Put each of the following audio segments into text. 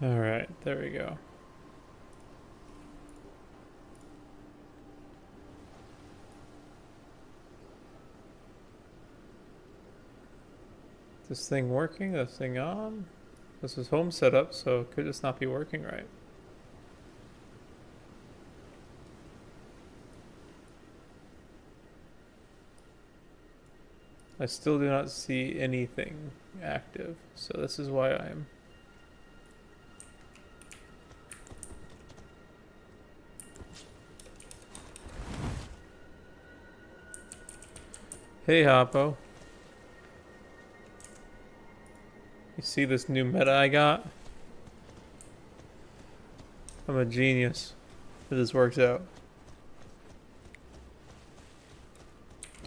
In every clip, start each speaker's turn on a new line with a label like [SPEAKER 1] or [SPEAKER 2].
[SPEAKER 1] Alright, there we go. This thing working? This thing on? This is home setup, so it could just not be working right. I still do not see anything active, so this is why I'm... Hey, Hoppo. You see this new meta I got? I'm a genius if this works out.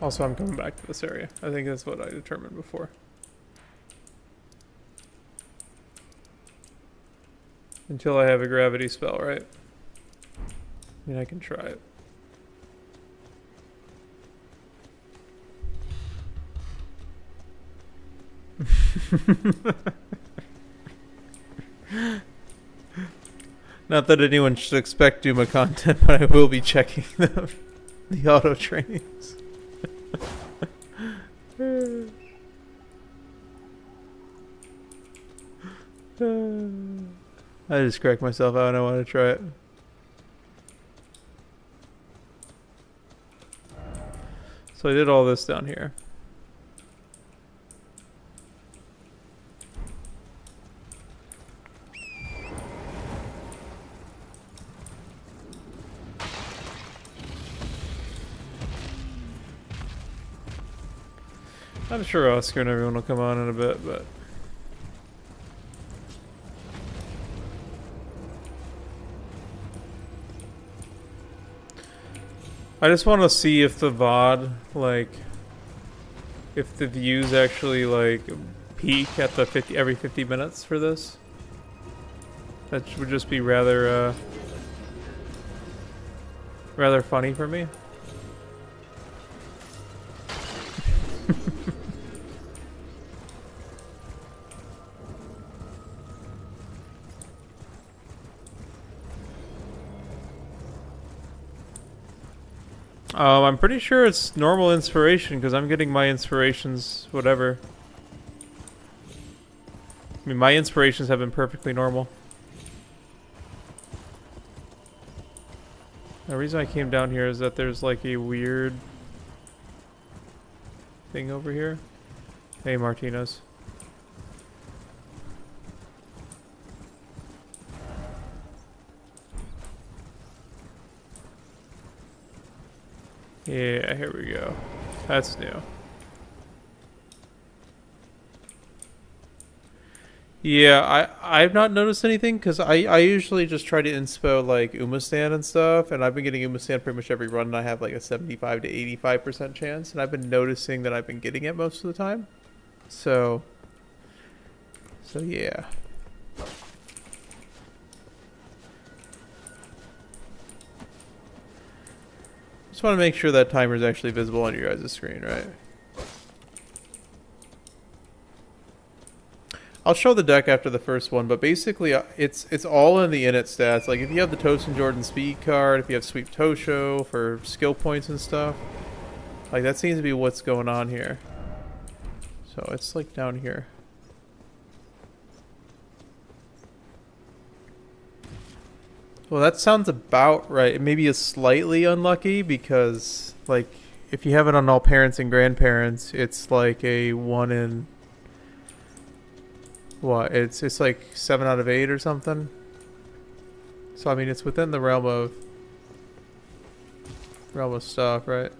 [SPEAKER 1] Also, I'm coming back to this area. I think that's what I determined before. Until I have a gravity spell, right? I mean, I can try it. Not that anyone should expect Duma content, but I will be checking the auto trainings. I just cracked myself out and I want to try it. So I did all this down here. I'm sure Oscar and everyone will come on in a bit, but... I just want to see if the VOD, like... if the views actually, like, peak at the every 50 minutes for this. That would just be rather funny for me. I'm pretty sure it's normal inspiration because I'm getting my inspirations, whatever. I mean, my inspirations have been perfectly normal. The reason I came down here is that there's like a weird thing over here. Hey, Martinez. Yeah, here we go. That's new. Yeah, I've not noticed anything because I usually just try to inspo like Umastand and stuff, and I've been getting Umastand pretty much every run, and I have like a 75 to 85% chance, and I've been noticing that I've been getting it most of the time. So yeah. Just want to make sure that timer is actually visible on your guys' screen, right? I'll show the deck after the first one, but basically it's all in the init stats. Like if you have the Tosin Jordan speed card, if you have Sweep Tosho for skill points and stuff, like that seems to be what's going on here. So it's like down here. Well, that sounds about right. It maybe is slightly unlucky because, like, if you have it on all parents and grandparents, it's like a 1 in... What? It's like 7 out of 8 or something. So, I mean, it's within the realm of stuff, right?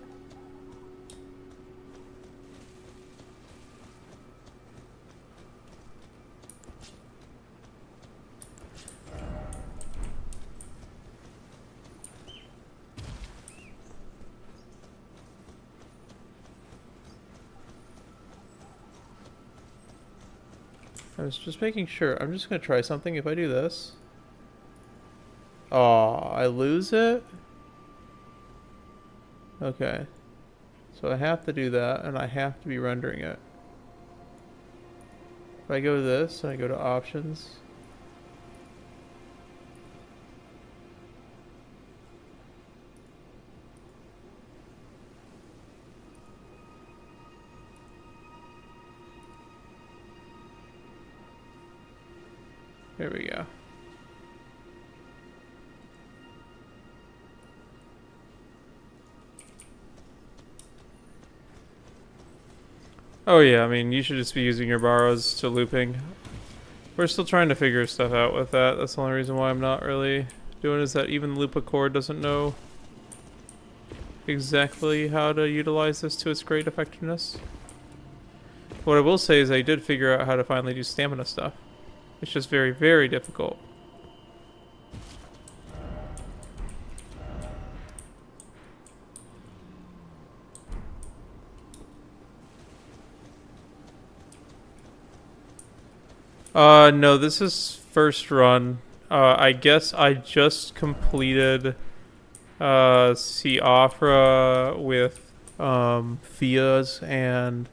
[SPEAKER 1] I was just making sure. I'm just going to try something. If I do this... Oh, I lose it? Okay. So I have to do that, and I have to be rendering it. If I go to this, and I go to options... Here we go. Oh yeah, I mean, you should just be using your borrows to looping. We're still trying to figure stuff out with that. That's the only reason why I'm not really doing is that even loop accord doesn't know exactly how to utilize this to its great effectiveness. What I will say is I did figure out how to finally do stamina stuff. It's just very, very difficult. No, this is first run. I guess I just completed Siofra with Fia's and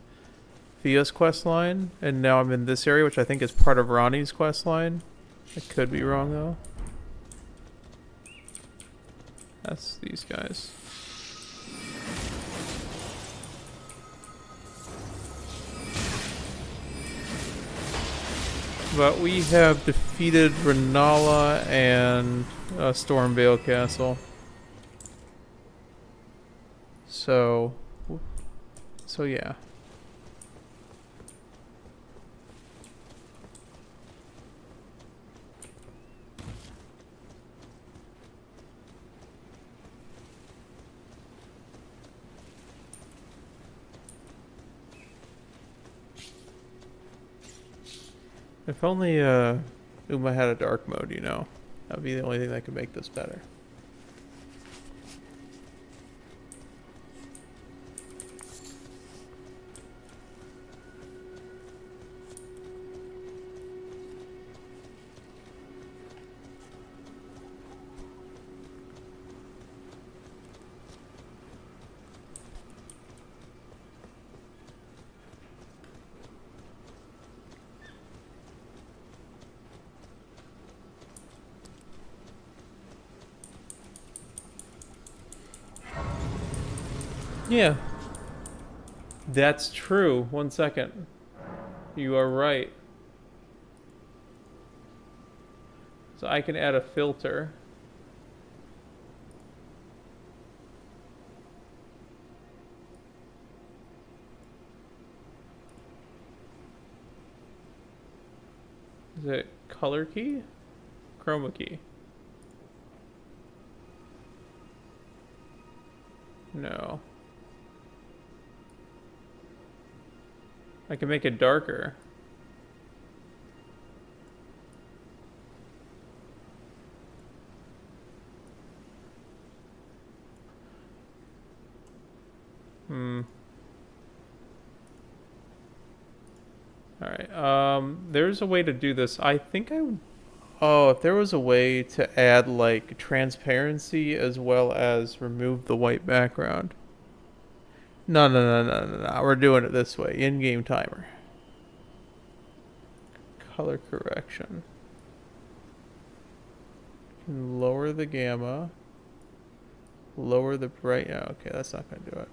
[SPEAKER 1] Fia's quest line, and now I'm in this area, which I think is part of Ronnie's quest line. I could be wrong though. That's these guys. But we have defeated Renala and Stormvale Castle. So yeah. If only Uma had a dark mode, you know. That would be the only thing that could make this better. Yeah. That's true. 1 second. You are right. So I can add a filter. Is it color key? Chroma key? No. I can make it darker. Alright, there's a way to do this. I think I would... Oh, if there was a way to add, like, transparency as well as remove the white background. No. We're doing it this way. In-game timer. Color correction. Lower the gamma. Lower the bright... Oh, okay, that's not going to do it.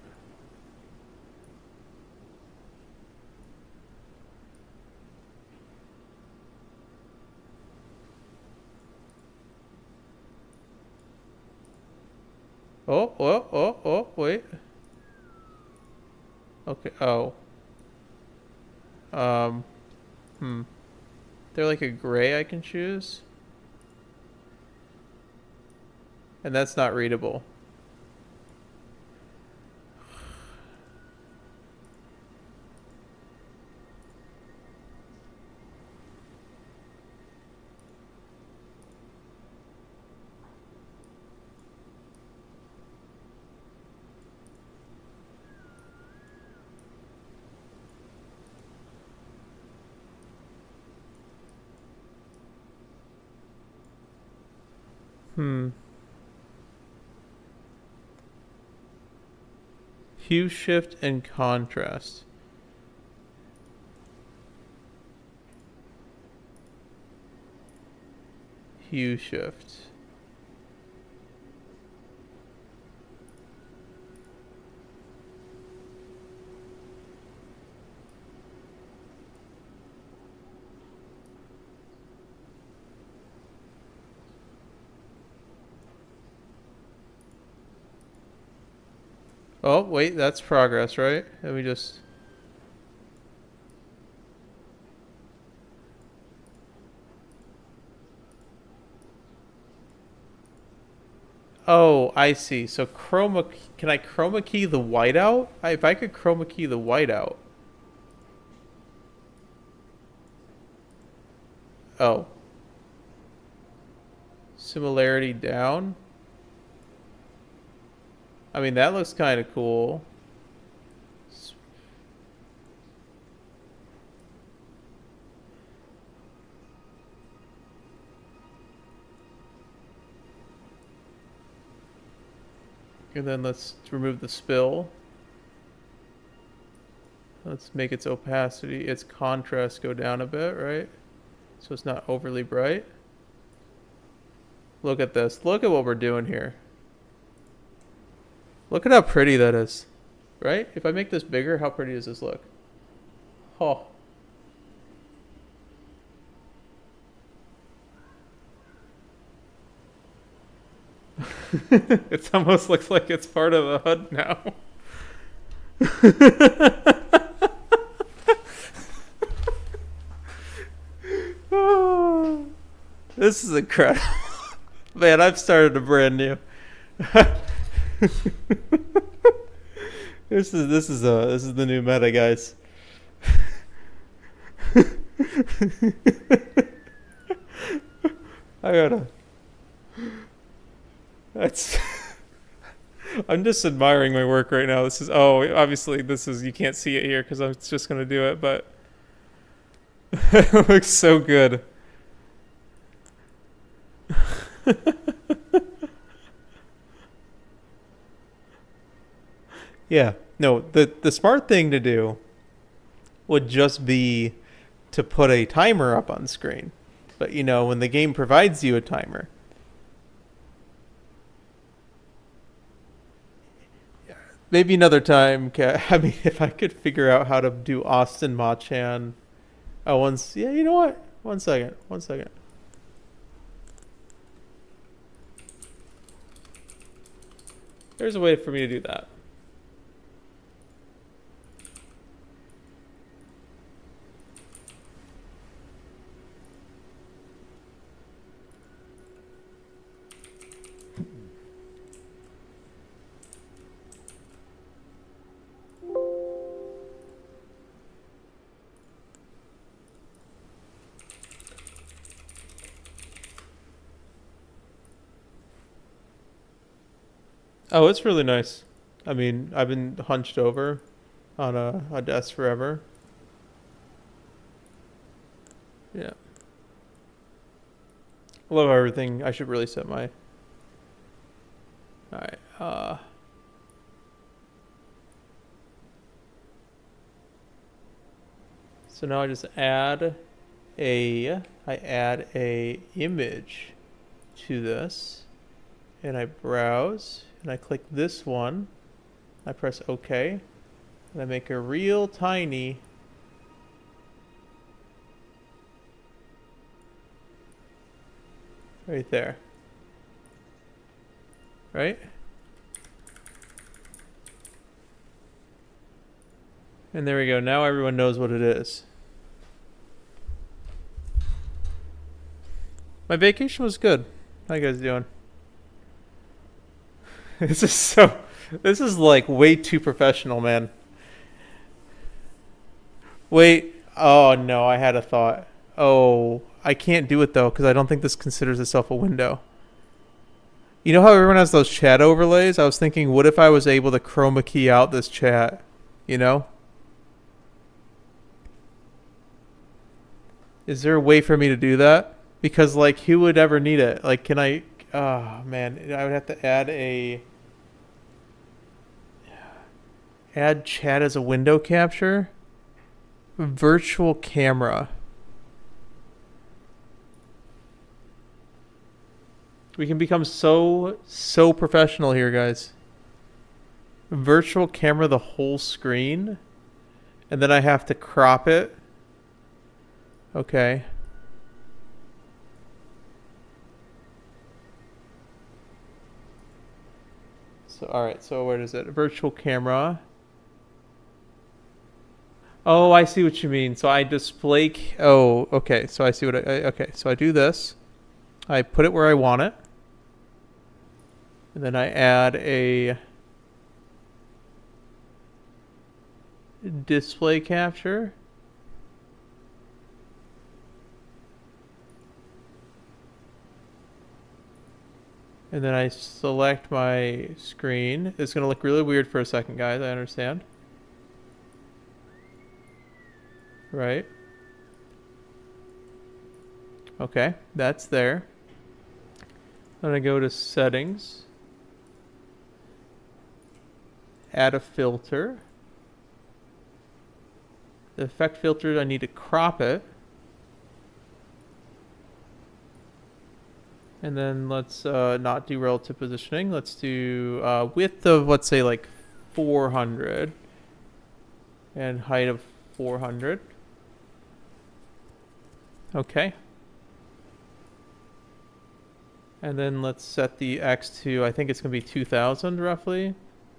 [SPEAKER 1] Oh, wait. Okay, oh. They're like a gray I can choose? And that's not readable. Hue shift and contrast. Hue shift. Oh, wait, that's progress, right? Let me just... Oh, I see. So chroma... Can I chroma key the whiteout? If I could chroma key the whiteout... Oh. Similarity down? I mean, that looks kind of cool. And then let's remove the spill. Let's make its opacity, its contrast go down a bit, right? So it's not overly bright. Look at this. Look at what we're doing here. Look at how pretty that is. Right? If I make this bigger, how pretty does this look? Oh. It almost looks like it's part of the HUD now. Oh, this is incredible. Man, I've started a brand new. This is the new meta, guys. I gotta. That's. I'm just admiring my work right now. This is obviously this is you can't see it here because I'm just gonna do it, but it looks so good. Yeah. No, the smart thing to do would just be to put a timer up on screen. But you know, when the game provides you a timer, maybe another time. I mean, if I could figure out how to do Austin Machan. Oh, once. Yeah, you know what? One second. One second. There's a way for me to do that. Oh, it's really nice. I mean, I've been hunched over on a desk forever. Yeah. I love everything. I should really set my... Alright. So now I just add I add a image to this, and I browse, and I click this one. I press OK, and I make a real tiny right there. Right? And there we go. Now everyone knows what it is. My vacation was good. How you guys doing? This is so... This is like way too professional, man. Wait. Oh, no. I had a thought. Oh, I can't do it, though, because I don't think this considers itself a window. You know how everyone has those chat overlays? I was thinking, what if I was able to chroma key out this chat? You know? Is there a way for me to do that? Because, like, who would ever need it? Like, can I... Oh, man. I would have to add a... Add chat as a window capture? Virtual camera. We can become so professional here, guys. Virtual camera the whole screen? And then I have to crop it? Okay. So, alright, so where is it? Virtual camera. Oh, I see what you mean. So I display... Oh, okay. So I see what okay, so I do this. I put it where I want it. And then I add a display capture. And then I select my screen. It's going to look really weird for a second, guys. I understand. Right. Okay, that's there. Then I go to settings. Add a filter. The effect filter, I need to crop it. And then let's not do relative positioning. Let's do width of, let's say, like 400. And height of 400. Okay. And then let's set the X to, I think it's going to be 2000 roughly.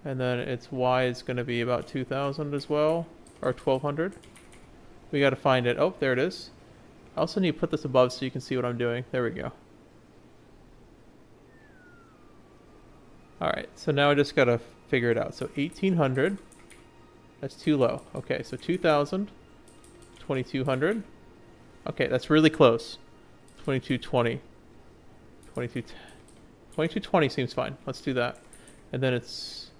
[SPEAKER 1] And then its Y is going to be about 2000 as well. Or 1200. We got to find it. Oh, there it is. I also need to put this above so you can see what I'm doing. There we go. Alright, so now I just gotta figure it out. So 1800. That's too low. Okay, so 2000. 2200. Okay, that's really close. 2220. 2220 seems fine. Let's do that. And then its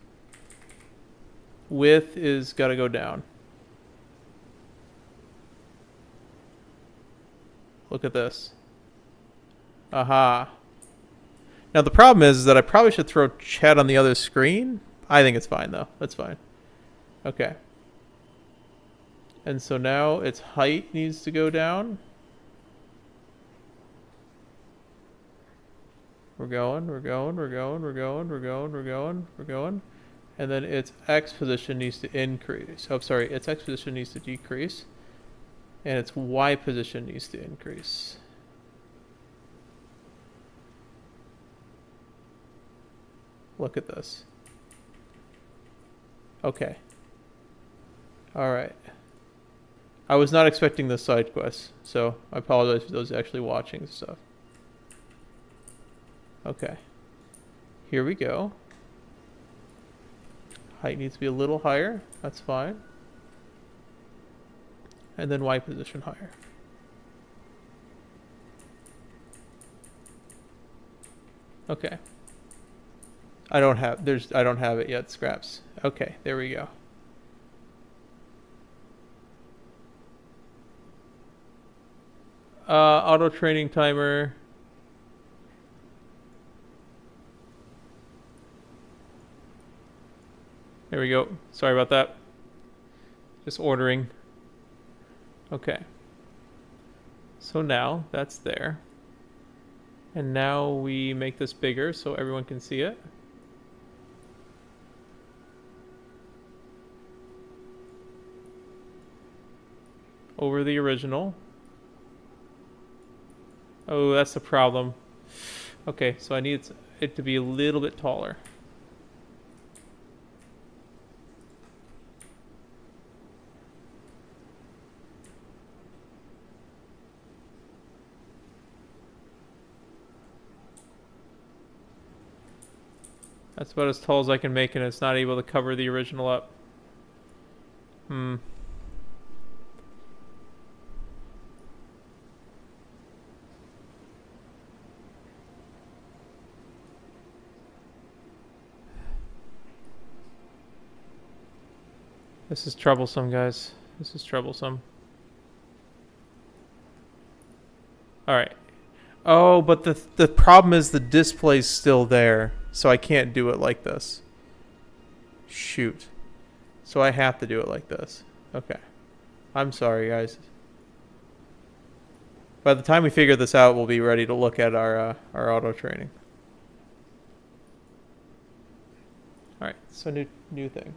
[SPEAKER 1] width is gotta go down. Look at this. Aha. Now the problem is that I probably should throw chat on the other screen. I think it's fine though. That's fine. Okay. And so now its height needs to go down. We're going. And then its X position needs to increase. Oh, sorry. Its X position needs to decrease. And its Y position needs to increase. Look at this. Okay. Alright. I was not expecting this side quest, so I apologize for those actually watching stuff. Okay. Here we go. Height needs to be a little higher. That's fine. And then Y position higher. Okay. I don't have it yet, scraps. Okay, there we go. Auto training timer. There we go. Sorry about that. Just ordering. Okay. So now that's there. And now we make this bigger so everyone can see it. Over the original. Oh, that's the problem. Okay, so I need it to be a little bit taller. That's about as tall as I can make it, and it's not able to cover the original up. This is troublesome, guys. This is troublesome. Alright. Oh, but the problem is the display's still there, so I can't do it like this. Shoot. So I have to do it like this. Okay. I'm sorry, guys. By the time we figure this out, we'll be ready to look at our auto training. Alright, so new thing.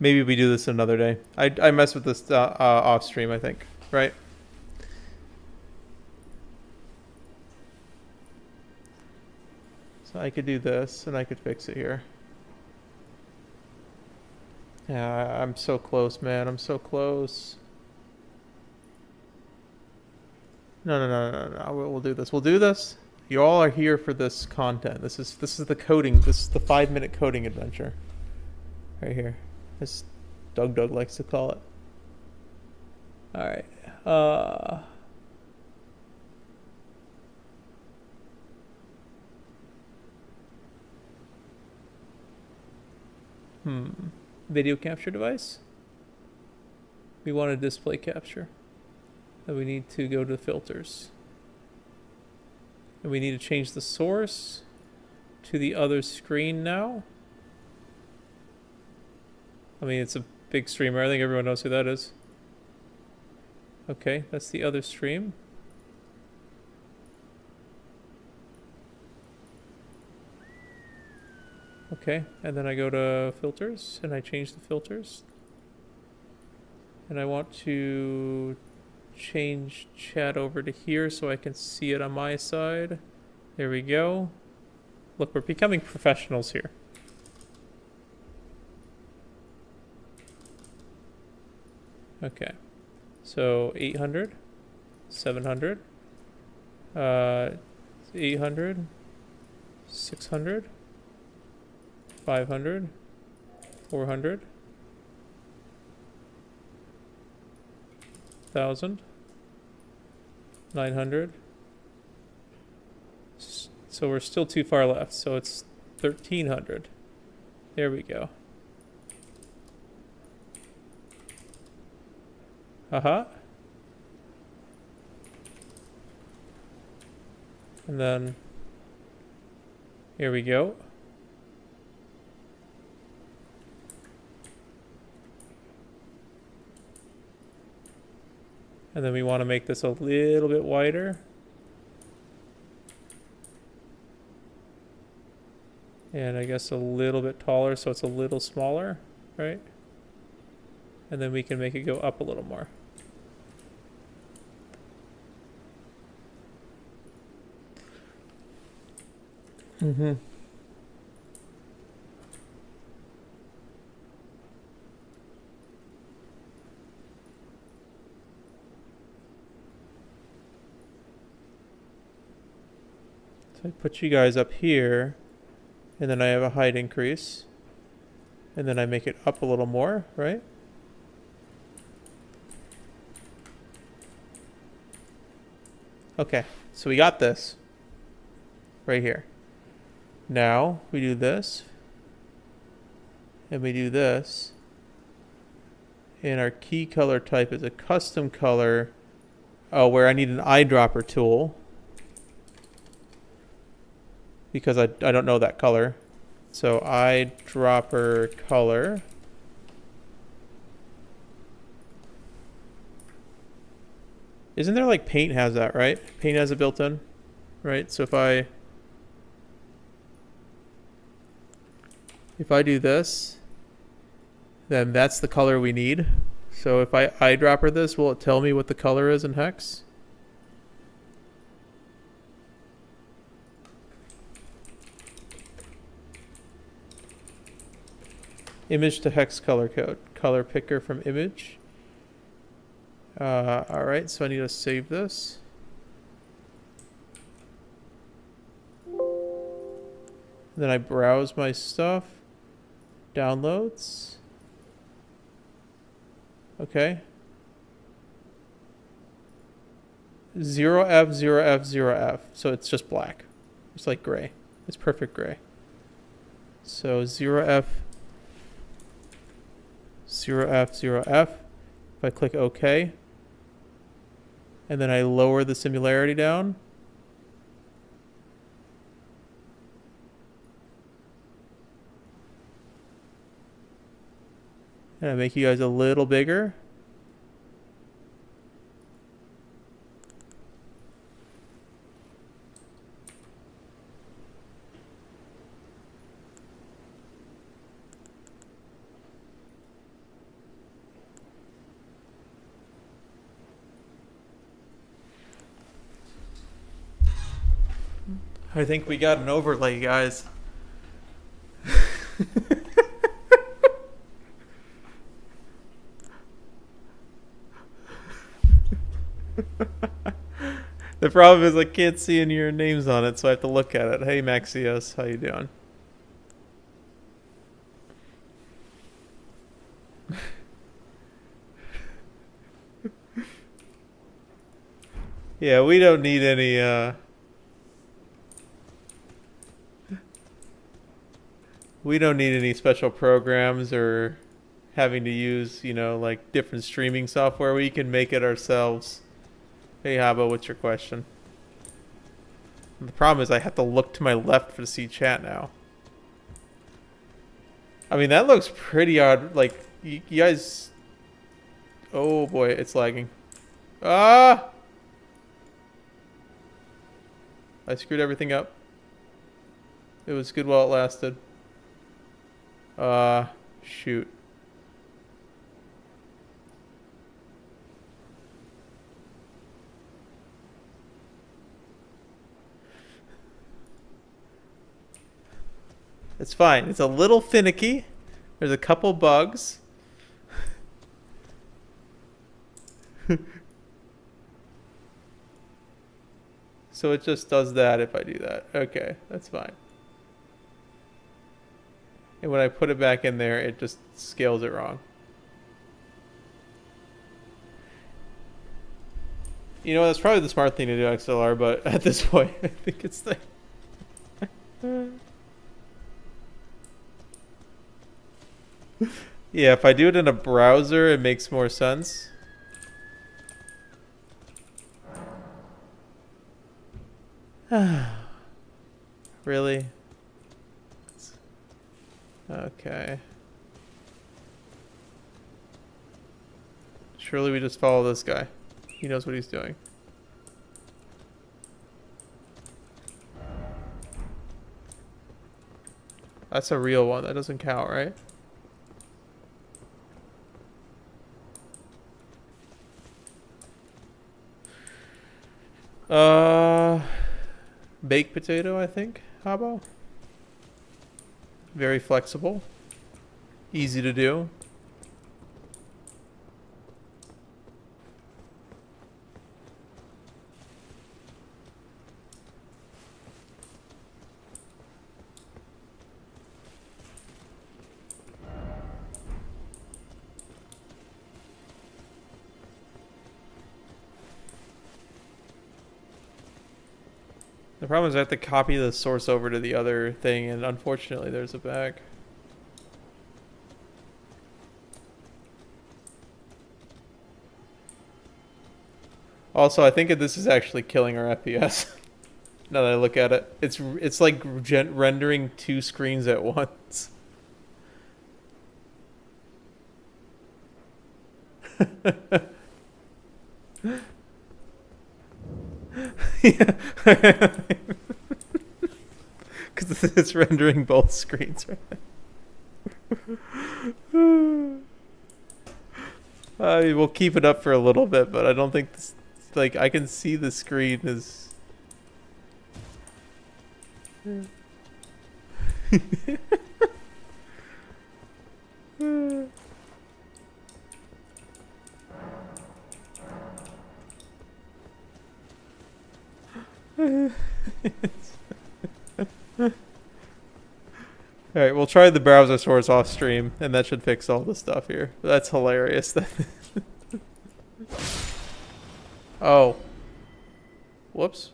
[SPEAKER 1] Maybe we do this another day. I mess with this off stream, I think. Right? So I could do this, and I could fix it here. Yeah, I'm so close, man. I'm so close. No. We'll do this. We'll do this. You all are here for this content. This is the coding. This is the 5-minute coding adventure. Right here. As Doug likes to call it. All right. Video capture device. We want a display capture. And we need to go to filters. And we need to change the source to the other screen now. I mean, it's a big streamer. I think everyone knows who that is. Okay, that's the other stream. Okay, and then I go to filters and I change the filters. And I want to change chat over to here so I can see it on my side. There we go. Look, we're becoming professionals here. Okay, so 800, 700, 800, 600, 500, 400, 1,000, 900. So we're still too far left, so it's 1,300. There we go. Haha. And then here we go. And then we want to make this a little bit wider. And I guess a little bit taller so it's a little smaller, right? And then we can make it go up a little more. Mm-hmm. So I put you guys up here, and then I have a height increase, and then I make it up a little more, right? Okay, so we got this right here. Now we do this, and we do this, and our key color type is a custom color. Oh, where I need an eyedropper tool because I don't know that color. So eyedropper color. Isn't there like Paint has that, right? Paint has it built in, right? So if I do this, then that's the color we need. So if I eyedropper this, will it tell me what the color is in hex? Image to hex color code. Color picker from image. Alright, so I need to save this. Then I browse my stuff. Downloads. Okay. 0F, 0F, 0F. So it's just black. It's like gray. It's perfect gray. So 0F, 0F, 0F. If I click OK, and then I lower the similarity down, and I make you guys a little bigger. I think we got an overlay, guys. The problem is I can't see any of your names on it, so I have to look at it. Hey, Maxios, how you doing? Yeah, we don't need any, we don't need any special programs or having to use, you know, like different streaming software. We can make it ourselves. Hey, Habo, what's your question? The problem is I have to look to my left to see chat now. I mean, that looks pretty odd. Like, you guys... Oh, boy, it's lagging. Ah! I screwed everything up. It was good while it lasted. Shoot. It's fine. It's a little finicky. There's a couple bugs. So it just does that if I do that. Okay, that's fine. And when I put it back in there, it just scales it wrong. You know, that's probably the smart thing to do, XLR, but at this point, I think it's the... Yeah, if I do it in a browser, it makes more sense. Really? Okay. Surely we just follow this guy. He knows what he's doing. That's a real one. That doesn't count, right? Baked potato, I think. Habo. Very flexible. Easy to do. The problem is I have to copy the source over to the other thing, and unfortunately there's a bug. Also, I think this is actually killing our FPS. Now that I look at it, it's like rendering two screens at once. Yeah, because it's rendering both screens right now. I mean, we'll keep it up for a little bit, but I don't think this, like, I can see the screen is. Alright, we'll try the browser source off stream, and that should fix all the stuff here. That's hilarious. Oh. Whoops.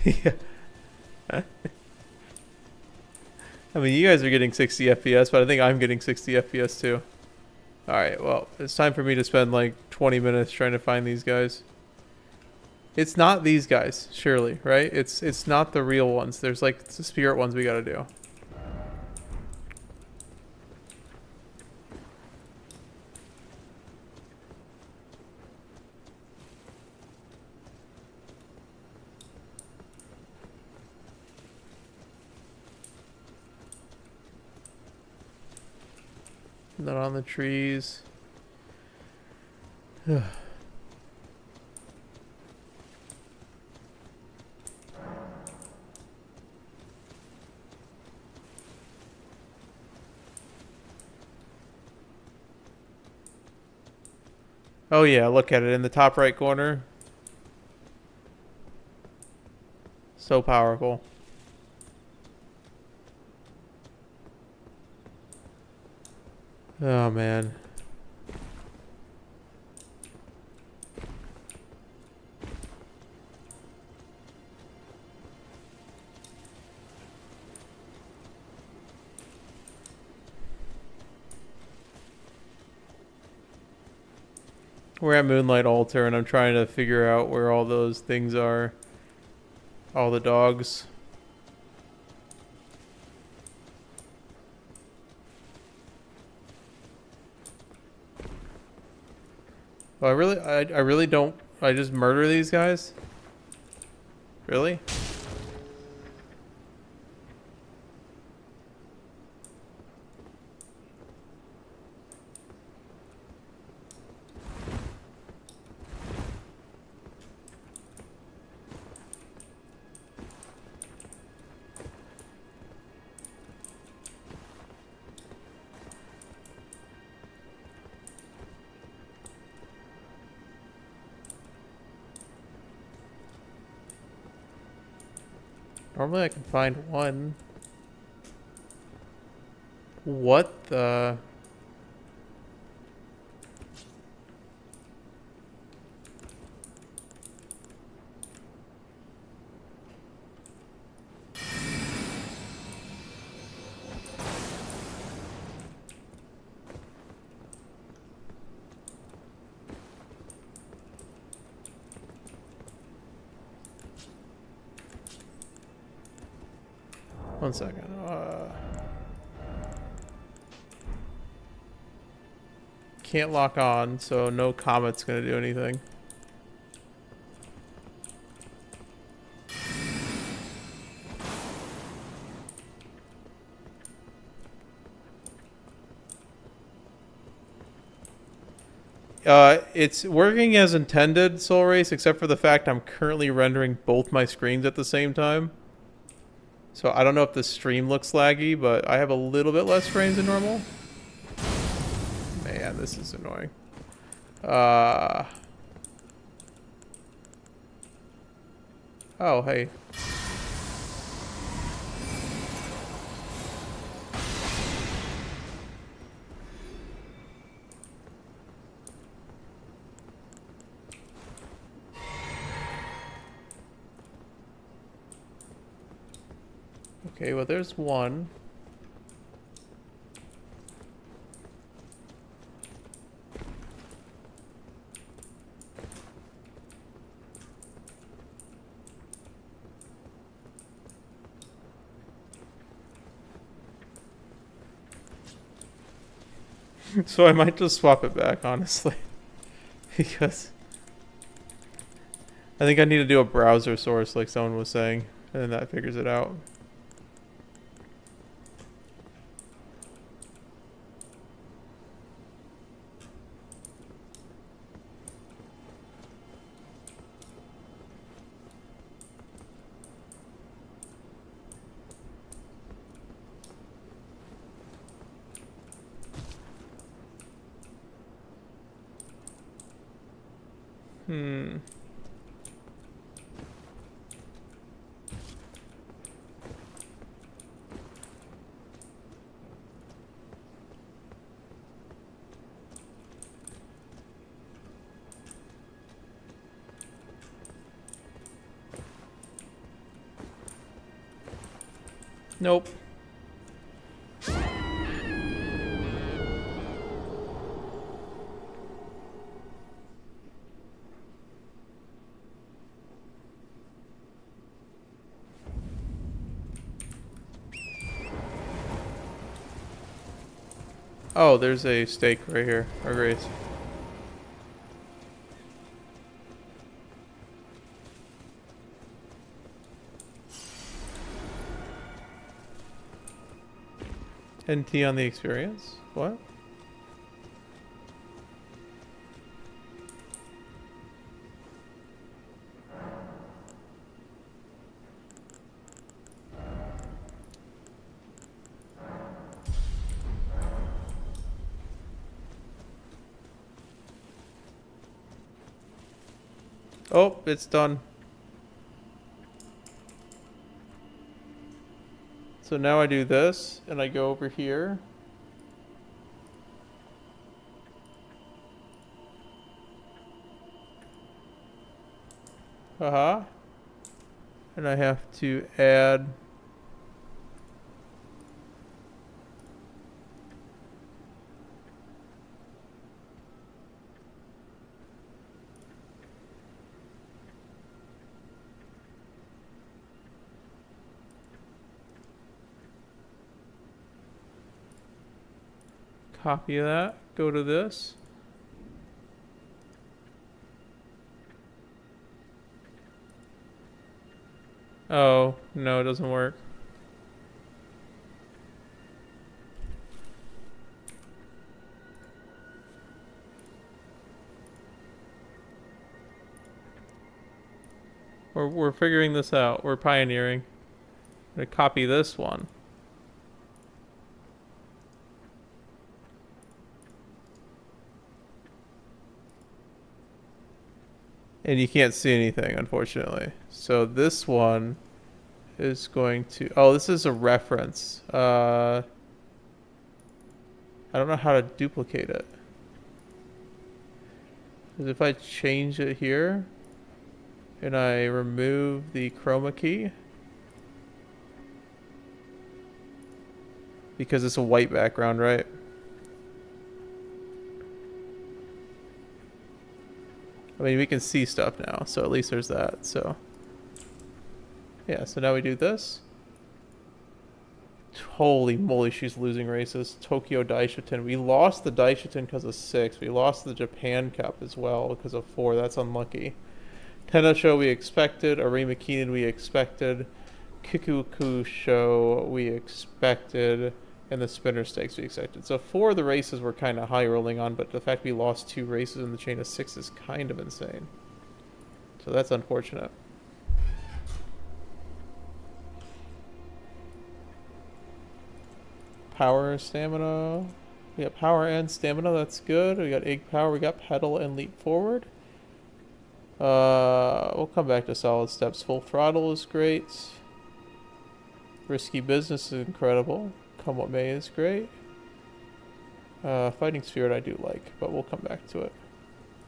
[SPEAKER 1] Yeah. I mean, you guys are getting 60 FPS, but I think I'm getting 60 FPS too. Alright, well, it's time for me to spend like 20 minutes trying to find these guys. It's not these guys, surely, right? It's not the real ones. There's like the spirit ones we gotta do. Not on the trees. Oh yeah, look at it in the top right corner. So powerful. Oh man. We're at Moonlight Altar and I'm trying to figure out where all those things are. All the dogs. Oh, I really don't. I just murder these guys? Really? Normally I can find one. What the... One second. Can't lock on, so no comet's gonna do anything. It's working as intended, Soul Race, except for the fact I'm currently rendering both my screens at the same time. So I don't know if the stream looks laggy, but I have a little bit less frames than normal. Man, this is annoying. Oh, hey. Okay, well, there's one. So I might just swap it back, honestly. Because I think I need to do a browser source like someone was saying, and then that figures it out. Nope. Oh, there's a stake right here. Or Grace. NT on the experience? What? Oh, it's done. So now I do this, and I go over here. Haha. And I have to add... Copy that, go to this. Oh, no, it doesn't work. We're figuring this out. We're pioneering. I'm gonna copy this one. And you can't see anything, unfortunately. So this one is going to... Oh, this is a reference. I don't know how to duplicate it. Because if I change it here, and I remove the chroma key, because it's a white background, right? I mean, we can see stuff now, so at least there's that. So yeah, so now we do this. Holy moly, she's losing races. Tokyo Daishoten. We lost the Daishoten because of 6. We lost the Japan Cup as well because of 4. That's unlucky. Tenno we expected. Arima Keenan we expected. Kikuku Show we expected. And the Spinner Stakes we expected. So 4 of the races were kind of high rolling on, but the fact we lost 2 races in the chain of 6 is kind of insane. So that's unfortunate. Power, stamina. We got power and stamina, that's good. We got egg power, we got pedal and leap forward. We'll come back to solid steps. Full throttle is great. Risky business is incredible. Come what may is great. Fighting spirit I do like, but we'll come back to it.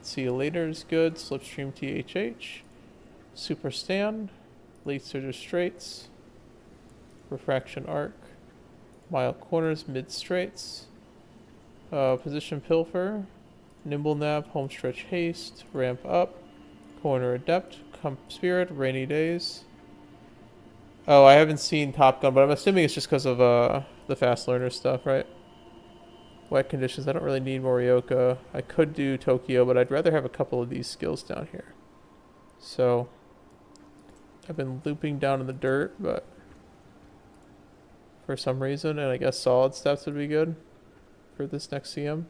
[SPEAKER 1] See you later is good. Slipstream THH. Super stand. Late surge straights. Refraction arc. Mile corners, mid straights. Position pilfer. Nimble nap, home stretch haste. Ramp up. Corner adept. Come spirit, rainy days. Oh, I haven't seen Top Gun, but I'm assuming it's just because of the fast learner stuff, right? Wet conditions, I don't really need Morioka. I could do Tokyo, but I'd rather have a couple of these skills down here. So, I've been looping down in the dirt, but for some reason, and I guess solid steps would be good for this next CM.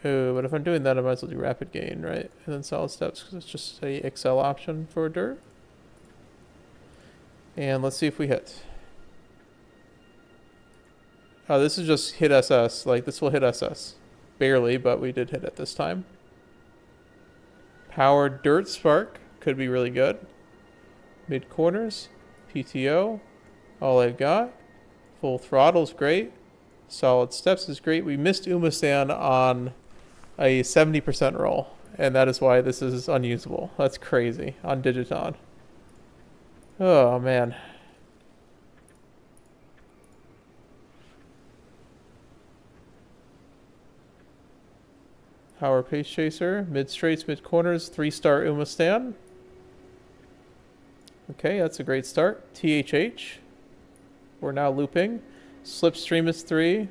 [SPEAKER 1] Oh, but if I'm doing that, I might as well do rapid gain, right? And then solid steps, because it's just a Excel option for dirt. And let's see if we hit. Oh, this is just hit SS. Like, this will hit SS. Barely, but we did hit it this time. Power dirt spark could be really good. Mid corners. PTO. All I've got. Full throttle's great. Solid steps is great. We missed Umamusume on a 70% roll, and that is why this is unusable. That's crazy on Digiton. Oh man. Power pace chaser, mid straights, mid corners, 3-star Umamusume. Okay, that's a great start. THH. We're now looping. Slipstream is 3.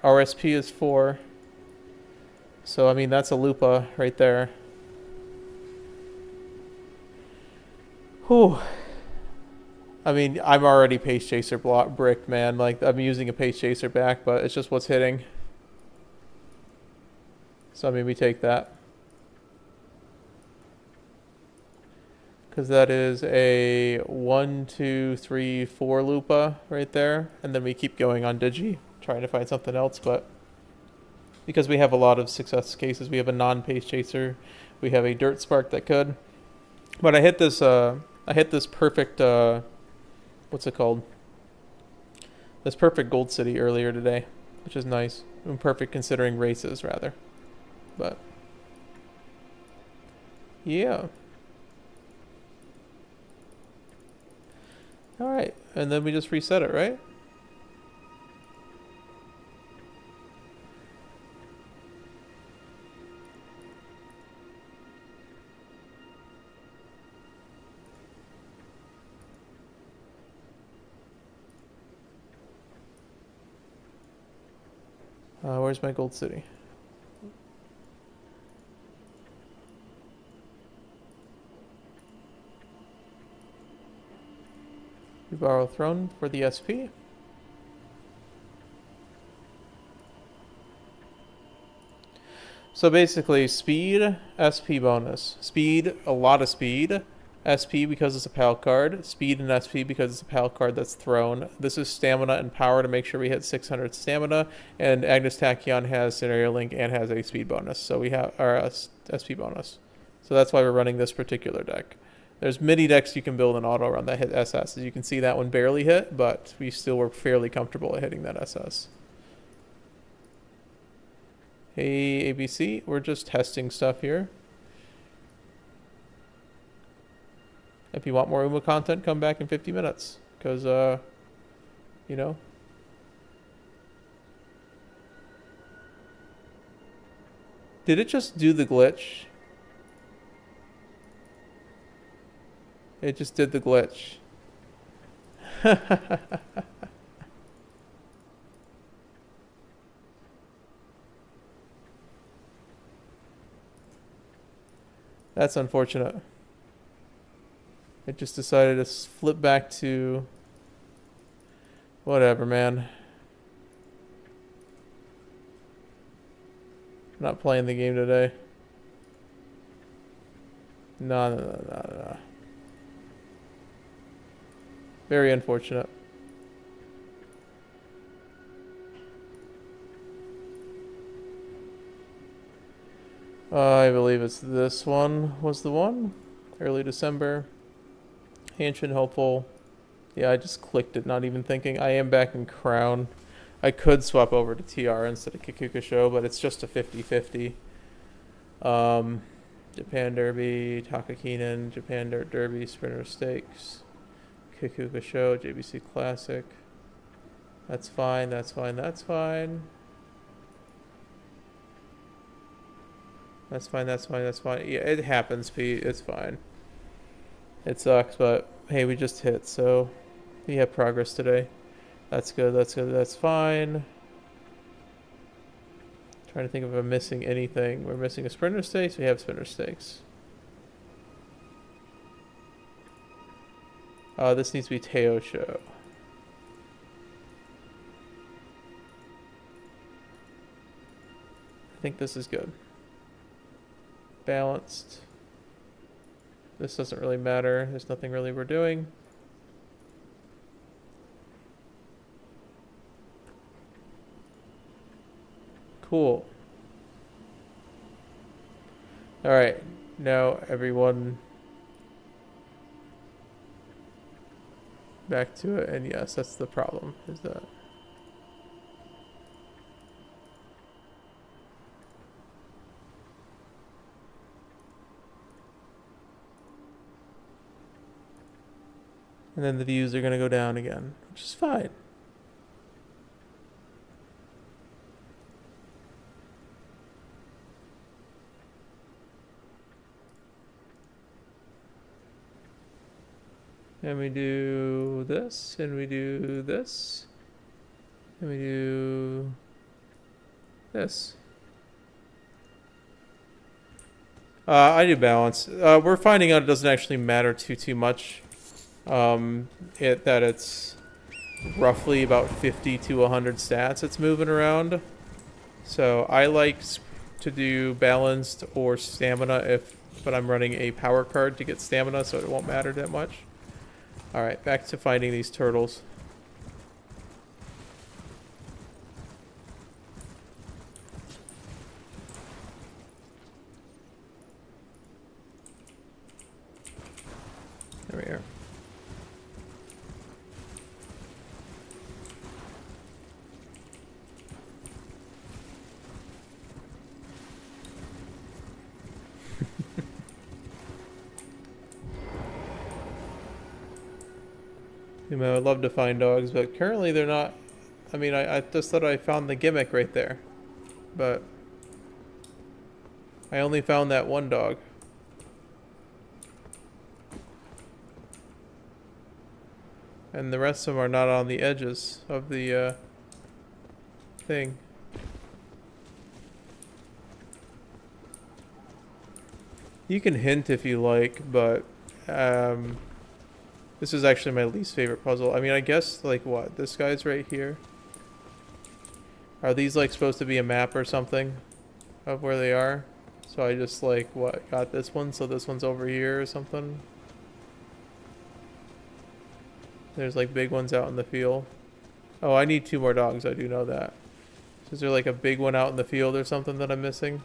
[SPEAKER 1] RSP is 4. So, I mean, that's a Lupa right there. Whew. I mean, I'm already Pace Chaser bricked, man. Like, I'm using a Pace Chaser back, but it's just what's hitting. So, I mean, we take that. Because that is a 1, 2, 3, 4 Lupa right there. And then we keep going on Digi. trying to find something else, but because we have a lot of success cases, we have a non-pace chaser, we have a dirt spark that could. But I hit this perfect what's it called? This perfect gold city earlier today, which is nice. Perfect considering races rather. But yeah. All right, and then we just reset it, right? Where's my gold city? We borrow throne for the SP. So basically, speed, SP bonus. Speed, a lot of speed. SP because it's a PAL card. Speed and SP because it's a PAL card that's thrown. This is stamina and power to make sure we hit 600 stamina. And Agnes Tachyon has Scenario Link and has a speed bonus. So we have our SP bonus. So that's why we're running this particular deck. There's midi decks you can build an auto run that hit SS. As you can see, that one barely hit, but we still were fairly comfortable at hitting that SS. Hey, ABC, we're just testing stuff here. If you want more Uma content, come back in 50 minutes. Because, you know. Did it just do the glitch? It just did the glitch. That's unfortunate. It just decided to flip back to... Whatever, man. I'm not playing the game today. No. Very unfortunate. I believe it's this one was the one. Early December. Ancient Hopeful. Yeah, I just clicked it, not even thinking. I am back in Crown. I could swap over to TR instead of Kikukusho, but it's just a 50-50. Japan Derby, Takakinen, Japan Dirt Derby, Sprinter Stakes, Kikukusho, JBC Classic. That's fine, that's fine, that's fine. That's fine, that's fine, that's fine. Yeah, it happens, Pete. It's fine. It sucks, but hey, we just hit, so we have progress today. That's good, that's good, that's fine. Trying to think if I'm missing anything. We're missing a Sprinter Stakes. We have Sprinter Stakes. This needs to be Teo Show. I think this is good. Balanced. This doesn't really matter. There's nothing really we're doing. Cool. Alright. Now everyone back to it. And yes, that's the problem. Is that... And then the views are going to go down again, which is fine. And we do this, and we do this, and we do this. I do balance. We're finding out it doesn't actually matter too much. That it's roughly about 50 to 100 stats it's moving around. So I like to do balanced or stamina but I'm running a power card to get stamina, so it won't matter that much. Alright, back to finding these turtles. You know, I'd love to find dogs, but currently they're not. I mean, I just thought I found the gimmick right there, but I only found that one dog. And the rest of them are not on the edges of the thing. You can hint if you like, but this is actually my least favorite puzzle. I mean, I guess, like, what? This guy's right here. Are these, like, supposed to be a map or something of where they are? So I just, like, what? Got this one, so this one's over here or something? There's, like, big ones out in the field. Oh, I need 2 more dogs. I do know that. Is there, like, a big one out in the field or something that I'm missing?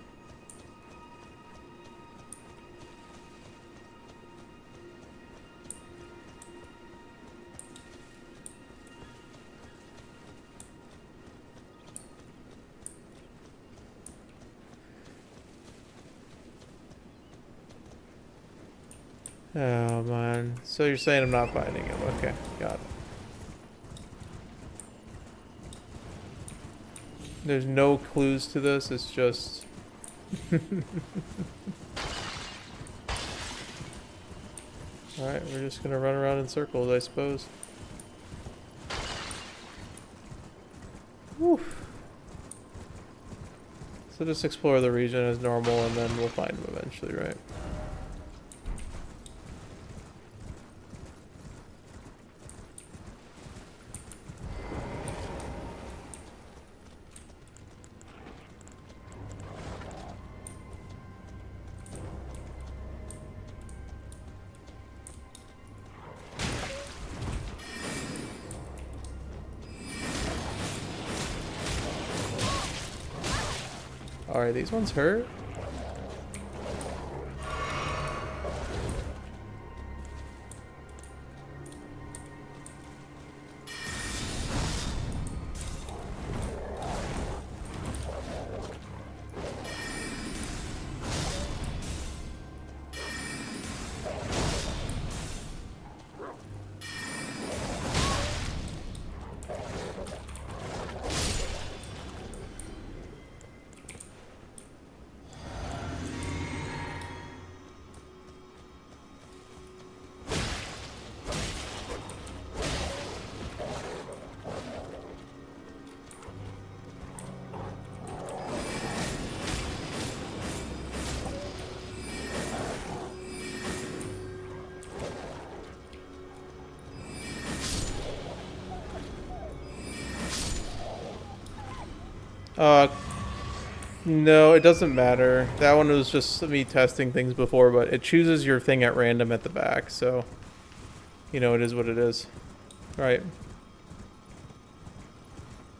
[SPEAKER 1] Oh, man. So you're saying I'm not finding him. Okay, got it. There's no clues to this, it's just... Alright, we're just gonna run around in circles, I suppose. Woof. So just explore the region as normal and then we'll find him eventually, right? Alright, these ones hurt. No, it doesn't matter. That one was just me testing things before, but it chooses your thing at random at the back, so... You know, it is what it is. Right.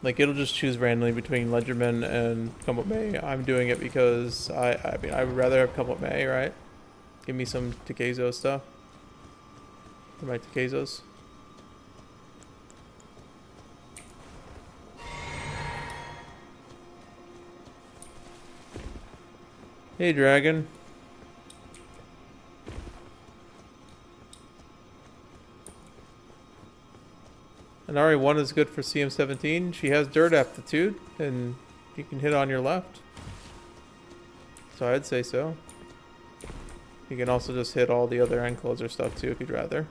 [SPEAKER 1] Like, it'll just choose randomly between Ledgerman and Come May. I'm doing it because I mean, I would rather have Come May, right? Give me some Takezo stuff. For my Takezos. Hey, Dragon. And RA1 is good for CM17. She has dirt aptitude, and you can hit on your left. So I'd say so. You can also just hit all the other encloser stuff too if you'd rather.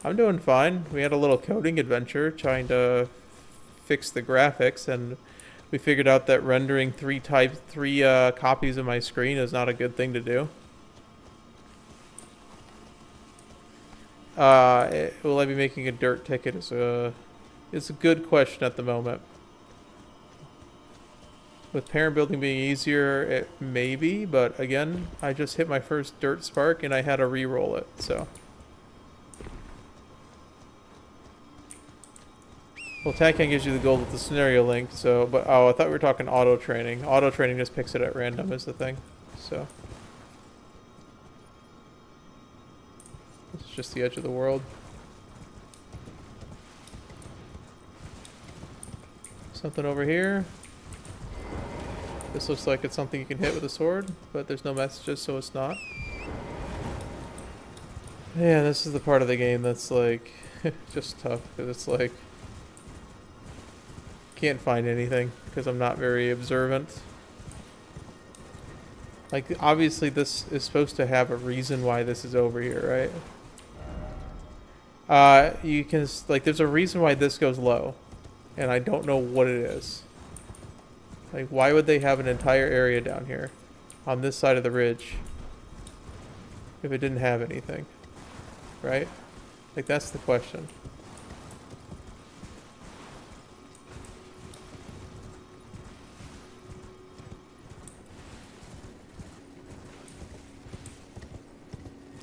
[SPEAKER 1] I'm doing fine. We had a little coding adventure trying to fix the graphics, and we figured out that rendering three copies of my screen is not a good thing to do. Will I be making a dirt ticket? It's a good question at the moment. With parent building being easier, it may be, but again, I just hit my first dirt spark and I had to re-roll it, so. Well, Tankan gives you the gold with the scenario link, so, but, oh, I thought we were talking auto training. Auto training just picks it at random is the thing, so. It's just the edge of the world. Something over here. This looks like it's something you can hit with a sword, but there's no messages, so it's not. Yeah, this is the part of the game that's like just tough because it's like can't find anything because I'm not very observant. Like obviously this is supposed to have a reason why this is over here, right? You can like there's a reason why this goes low, and I don't know what it is. Like why would they have an entire area down here on this side of the ridge if it didn't have anything, right? Like that's the question.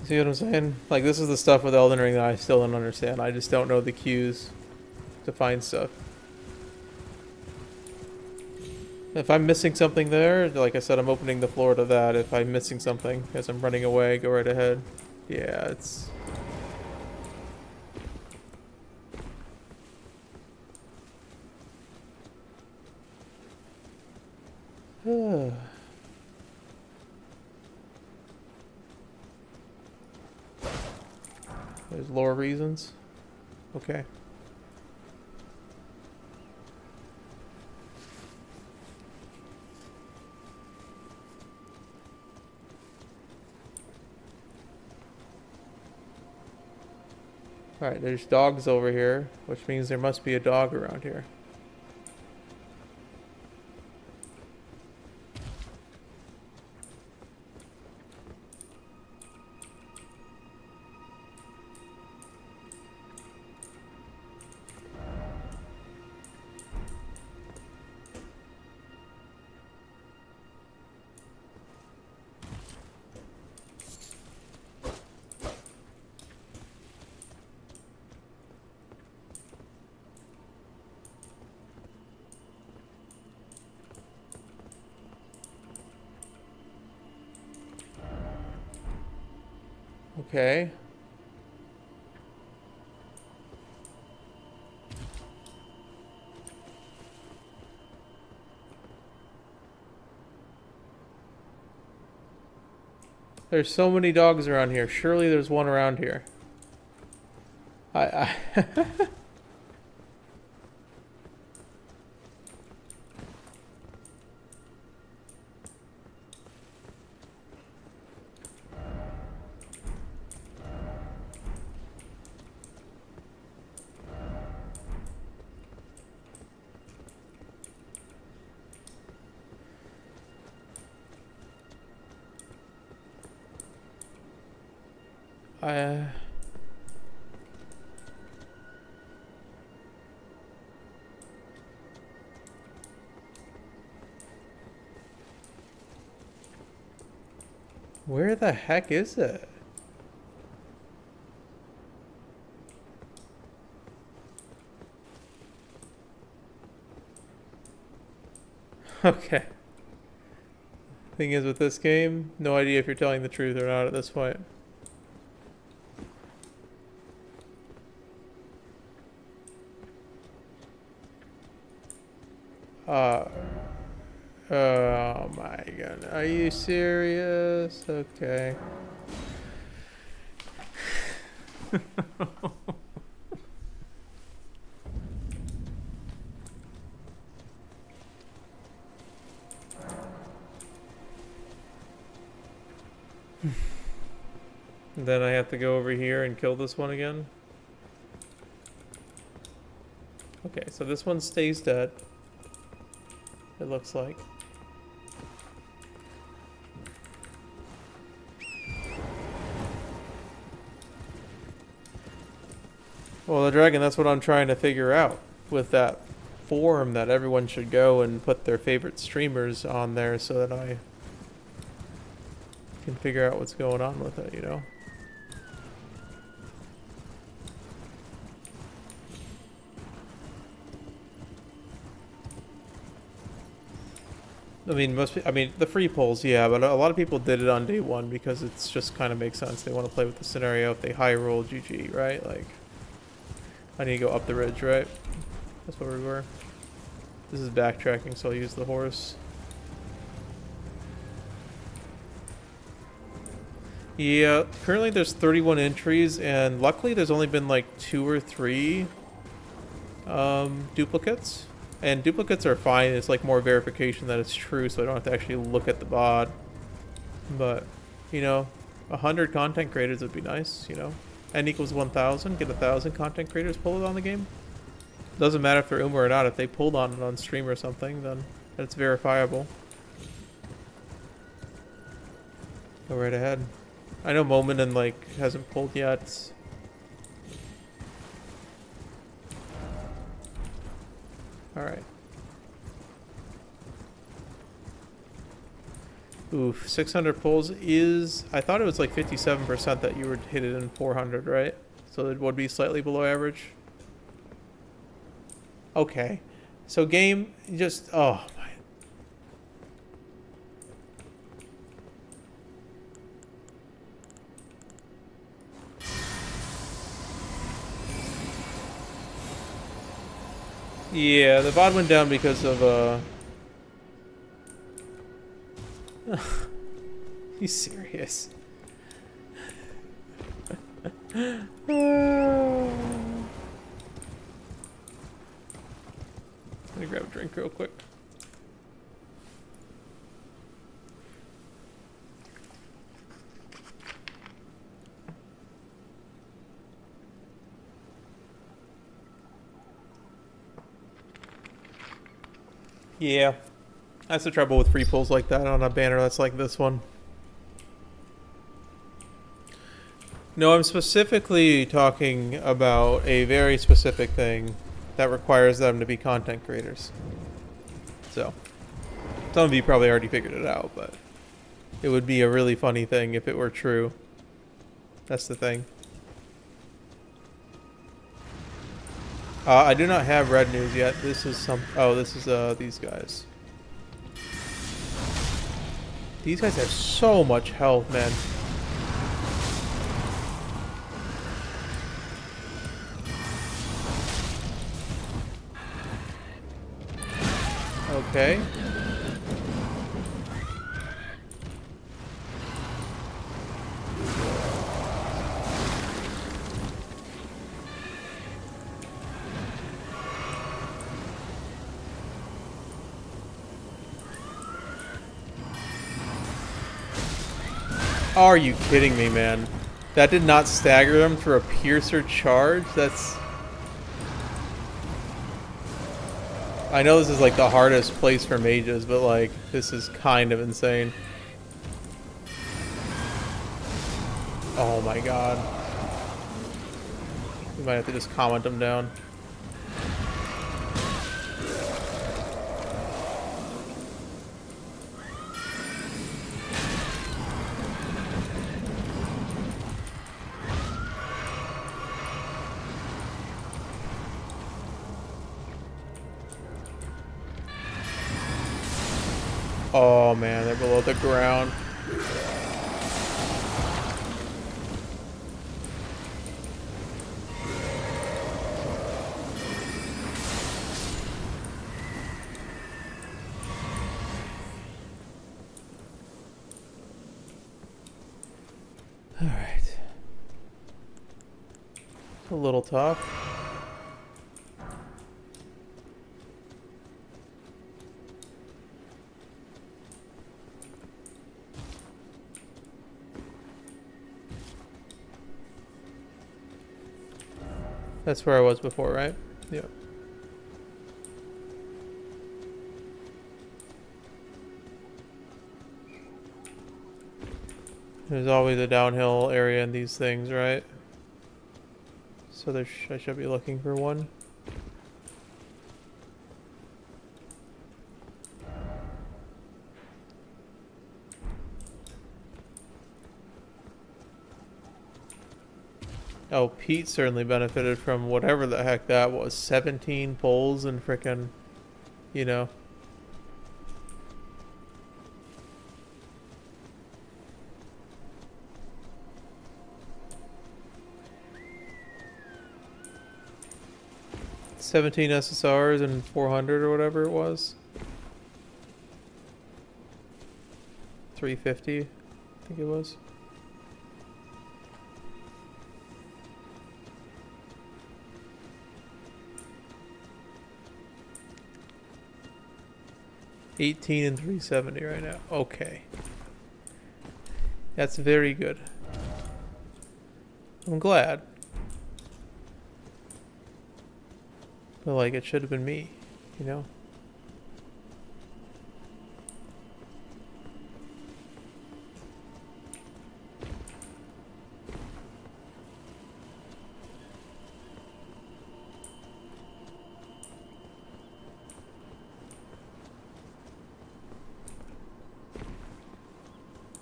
[SPEAKER 1] See what I'm saying? Like this is the stuff with Elden Ring that I still don't understand. I just don't know the cues to find stuff. If I'm missing something there, like I said, I'm opening the floor to that. If I'm missing something as I'm running away, go right ahead. Yeah, it's... There's lore reasons. Okay. Alright, there's dogs over here, which means there must be a dog around here. Okay. There's so many dogs around here. Surely there's one around here. I I Where the heck is it? Okay. Thing is with this game, no idea if you're telling the truth or not at this point. Uh, oh my god. Are you serious? Okay. Then I have to go over here and kill this one again. Okay, so this one stays dead. It looks like. Well, the dragon, that's what I'm trying to figure out with that forum that everyone should go and put their favorite streamers on there so that I can figure out what's going on with it, you know? I mean, the free polls, yeah, but a lot of people did it on day one because it's just kind of makes sense. They want to play with the scenario. If they high roll GG, right? Like, I need to go up the ridge, right? That's where we were. This is backtracking, so I'll use the horse. Yeah, currently there's 31 entries, and luckily there's only been like 2 or 3 duplicates. And duplicates are fine. It's like more verification that it's true, so I don't have to actually look at the bot. But, you know, 100 content creators would be nice, you know. N equals 1,000, get 1,000 content creators pulled on the game. Doesn't matter if they're Uma or not. If they pulled on it on stream or something, then it's verifiable. Go right ahead. I know Moment and like hasn't pulled yet. Alright. Oof, 600 pulls is... I thought it was like 57% that you would hit it in 400, right? So it would be slightly below average. Okay. So game, just... Oh, my... Yeah, the VOD went down because of, You serious? I'm gonna grab a drink real quick. Yeah. That's the trouble with free pulls like that on a banner that's like this one. No, I'm specifically talking about a very specific thing that requires them to be content creators. So, some of you probably already figured it out, but it would be a really funny thing if it were true. That's the thing. I do not have red news yet. This is some... Oh, this is these guys. These guys have so much health, man. Okay. Are you kidding me, man? That did not stagger them for a piercer charge? That's... I know this is like the hardest place for mages, but like, this is kind of insane. Oh my god. We might have to just comment them down. Oh man, they're below the ground. All right. A little tough. That's where I was before, right? Yeah. There's always a downhill area in these things, right? So I should be looking for one. Oh, Pete certainly benefited from whatever the heck that was. 17 pulls and frickin', you know. $17 SSRs and 400 or whatever it was. 350, I think it was. 18 and 370 right now. Okay. That's very good. I'm glad. But like, it should have been me, you know?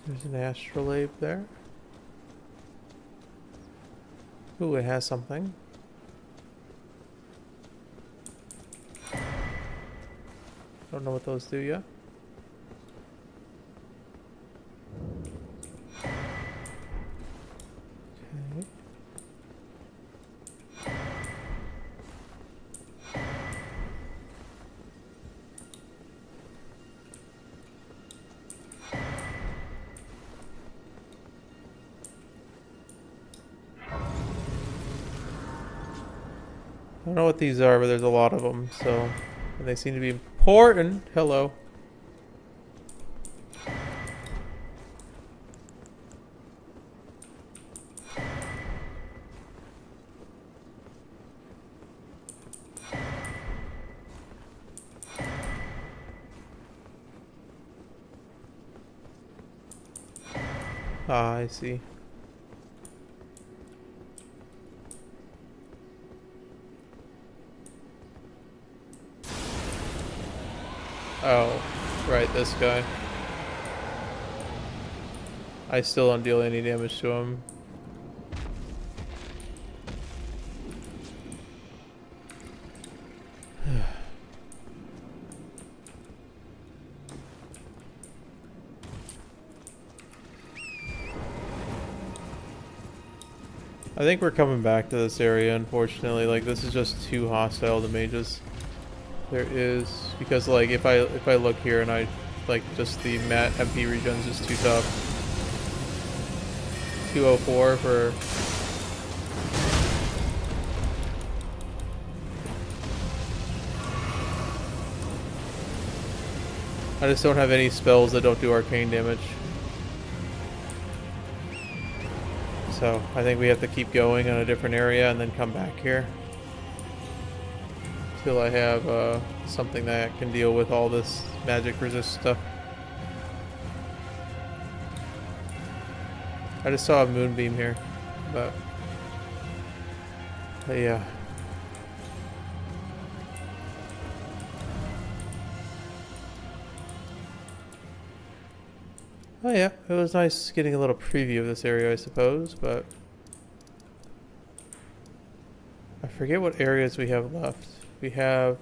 [SPEAKER 1] There's an astrolabe there. Ooh, it has something. Don't know what those do yet. Okay. I don't know what these are, but there's a lot of them, so... And they seem to be important. Hello. Ah, I see. Oh, right, this guy. I still don't deal any damage to him. I think we're coming back to this area, unfortunately. Like, this is just too hostile to mages. There is, because like if I look here and I like just the mat MP regen is just too tough. 204 for I just don't have any spells that don't do arcane damage. So I think we have to keep going on a different area and then come back here. Till I have something that can deal with all this magic resist stuff. I just saw a moonbeam here, but yeah. Oh yeah, it was nice getting a little preview of this area, I suppose, but I forget what areas we have left. We have,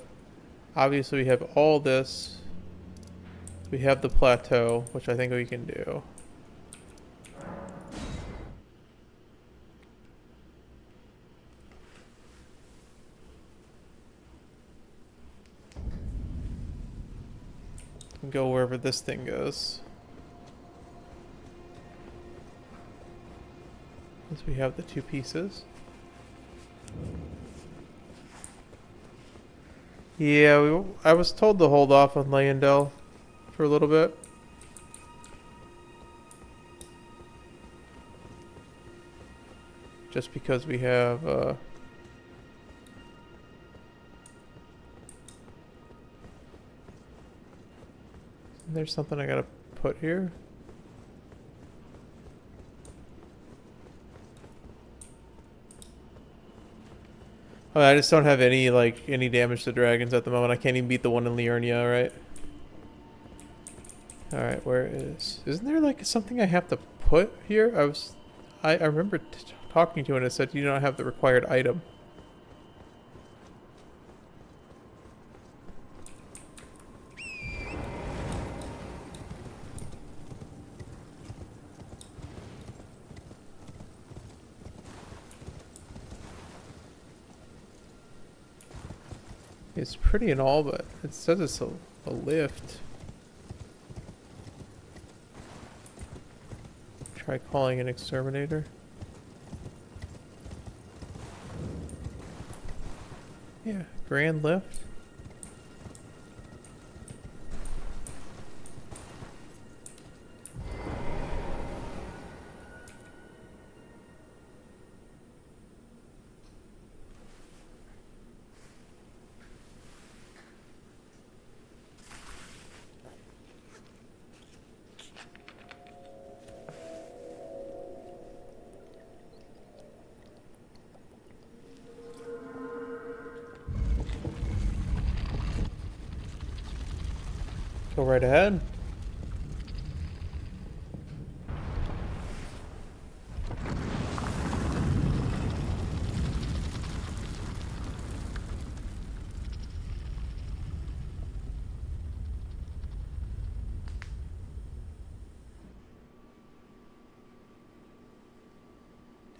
[SPEAKER 1] obviously we have all this. We have the plateau, which I think we can do. And go wherever this thing goes. Since we have the two pieces. Yeah, I was told to hold off on Leyendell for a little bit. Just because we have there's something I gotta put here. Oh, I just don't have any any damage to dragons at the moment. I can't even beat the one in Liurnia, right? Alright, where is... Isn't there like something I have to put here? I remember talking to it and it said you don't have the required item. It's pretty and all, but it says it's a lift. Try calling an exterminator. Yeah, grand lift. Go right ahead.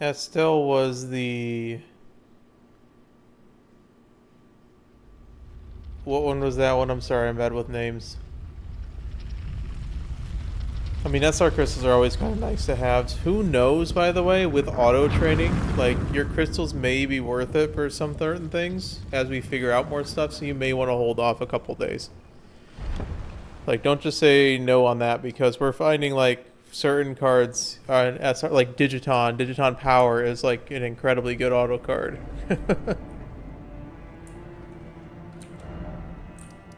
[SPEAKER 1] Estelle was the... What one was that one? I'm sorry, I'm bad with names. I mean, SR crystals are always kind of nice to have. Who knows, by the way, with auto training, like, your crystals may be worth it for some certain things as we figure out more stuff, so you may want to hold off a couple days. Like, don't just say no on that, because we're finding, like, certain cards on SR, like Digiton. Digiton Power is, like, an incredibly good auto card.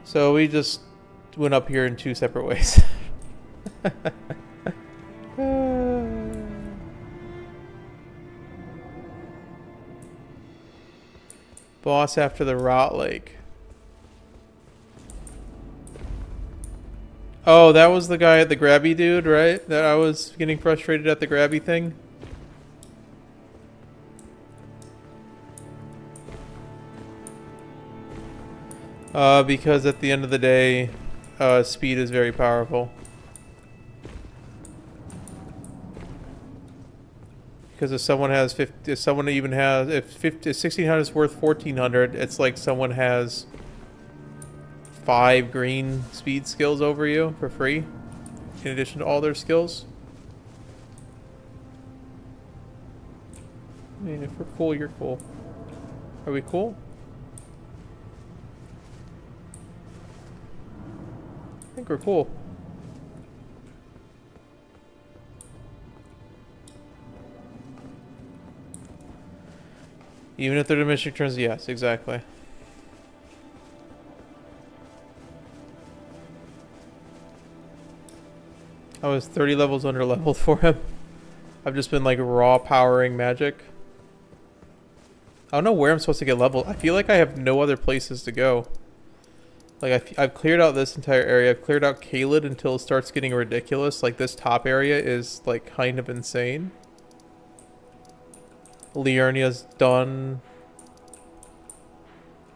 [SPEAKER 1] So we just went up here in 2 separate ways. Boss after the Rot Lake. Oh, that was the guy at the grabby dude, right? That I was getting frustrated at the grabby thing. Because at the end of the day, speed is very powerful. Because if someone has 50, if someone even has, if 1600 is worth 1400, it's like someone has 5 green speed skills over you for free, in addition to all their skills. I mean, if we're cool, you're cool. Are we cool? I think we're cool. Even if they're diminishing turns, yes, exactly. I was 30 levels under leveled for him. I've just been like raw powering magic. I don't know where I'm supposed to get leveled. I feel like I have no other places to go. Like, I've cleared out this entire area. I've cleared out Caelid until it starts getting ridiculous. Like, this top area is, like, kind of insane. Liurnia's done.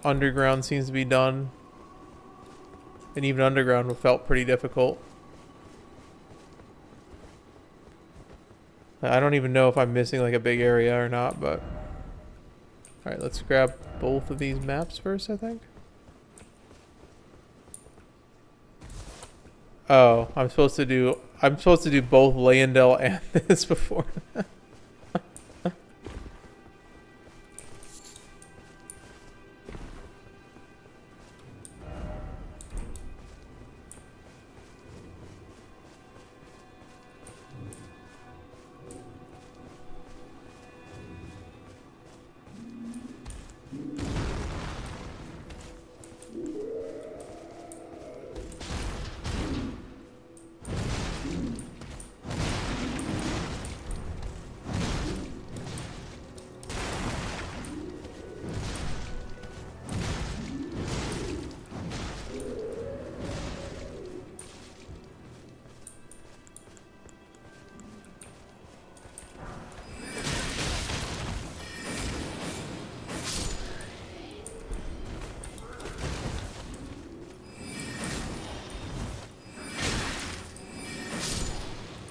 [SPEAKER 1] Underground seems to be done. And even Underground felt pretty difficult. I don't even know if I'm missing, like, a big area or not, but... Alright, let's grab both of these maps first, I think. Oh, I'm supposed to do both Leyendell and this before.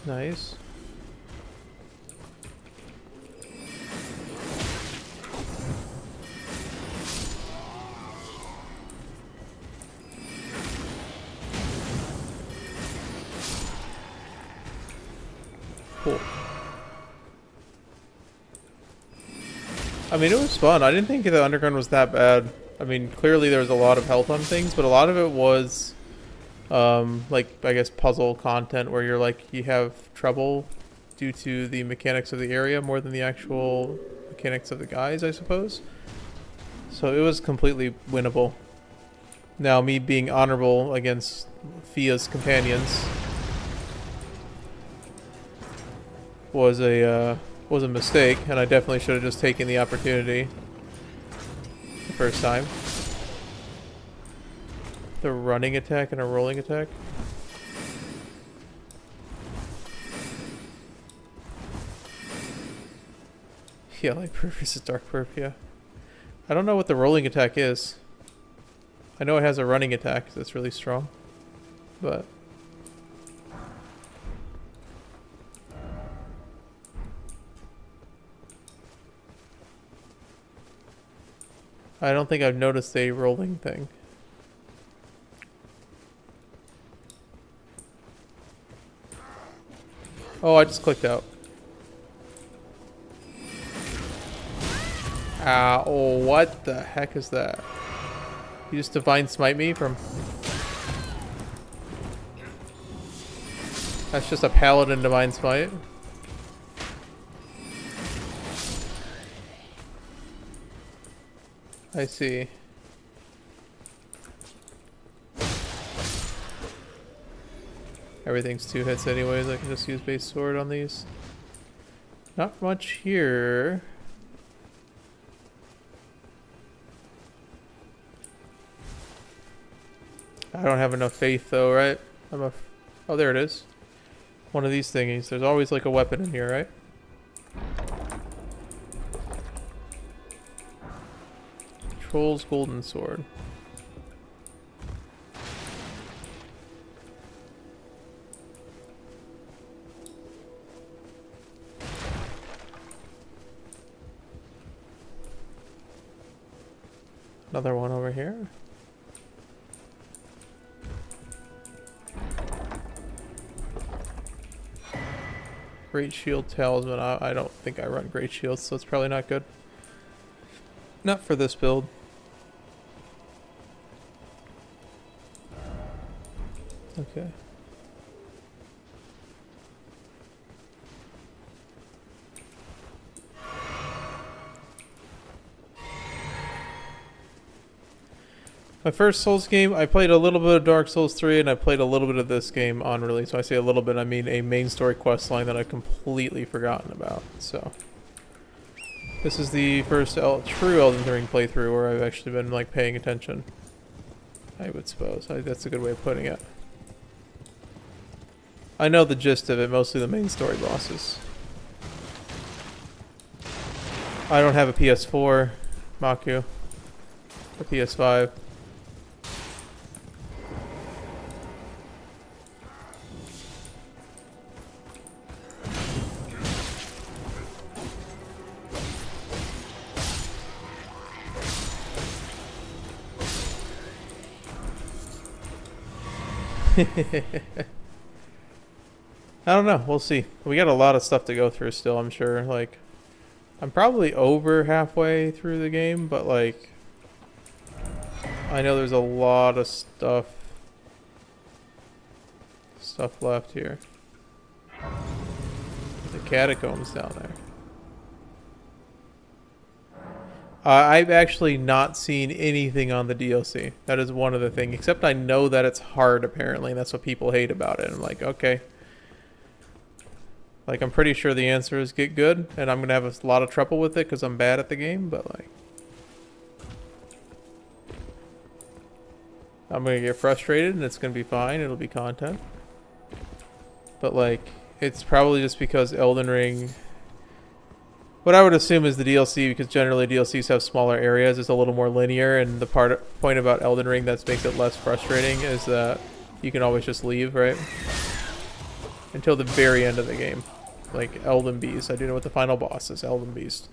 [SPEAKER 1] Nice. Cool. I mean, it was fun. I didn't think the Underground was that bad. I mean, clearly there was a lot of health on things, but a lot of it was... like, I guess puzzle content where you're like, you have trouble due to the mechanics of the area more than the actual mechanics of the guys, I suppose. So it was completely winnable. Now, me being honorable against Fia's companions was a mistake, and I definitely should have just taken the opportunity the first time. the running attack and a rolling attack. Yeah, light perp versus dark perp, yeah. I don't know what the rolling attack is. I know it has a running attack that's really strong. But... I don't think I've noticed a rolling thing. Oh, I just clicked out. Oh, what the heck is that? You just divine smite me from... That's just a paladin divine smite. I see. Everything's 2 hits anyways. I can just use base sword on these. Not much here. I don't have enough faith though, right? Oh, there it is. One of these thingies. There's always like a weapon in here, right? Troll's golden sword. Another one over here. Great Shield Talisman. I don't think I run Great Shields, so it's probably not good. Not for this build. Okay. My first Souls game, I played a little bit of Dark Souls 3 and I played a little bit of this game on release. So I say a little bit, I mean a main story quest line that I've completely forgotten about. So this is the first true Elden Ring playthrough where I've actually been like paying attention. I would suppose. That's a good way of putting it. I know the gist of it, mostly the main story bosses. I don't have a PS4, Maku, or PS5. I don't know. We'll see. We got a lot of stuff to go through still, I'm sure. Like, I'm probably over halfway through the game, but like, I know there's a lot of stuff left here. The catacombs down there. I've actually not seen anything on the DLC. That is one of the things. Except I know that it's hard, apparently, and that's what people hate about it. I'm like, okay. Like, I'm pretty sure the answer is get good, and I'm going to have a lot of trouble with it because I'm bad at the game, but like... I'm going to get frustrated, and it's going to be fine. It'll be content. But like, it's probably just because Elden Ring... What I would assume is the DLC, because generally DLCs have smaller areas, is a little more linear, and the point about Elden Ring that makes it less frustrating is that you can always just leave, right? Until the very end of the game. Like Elden Beast. I do know what the final boss is, Elden Beast.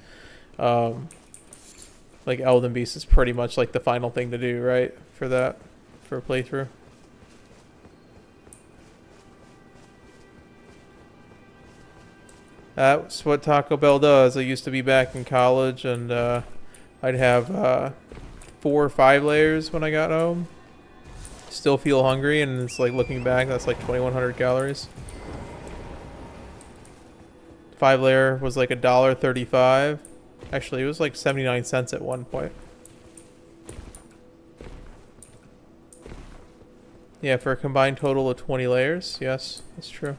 [SPEAKER 1] Like Elden Beast is pretty much like the final thing to do, right? For that, for a playthrough. That's what Taco Bell does. I used to be back in college, and I'd have 4 or 5 layers when I got home. Still feel hungry, and it's like looking back, that's like 2,100 calories. 5 layer was like $1.35. Actually, it was like 79 cents at one point. Yeah, for a combined total of 20 layers. Yes, that's true.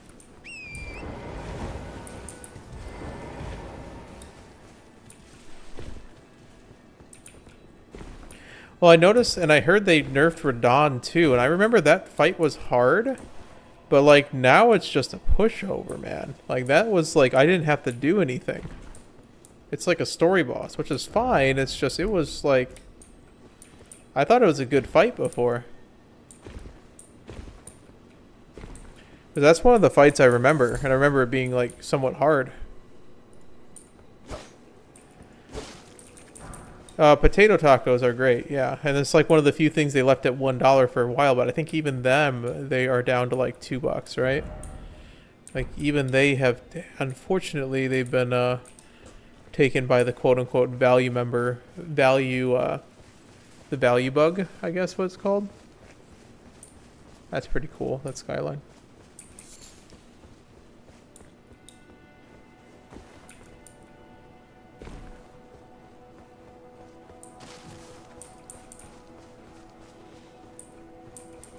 [SPEAKER 1] Well, I noticed and I heard they nerfed Radon too, and I remember that fight was hard, but like now it's just a pushover, man. Like that was like I didn't have to do anything. It's like a story boss, which is fine. It's just it was like I thought it was a good fight before. But that's one of the fights I remember, and I remember it being like somewhat hard. Potato tacos are great, yeah. And it's like one of the few things they left at $1 for a while, but I think even them, they are down to like $2, right? Like even they have, unfortunately, they've been taken by the quote-unquote value member, the value bug, I guess what it's called. That's pretty cool, that skyline.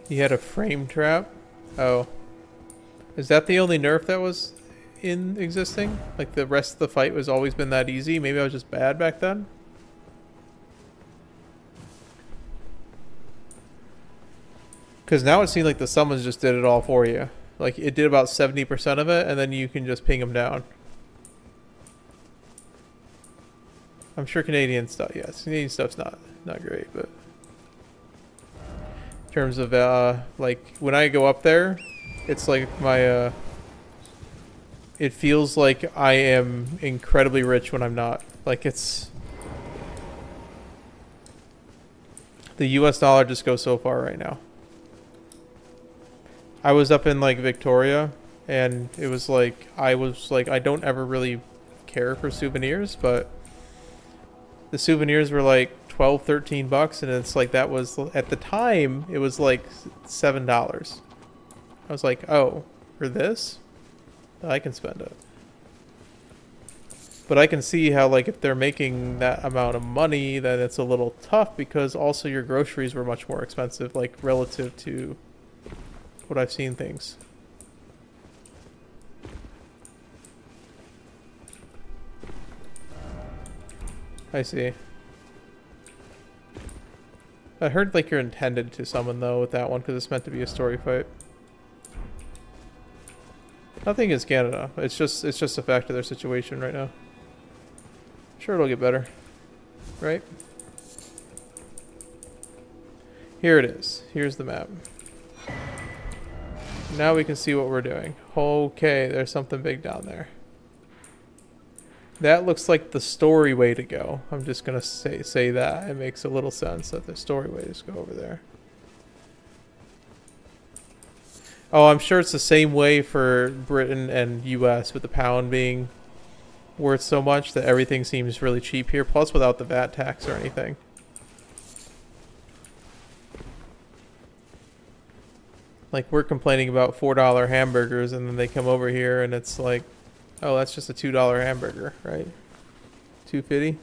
[SPEAKER 1] He had a frame trap. Oh. Is that the only nerf that was in existing? Like the rest of the fight was always been that easy? Maybe I was just bad back then? Because now it seems like the summons just did it all for you. Like it did about 70% of it, and then you can just ping them down. I'm sure Canadian stuff, yes. Canadian stuff's not great, but... In terms of, like, when I go up there, it's like my, it feels like I am incredibly rich when I'm not. Like, it's... The US dollar just goes so far right now. I was up in, like, Victoria, and it was like, I don't ever really care for souvenirs, but the souvenirs were like 12, 13 bucks, and it's like that was at the time it was like $7. I was like, oh, for this I can spend it. But I can see how like if they're making that amount of money, then it's a little tough, because also your groceries were much more expensive, like relative to what I've seen things. I see. I heard like you're intended to summon though with that one, because it's meant to be a story fight. Nothing against Canada. It's just a fact of their situation right now. Sure, it'll get better, right? Here it is. Here's the map. Now we can see what we're doing. Okay, there's something big down there. That looks like the story way to go. I'm just gonna say that. It makes a little sense that the story way is go over there. Oh, I'm sure it's the same way for Britain and US, with the pound being worth so much that everything seems really cheap here, plus without the VAT tax or anything. Like, we're complaining about $4 hamburgers, and then they come over here and it's like, oh, that's just a $2 hamburger, right? $2.50?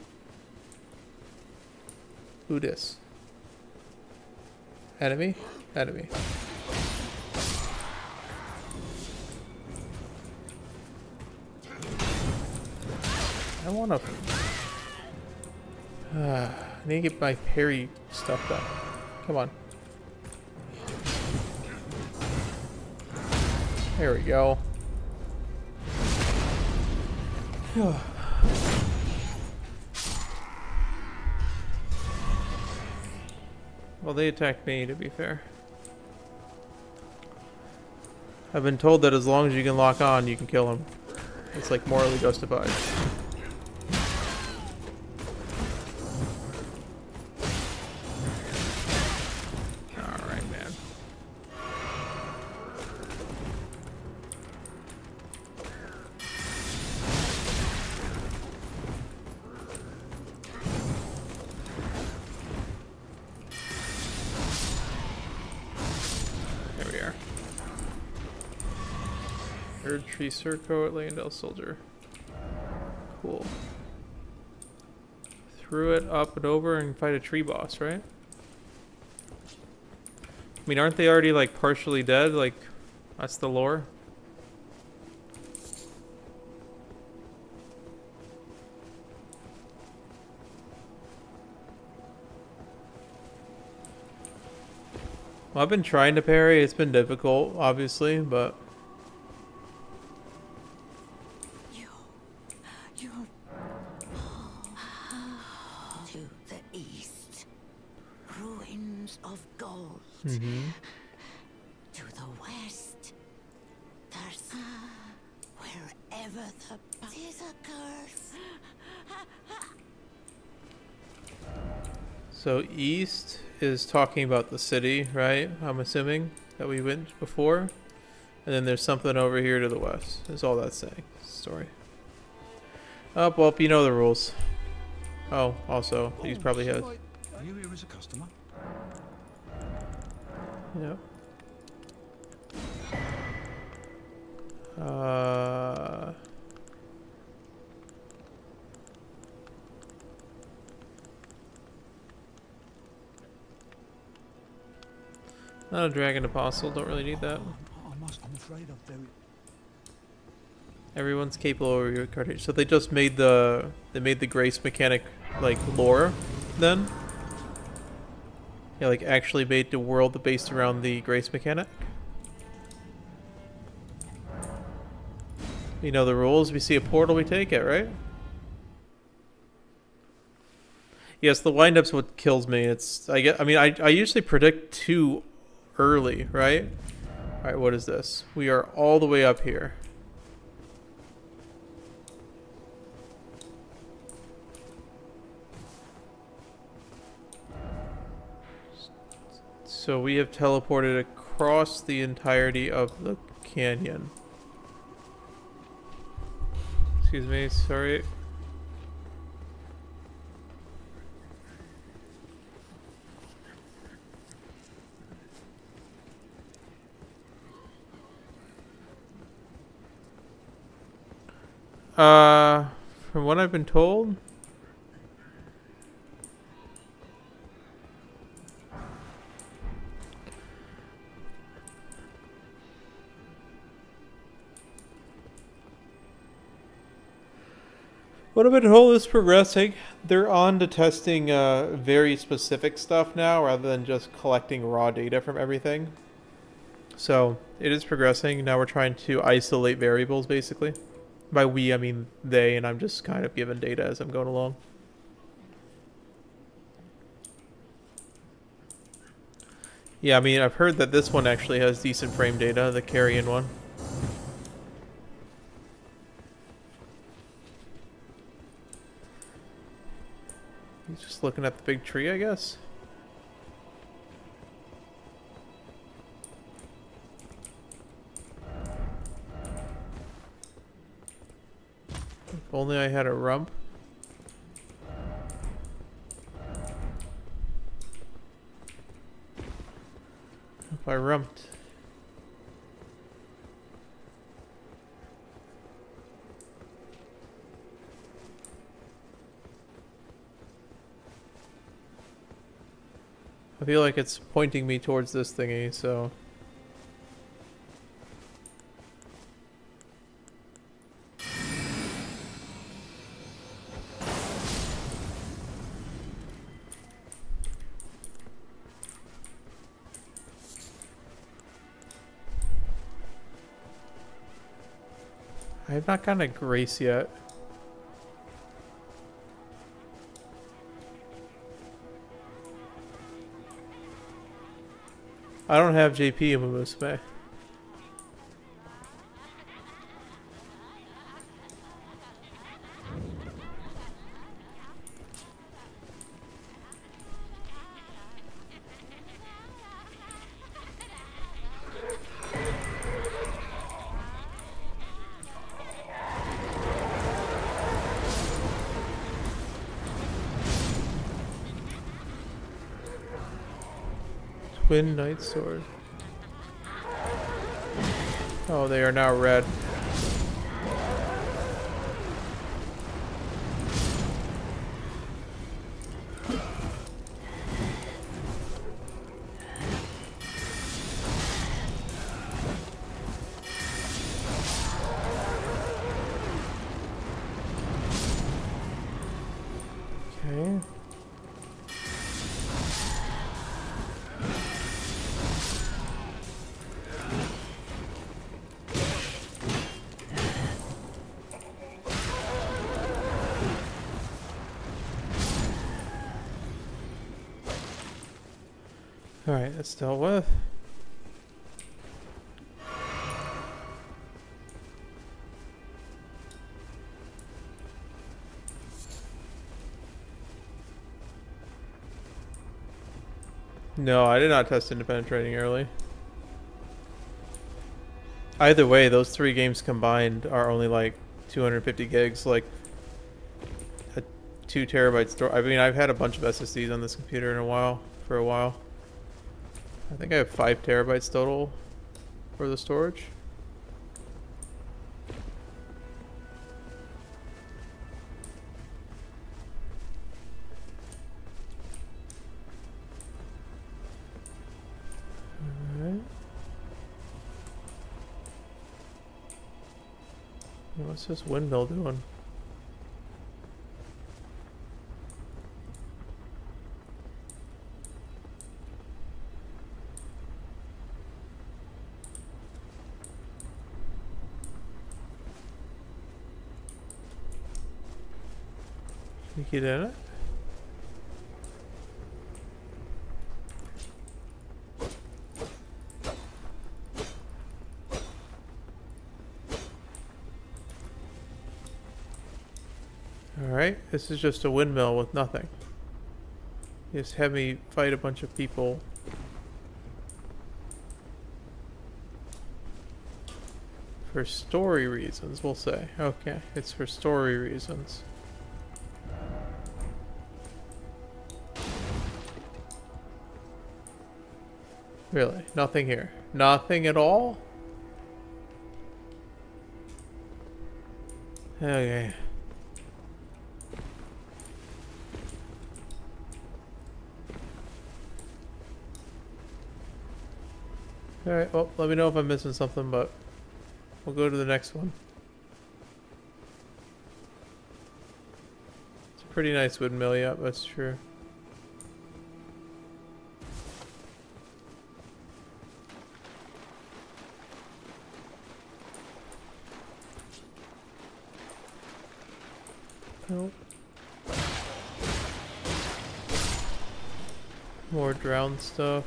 [SPEAKER 1] Who dis? Enemy? Enemy. I wanna... I need to get my parry stuff done. Come on. There we go. Well, they attacked me, to be fair. I've been told that as long as you can lock on, you can kill him. It's like morally justified. Alright, man. There we are. Third tree Circo at Leyendell Soldier. Cool. Through it, up and over, and fight a tree boss, right? I mean, aren't they already, like, partially dead? Like, that's the lore? Well, I've been trying to parry. It's been difficult, obviously, but
[SPEAKER 2] You to the east, ruins of gold.
[SPEAKER 1] mm-hmm.
[SPEAKER 2] To the west, there's wherever the is a curse.
[SPEAKER 1] So east is talking about the city, right? I'm assuming that we went before. And then there's something over here to the west. Is all that's saying. Story. Oh, well, you know the rules. Oh, also, he's probably has.
[SPEAKER 3] Are you here as a customer?
[SPEAKER 1] Yep. Not a dragon apostle. Don't really need that.
[SPEAKER 3] I'm afraid I'm very...
[SPEAKER 1] Everyone's capable of your cartridge. So they just made the grace mechanic like lore, then. Yeah, like actually made the world based around the grace mechanic. You know the rules. We see a portal, we take it, right? Yes, the wind-up's what kills me. I usually predict too early, right? All right, what is this? We are all the way up here. So we have teleported across the entirety of the canyon. Excuse me, sorry. From what I've been told, what I've been told is progressing. They're on to testing very specific stuff now rather than just collecting raw data from everything. So it is progressing. Now we're trying to isolate variables, basically. By we, I mean they, and I'm just kind of given data as I'm going along. Yeah, I mean, I've heard that this one actually has decent frame data, the carrion one. He's just looking at the big tree, I guess. If only I had a rump. If I rumped. I feel like it's pointing me towards this thingy, so... I have not gotten a grace yet. I don't have JP Umamusume. Twin Knight Sword. Oh, they are now red. Okay. Alright, that's dealt with. No, I did not test independent trading early. Either way, those 3 games combined are only like 250 gigs, like a 2 terabyte store. I mean, I've had a bunch of SSDs on this computer for a while. I think I have 5 terabytes total for the storage. Alright. What's this windmill doing? Can you get in it? Alright, this is just a windmill with nothing. Just have me fight a bunch of people. For story reasons, we'll say. Okay, it's for story reasons. Really? Nothing here? Nothing at all? Okay. Alright, well, let me know if I'm missing something, but we'll go to the next one. It's a pretty nice windmill, yeah, that's true. Nope. More drowned stuff.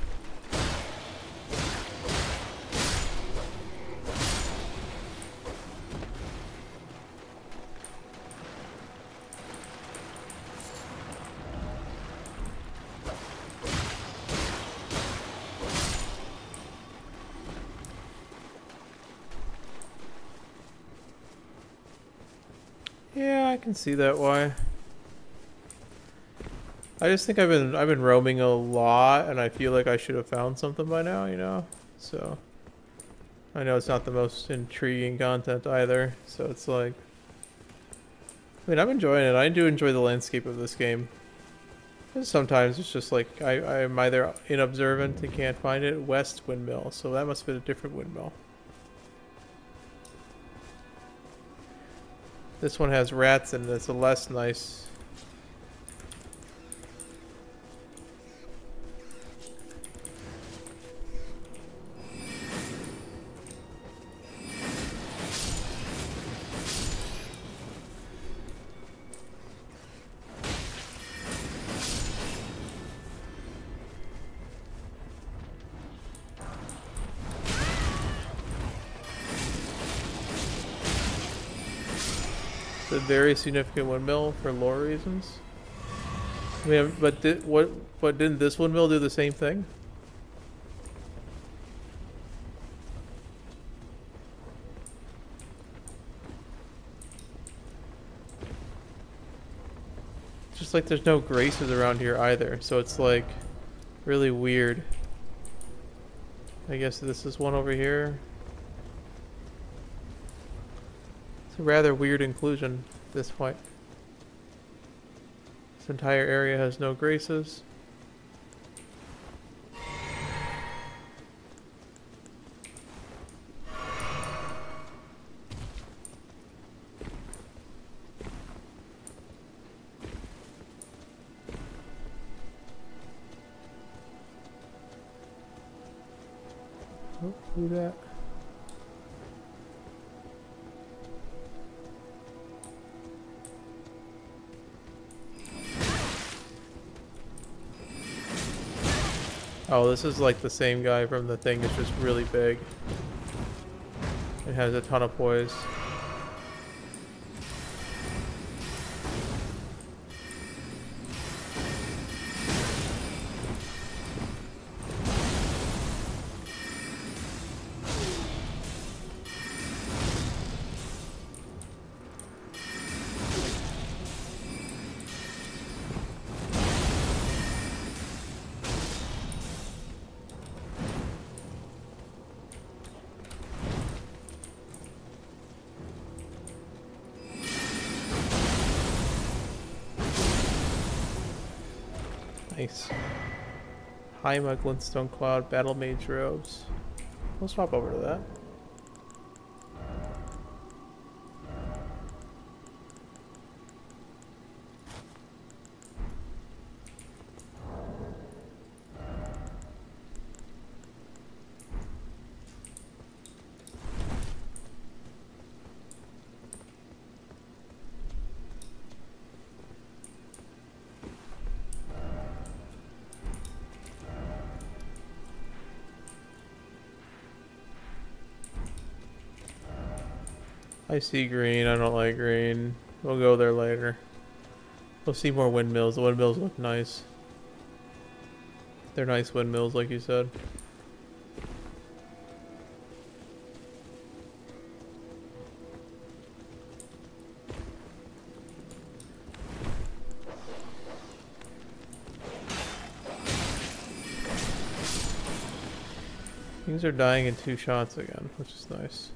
[SPEAKER 1] Yeah, I can see that why. I just think I've been roaming a lot, and I feel like I should have found something by now, you know? So I know it's not the most intriguing content either, so it's like, I mean, I'm enjoying it. I do enjoy the landscape of this game. And sometimes it's just like I'm either inobservant and can't find it. West windmill, so that must have been a different windmill. This one has rats and it's a less nice. It's a very significant windmill for lore reasons. I mean, but didn't this windmill do the same thing? It's just like there's no graces around here either, so it's like really weird. I guess this is one over here. It's a rather weird inclusion at this point. This entire area has no graces. Oh, do that. Oh, this is like the same guy from the thing. It's just really big. It has a ton of poise. Nice. Haima, Glintstone Cloud, Battle Mage Robes. We'll swap over to that. I see green. I don't like green. We'll go there later. We'll see more windmills. The windmills look nice. They're nice windmills, like you said. Things are dying in 2 shots again, which is nice.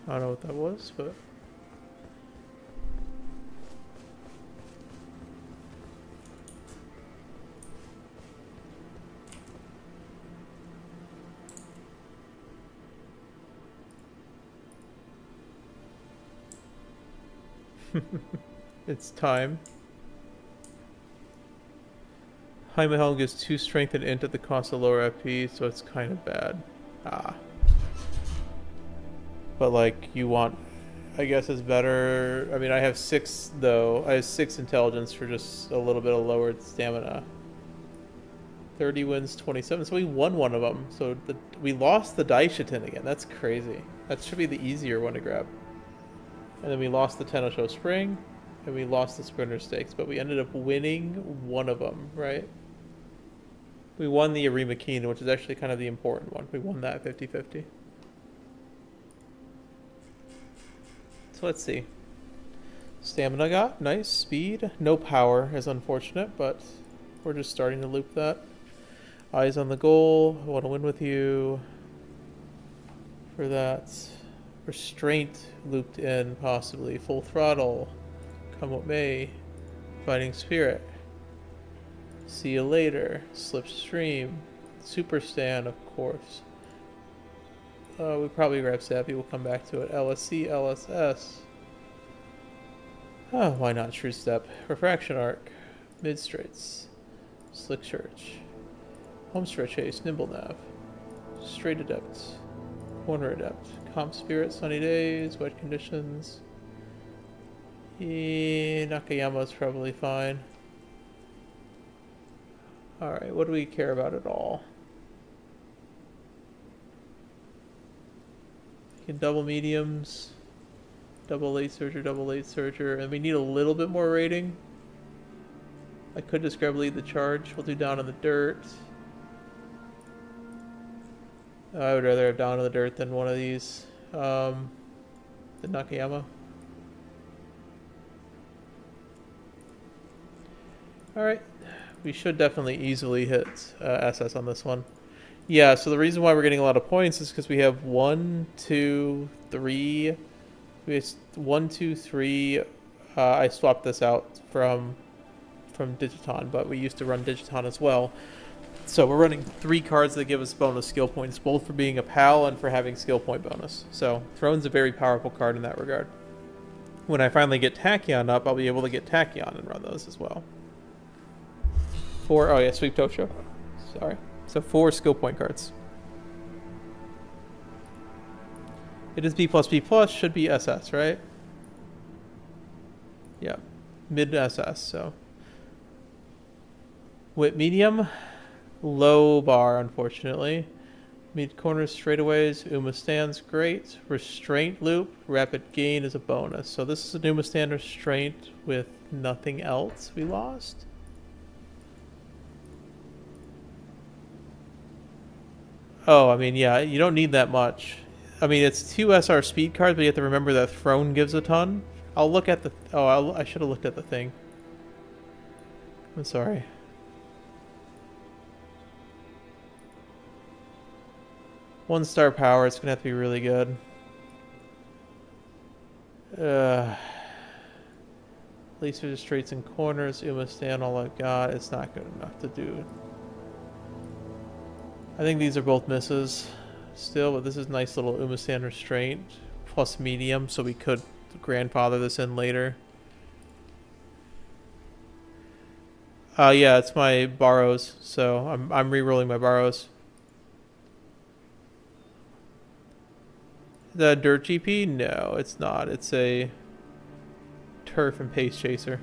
[SPEAKER 1] I don't know what that was, but... It's time. Heimahel gives 2 strength and int at the cost of lower FP, so it's kind of bad. Ah. But like, you want, I guess it's better. I mean, I have 6 though. I have 6 intelligence for just a little bit of lowered stamina. 30 wins, 27. So we won one of them. So we lost the Daishitin again. That's crazy. That should be the easier one to grab. And then we lost the Tenosho Spring, and we lost the Sprinter Stakes. But we ended up winning one of them, right? We won the Arima Keen, which is actually kind of the important one. We won that 50-50. So let's see. Stamina got, nice. Speed, no power is unfortunate, but we're just starting to loop that. Eyes on the goal, I want to win with you. For that. Restraint looped in, possibly. Full throttle, come what may. Fighting Spirit. See you later. Slipstream. Super Stand, of course. We probably grab Sappy, we'll come back to it. LSC, LSS. Oh, why not True Step? Refraction Arc. Mid Straights. Slick Church. Homestretch Haste, Nimble Nav. Straight Adept. Corner Adept. Comp Spirit, Sunny Days, Wet Conditions. Nakayama's probably fine. Alright, what do we care about at all? Can double mediums, double late surger, and we need a little bit more rating. I could just grab lead the charge. We'll do down in the dirt. I would rather have down in the dirt than one of these. The Nakayama. Alright, we should definitely easily hit SS on this one. Yeah, so the reason why we're getting a lot of points is because we have 1, 2, 3. We have 1, 2, 3. I swapped this out from Digiton, but we used to run Digiton as well. So we're running 3 cards that give us bonus skill points, both for being a pal and for having skill point bonus. So Throne's a very powerful card in that regard. When I finally get Tachyon up, I'll be able to get Tachyon and run those as well. 4, oh yeah, Sweep Tosho. Sorry. So 4 skill point cards. It is B plus B plus, should be SS, right? Yeah, mid SS. So wit medium, low bar unfortunately. Mid corners straightaways, Uma stands great. Restraint loop, rapid gain is a bonus. So this is an Uma stand restraint with nothing else we lost. Oh, I mean, yeah, you don't need that much. I mean, it's 2 SR speed cards, but you have to remember that Throne gives a ton. I'll look at the... Oh, I should have looked at the thing. I'm sorry. One star power, it's going to have to be really good. Least for the straights and corners, Uma stand, all I've got. It's not good enough to do. I think these are both misses still, but this is nice little Uma stand restraint plus medium, so we could grandfather this in later. Yeah, it's my borrows, so I'm re-rolling my borrows. The dirt GP? No, it's not. It's a turf and pace chaser.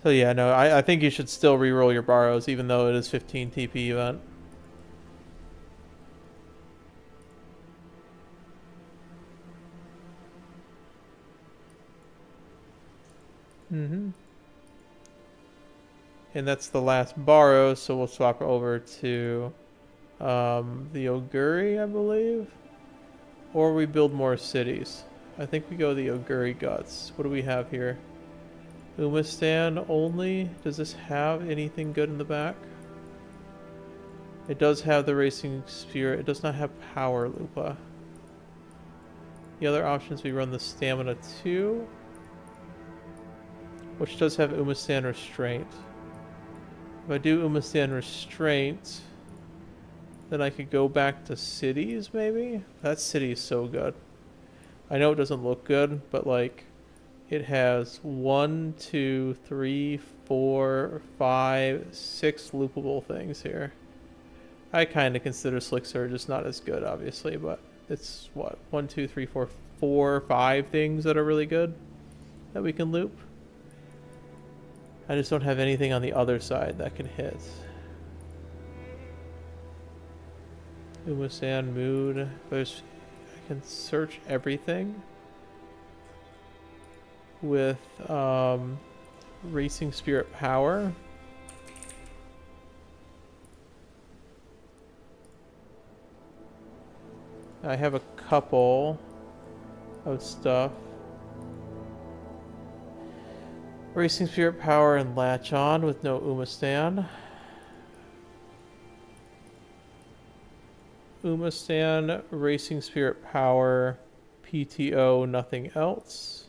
[SPEAKER 1] So yeah, no, I think you should still re-roll your borrows, even though it is 15 TP event. And that's the last borrow, so we'll swap over to the Oguri, I believe. Or we build more cities. I think we go the Oguri Guts. What do we have here? Uma stand only. Does this have anything good in the back? It does have the Racing Spirit. It does not have Power Lupa. The other options, we run the Stamina 2, which does have Uma stand Restraint. If I do Uma stand Restraint, then I could go back to cities, maybe? That city is so good. I know it doesn't look good, but like, it has 1, 2, 3, 4, 5, 6 loopable things here. I kind of consider Slick Surge just not as good, obviously, but it's what? 1, 2, 3, 4, 5 things that are really good that we can loop. I just don't have anything on the other side that can hit. Umasan, Mood. I can search everything with Racing Spirit Power. I have a couple of stuff. Racing Spirit Power and Latch On with no Umastan. Umastan, Racing Spirit Power, PTO, nothing else.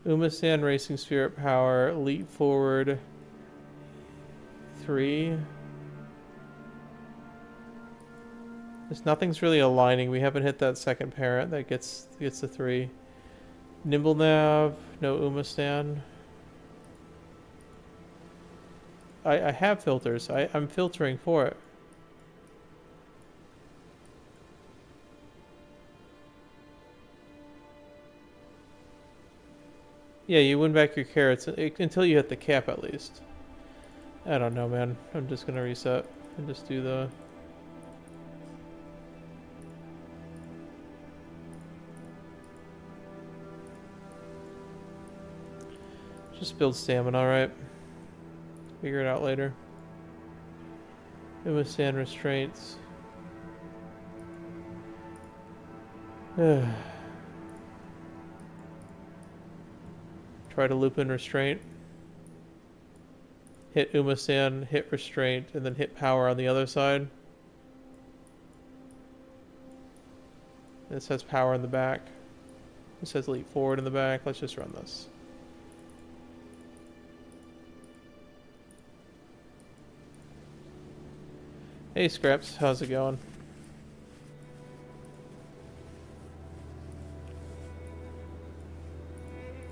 [SPEAKER 1] Umastan, Racing Spirit Power, Leap Forward, 3. There's nothing's really aligning. We haven't hit that second parent that gets the 3. Nimble Nav, no Umastan. I have filters. I'm filtering for it. Yeah, you win back your carrots until you hit the cap at least. I don't know, man. I'm just gonna reset and just do the... Just build stamina, right? Figure it out later. It was stand restraints. Try to loop in restraint. Hit Umasan, hit restraint, and then hit power on the other side. This has power in the back. This has leap forward in the back. Let's just run this. Hey Scraps, how's it going?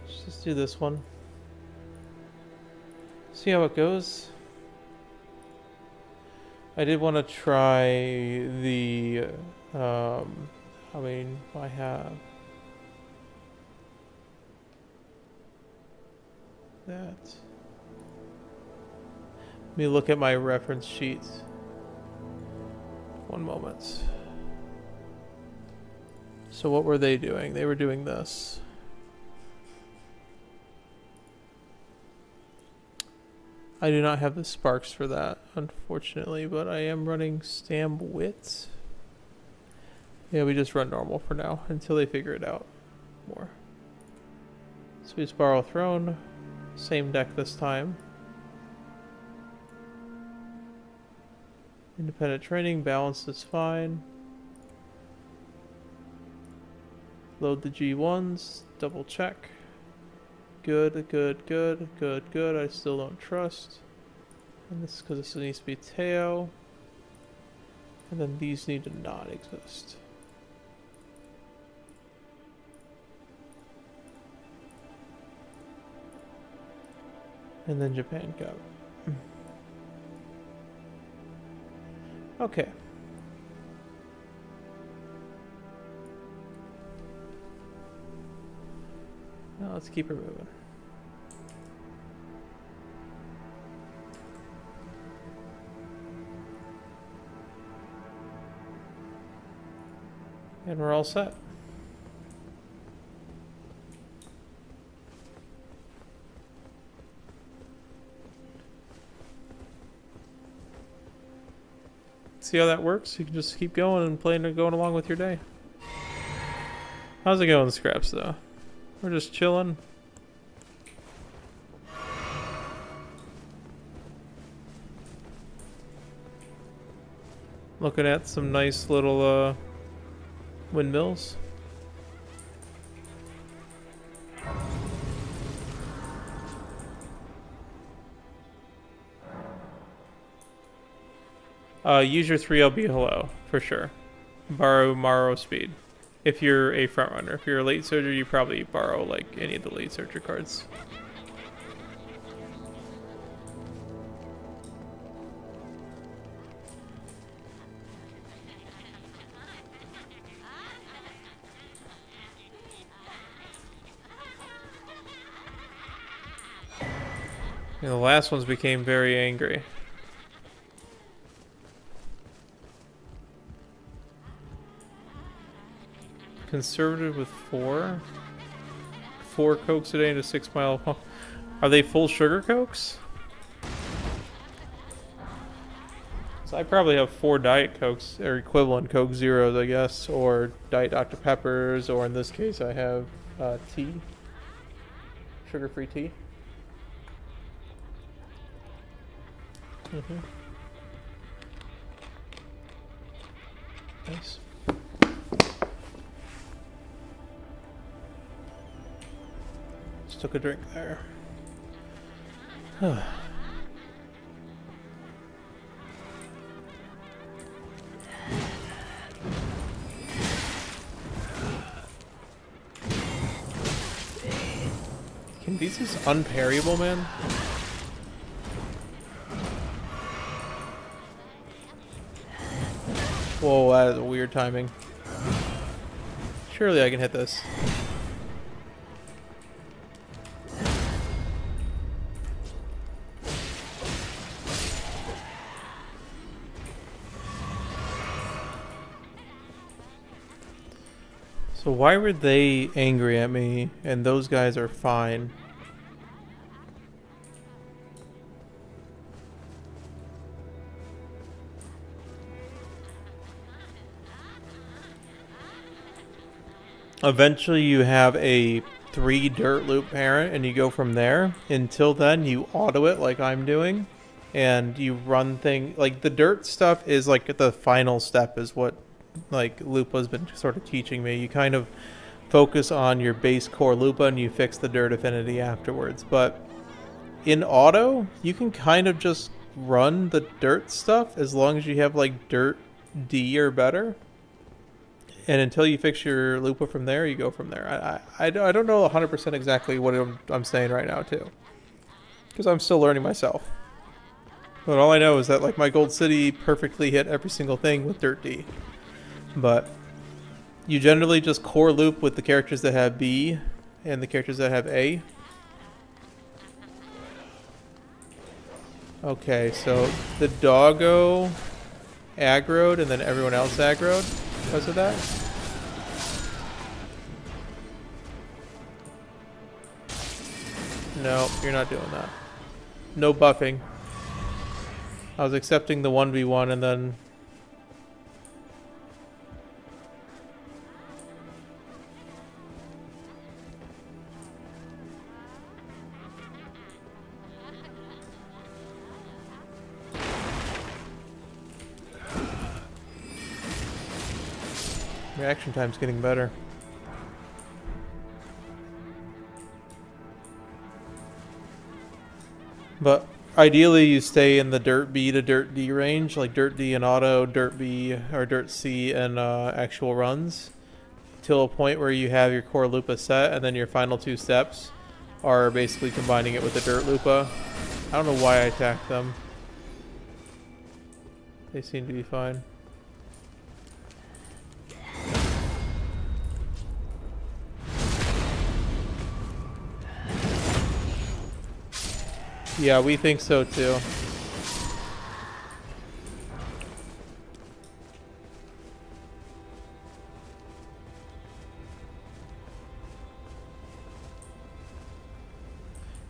[SPEAKER 1] Let's just do this one. See how it goes. I did want to try the, I mean, I have that. Let me look at my reference sheets. One moment. So what were they doing? They were doing this. I do not have the sparks for that, unfortunately, but I am running Stam Wit. Yeah, we just run normal for now until they figure it out more. So we just borrow Throne. Same deck this time. Independent training, balanced is fine. Load the G1s, double check. Good, good, good, good, good. I still don't trust. And this is because this needs to be Teo. And then these need to not exist. And then Japan Cup. Okay. Now let's keep her moving. And we're all set. See how that works? You can just keep going and playing and going along with your day. How's it going, Scraps, though? We're just chilling. Looking at some nice little windmills. Use your 3LB hello, for sure. Borrow Morrow speed. If you're a front runner. If you're a late searcher, you probably borrow like any of the late searcher cards. And the last ones became very angry. Conservative with 4 Cokes a day and a 6 mile. Are they full sugar Cokes? So I probably have 4 Diet Cokes, or equivalent Coke Zeros, I guess, or Diet Dr. Peppers, or in this case I have tea. Sugar-free tea. Nice. Just took a drink there. Can these just unparryable, man? Whoa, that is a weird timing. Surely I can hit this. So why were they angry at me and those guys are fine? Eventually you have a 3 dirt loop parent and you go from there. Until then you auto it like I'm doing and you run things like the dirt stuff is like the final step is what like Lupa's been sort of teaching me. You kind of focus on your base core Lupa and you fix the dirt affinity afterwards. But in auto you can kind of just run the dirt stuff as long as you have like dirt D or better. And until you fix your Lupa from there, you go from there. I don't know 100% exactly what I'm saying right now, too. Because I'm still learning myself. But all I know is that like my Gold City perfectly hit every single thing with Dirt D. But you generally just core loop with the characters that have B and the characters that have A. Okay, so the doggo aggroed and then everyone else aggroed because of that. No, you're not doing that. No buffing. I was accepting the 1v1 and then... Reaction time's getting better. But ideally you stay in the Dirt B to Dirt D range, like Dirt D and auto, Dirt B or Dirt C and actual runs, till a point where you have your core Lupa set, and then your final two steps are basically combining it with the Dirt Lupa. I don't know why I attacked them. They seem to be fine. Yeah, we think so too.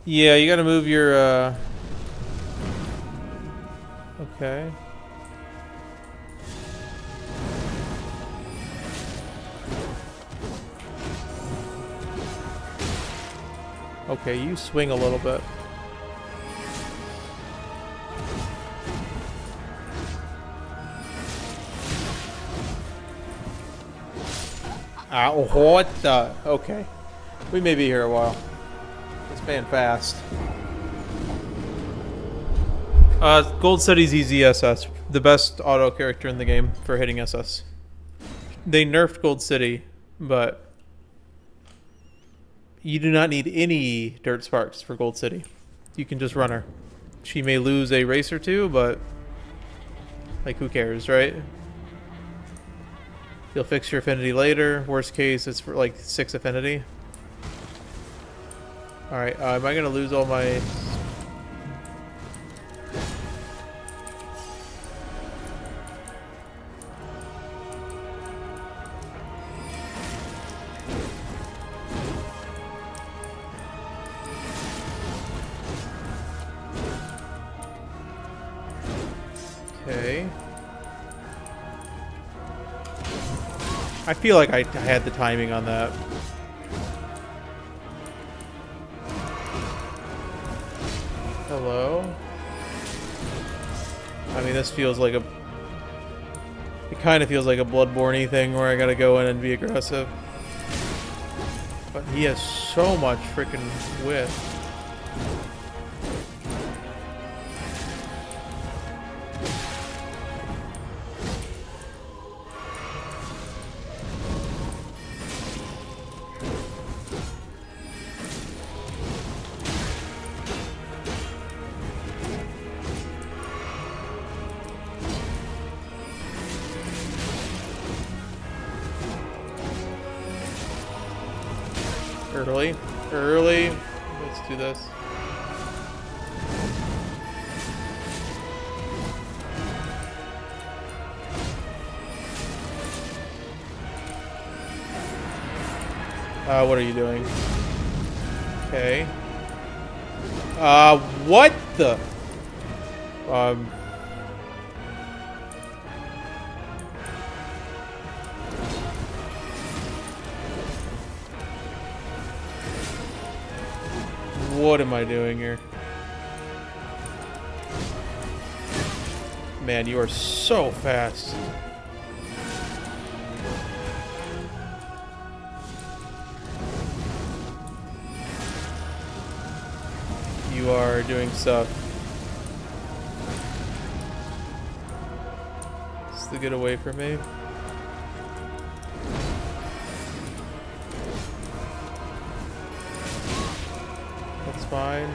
[SPEAKER 1] Yeah, you gotta move your, okay. Okay, you swing a little bit. Ow, what the? Okay. We may be here a while. This man fast. Gold City's easy SS. The best auto character in the game for hitting SS. They nerfed Gold City, but you do not need any Dirt Sparks for Gold City. You can just run her. She may lose a race or two, but like who cares, right? You'll fix your affinity later. Worst case, it's for like 6 affinity. Alright, am I gonna lose all my... Okay. I feel like I had the timing on that. Hello? I mean, this feels like a... It kind of feels like a Bloodborne-y thing where I gotta go in and be aggressive. But he has so much freaking width. Early. Let's do this. What are you doing? Okay. What the? What am I doing here? Man, you are so fast. You are doing stuff. Just to get away from me. That's fine.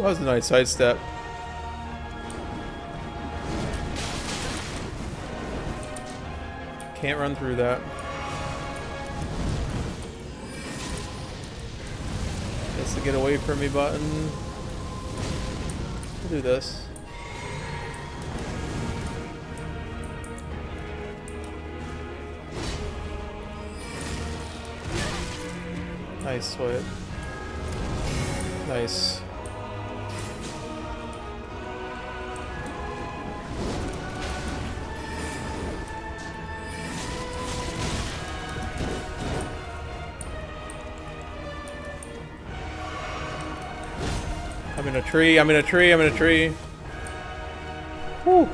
[SPEAKER 1] That was a nice sidestep. Can't run through that. It's the get away from me button. We'll do this. Nice sweat. Nice. I'm in a tree, I'm in a tree, I'm in a tree. Whew.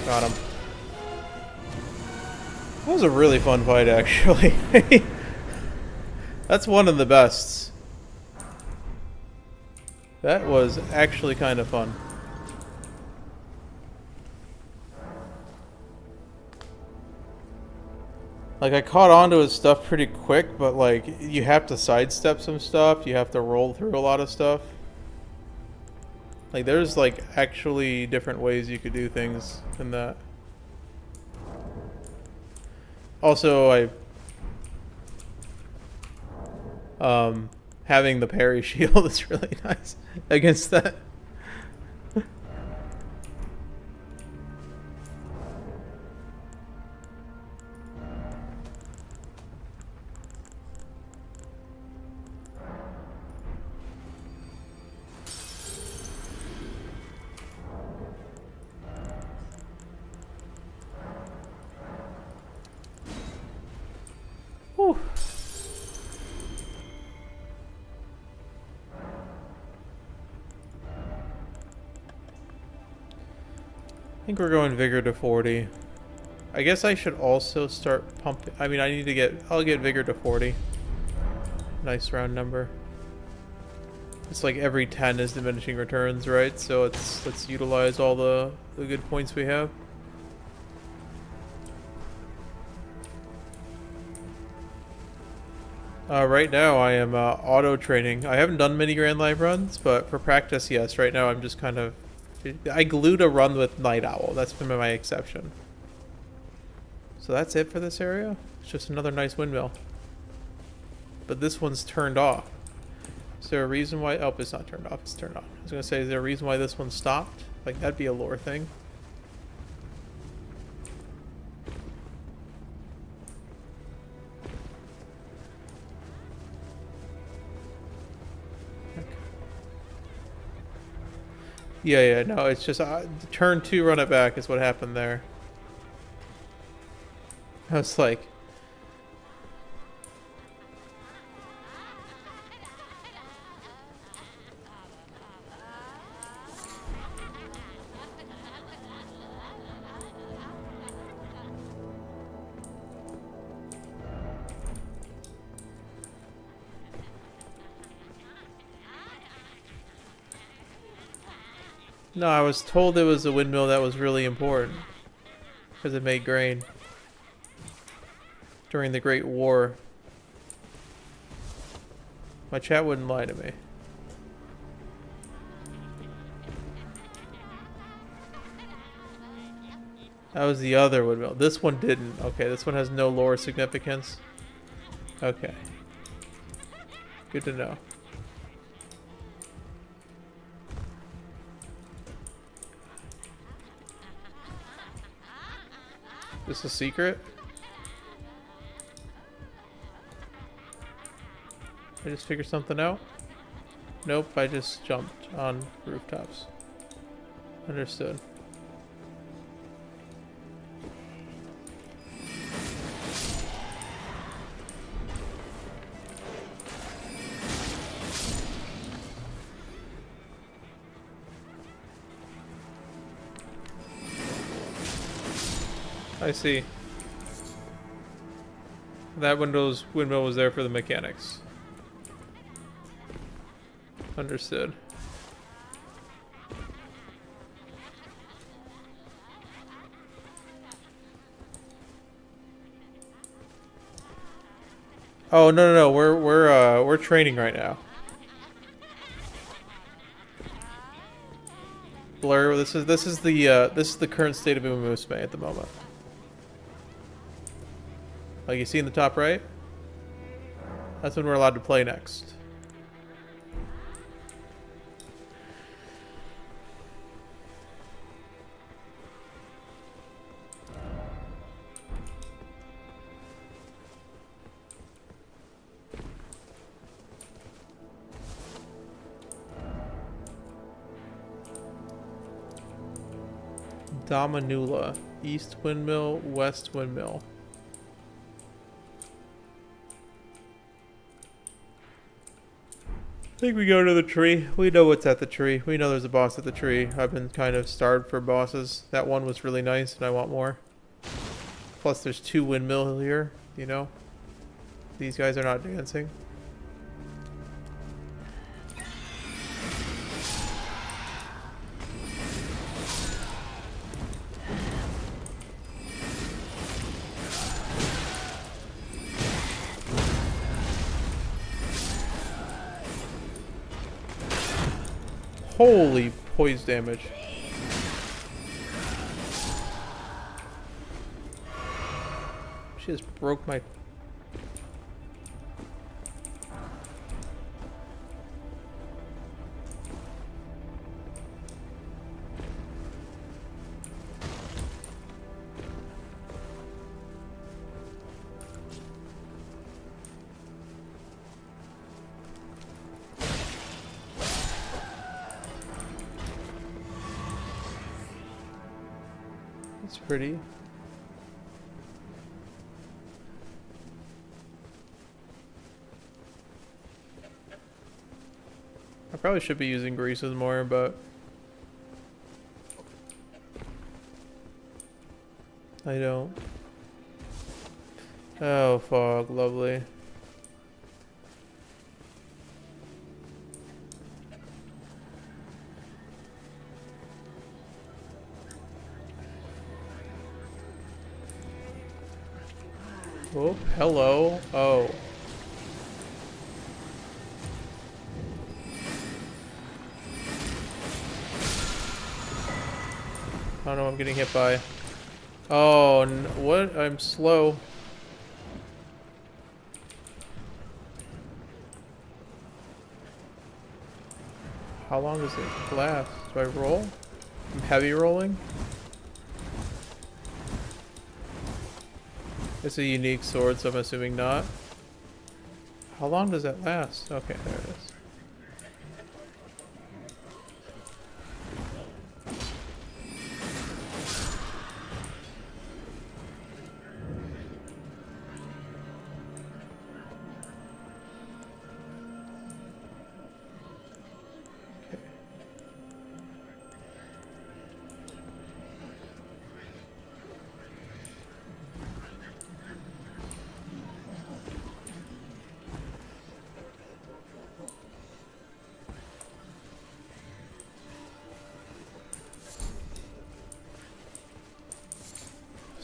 [SPEAKER 1] Got him. That was a really fun fight, actually. That's one of the bests. That was actually kind of fun. Like, I caught on to his stuff pretty quick, but like, you have to sidestep some stuff, you have to roll through a lot of stuff. Like, there's like actually different ways you could do things in that. Also, having the parry shield is really nice against that. Whew. I think we're going vigor to 40. I guess I should also start pumping. I mean, I'll get vigor to 40. Nice round number. It's like every 10 is diminishing returns, right? So let's utilize all the good points we have. Right now I am auto training. I haven't done many Grand Live runs, but for practice, yes. Right now I'm just kind of... I glued a run with Night Owl. That's been my exception. So that's it for this area. It's just another nice windmill. But this one's turned off. Is there a reason why... Oh, it's not turned off. It's turned on. I was going to say, is there a reason why this one stopped? Like, that'd be a lore thing. Yeah, no, it's just turn 2, run it back is what happened there. I was like... No, I was told it was a windmill that was really important. Because it made grain. During the Great War. My chat wouldn't lie to me. That was the other windmill. This one didn't. Okay, this one has no lore significance. Okay. Good to know. This a secret? I just figured something out? Nope, I just jumped on rooftops. Understood. I see. That windmill was there for the mechanics. Understood. Oh no, we're training right now. Blur, this is the current state of Umamusume at the moment. Like you see in the top right? That's when we're allowed to play next. Damanula, East Windmill, West Windmill. I think we go to the tree. We know what's at the tree. We know there's a boss at the tree. I've been kind of starved for bosses. That one was really nice and I want more. Plus there's 2 windmill here, you know. These guys are not dancing. Holy poise damage. She just broke my... It's pretty. I probably should be using greases more, but I don't. Oh, fog, lovely. Oh, hello. Oh. I don't know what I'm getting hit by. Oh, what? I'm slow. How long does it last? Do I roll? I'm heavy rolling? It's a unique sword, so I'm assuming not. How long does that last? Okay, there it is.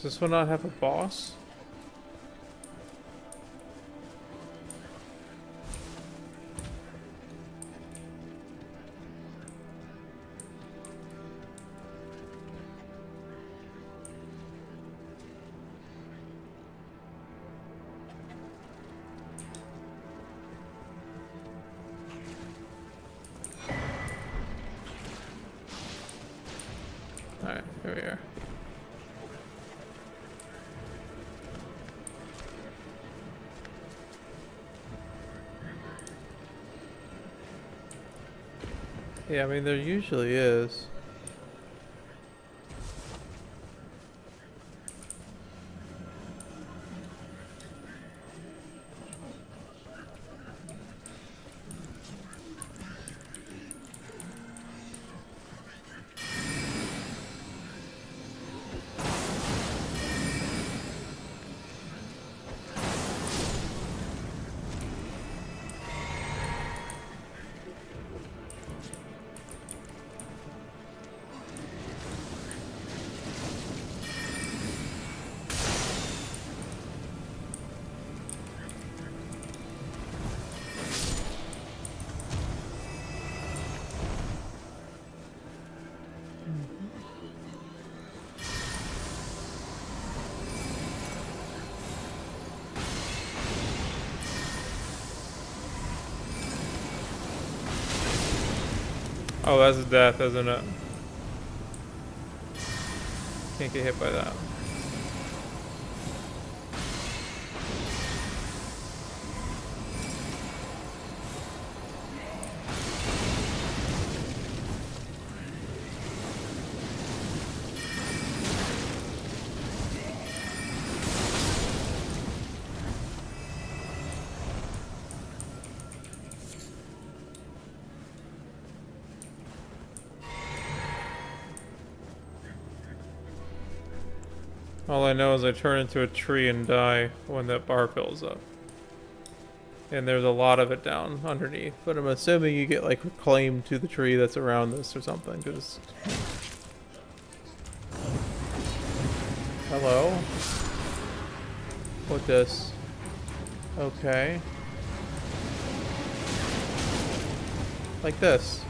[SPEAKER 1] Does this one not have a boss? Alright, here we are. Yeah, I mean, there usually is. Oh, that's death, isn't it? Can't get hit by that. All I know is I turn into a tree and die when that bar fills up. And there's a lot of it down underneath. But I'm assuming you get like reclaimed to the tree that's around this or something. Cause... Hello? What this? Okay. Like this.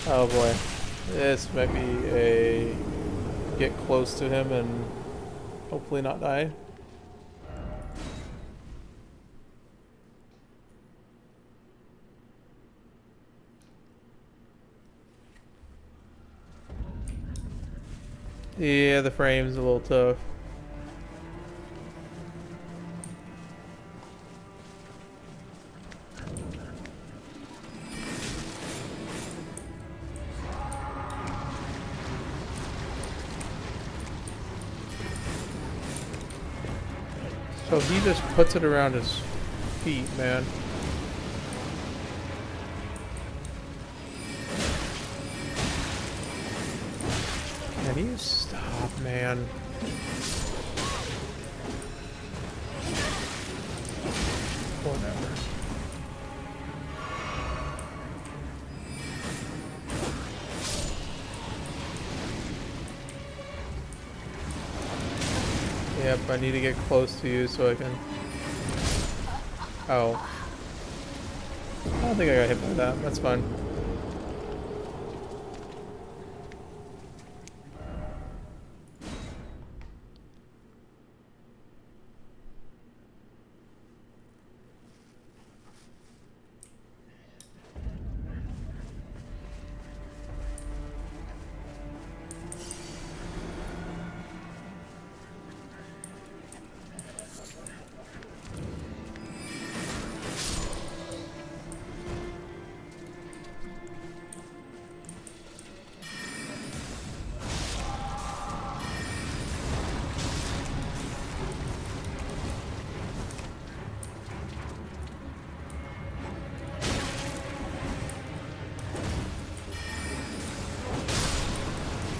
[SPEAKER 1] Oh boy. This might be a get close to him and hopefully not die. Yeah, the frame's a little tough. So he just puts it around his feet, man. Can you stop, man? Whatever. Yep, I need to get close to you so I can... Oh. I don't think I got hit by that. That's fine.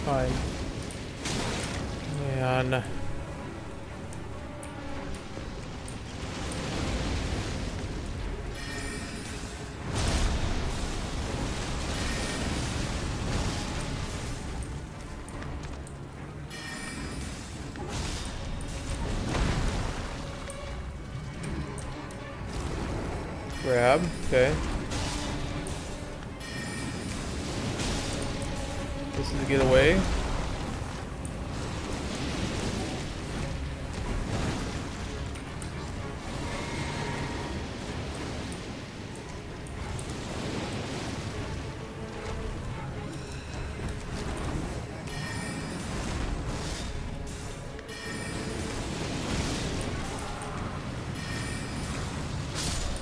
[SPEAKER 1] Fine. Man. Grab, okay. This is to get away.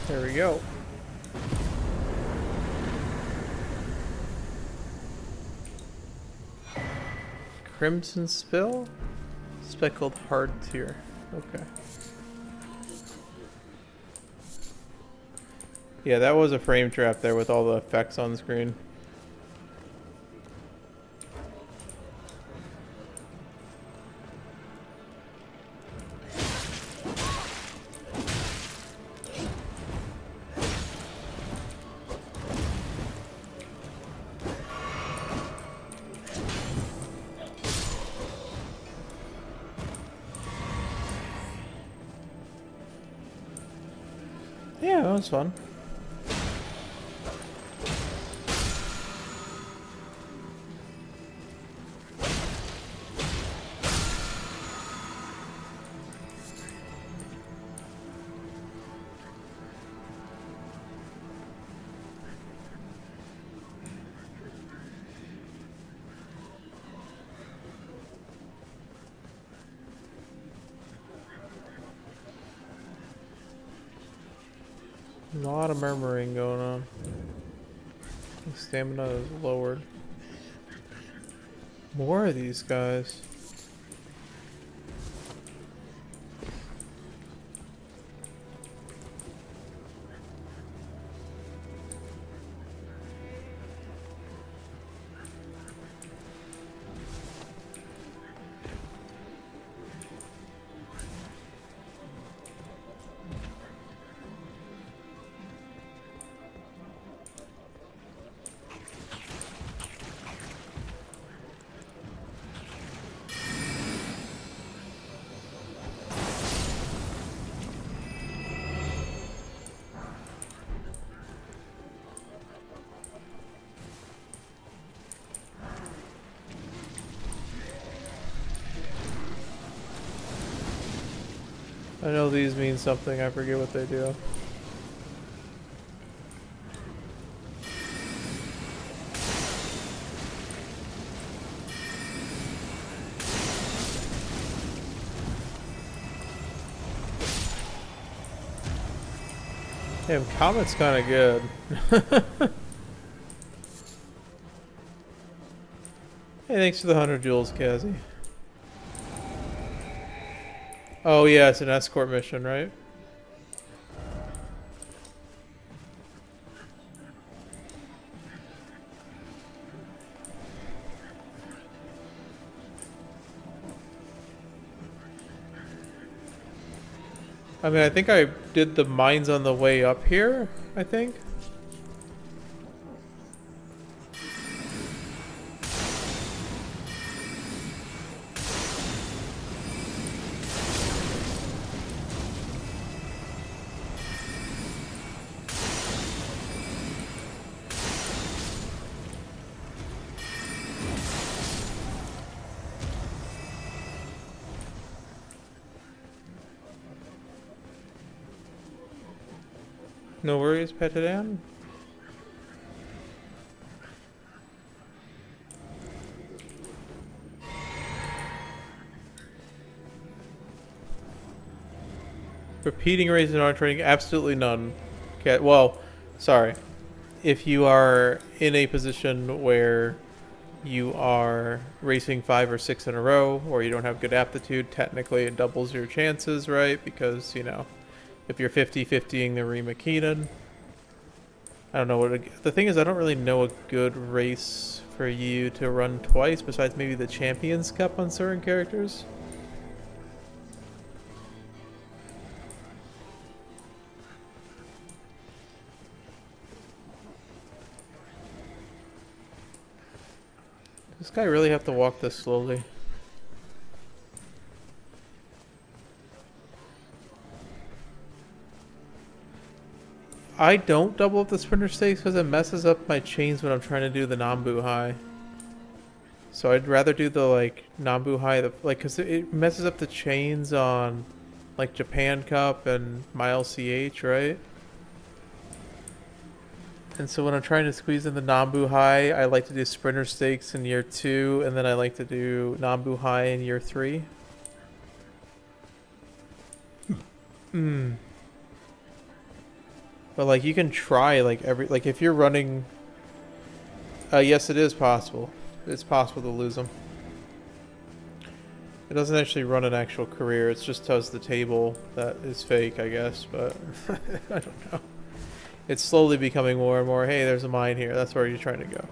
[SPEAKER 1] There we go. Crimson Spill? Speckled Hard Tier. Okay. Yeah, that was a frame trap there with all the effects on the screen. Yeah, that was fun. A lot of murmuring going on. Stamina is lowered. More of these guys. I know these mean something, I forget what they do. Damn, Comet's kinda good. Hey, thanks for the 100 jewels, Kazzy. Oh yeah, it's an escort mission, right? I mean, I think I did the mines on the way up here, I think. No worries, Petadan. Repeating raids in arm training, absolutely none. Okay, well, sorry. If you are in a position where you are racing 5 or 6 in a row, or you don't have good aptitude, technically it doubles your chances, right? Because, you know, if you're 50-50ing the Rima Keenan, I don't know what the thing is. I don't really know a good race for you to run twice, besides maybe the Champions Cup on certain characters. Does this guy really have to walk this slowly? I don't double up the sprinter stakes because it messes up my chains when I'm trying to do the Nambu high. So I'd rather do the like Nambu high, because it messes up the chains on like Japan Cup and my LCH, right? And so when I'm trying to squeeze in the Nambu high, I like to do sprinter stakes in year 2, and then I like to do Nambu high in year 3. But like you can try like if you're running. Yes, it is possible. It's possible to lose them. It doesn't actually run an actual career. It just does the table that is fake, I guess. But I don't know. It's slowly becoming more and more. Hey, there's a mine here. That's where you're trying to go.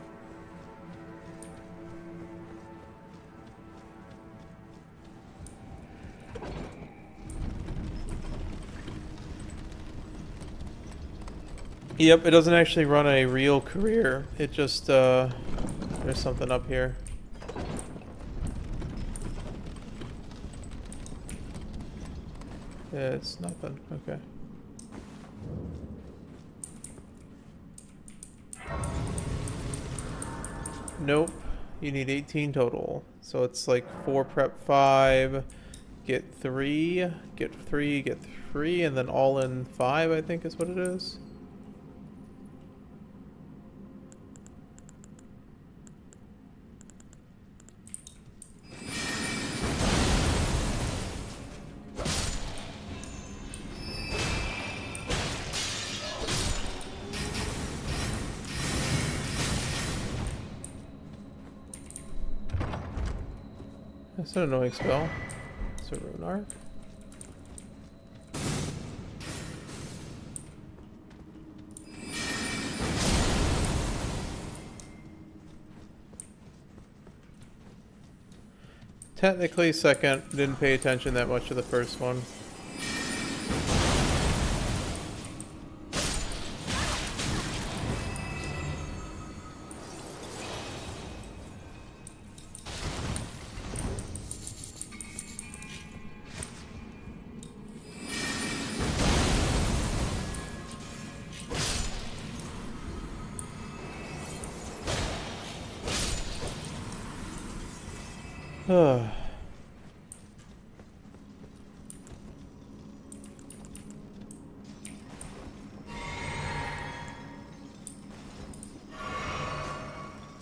[SPEAKER 1] Yep, it doesn't actually run a real career. It just, there's something up here. Yeah, it's nothing. Okay. Nope. You need 18 total. So it's like 4 prep 5, get 3, get 3, get 3, and then all in 5, I think is what it is. That's an annoying spell. It's a rune arc. Technically second, didn't pay attention that much to the first one.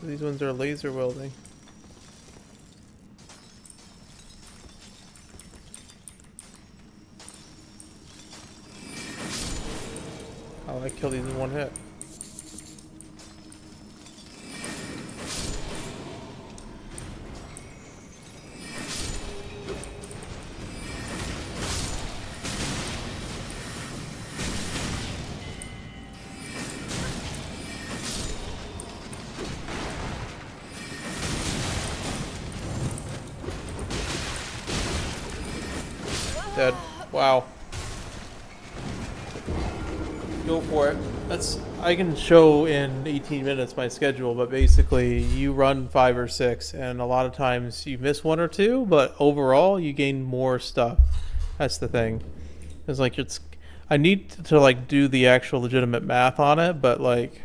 [SPEAKER 1] These ones are laser welding. Oh, I kill these in one hit. Dead. Wow. Go for it. I can show in 18 minutes my schedule, but basically you run 5 or 6 and a lot of times you miss 1 or 2, but overall you gain more stuff. That's the thing. It's like I need to like do the actual legitimate math on it, but like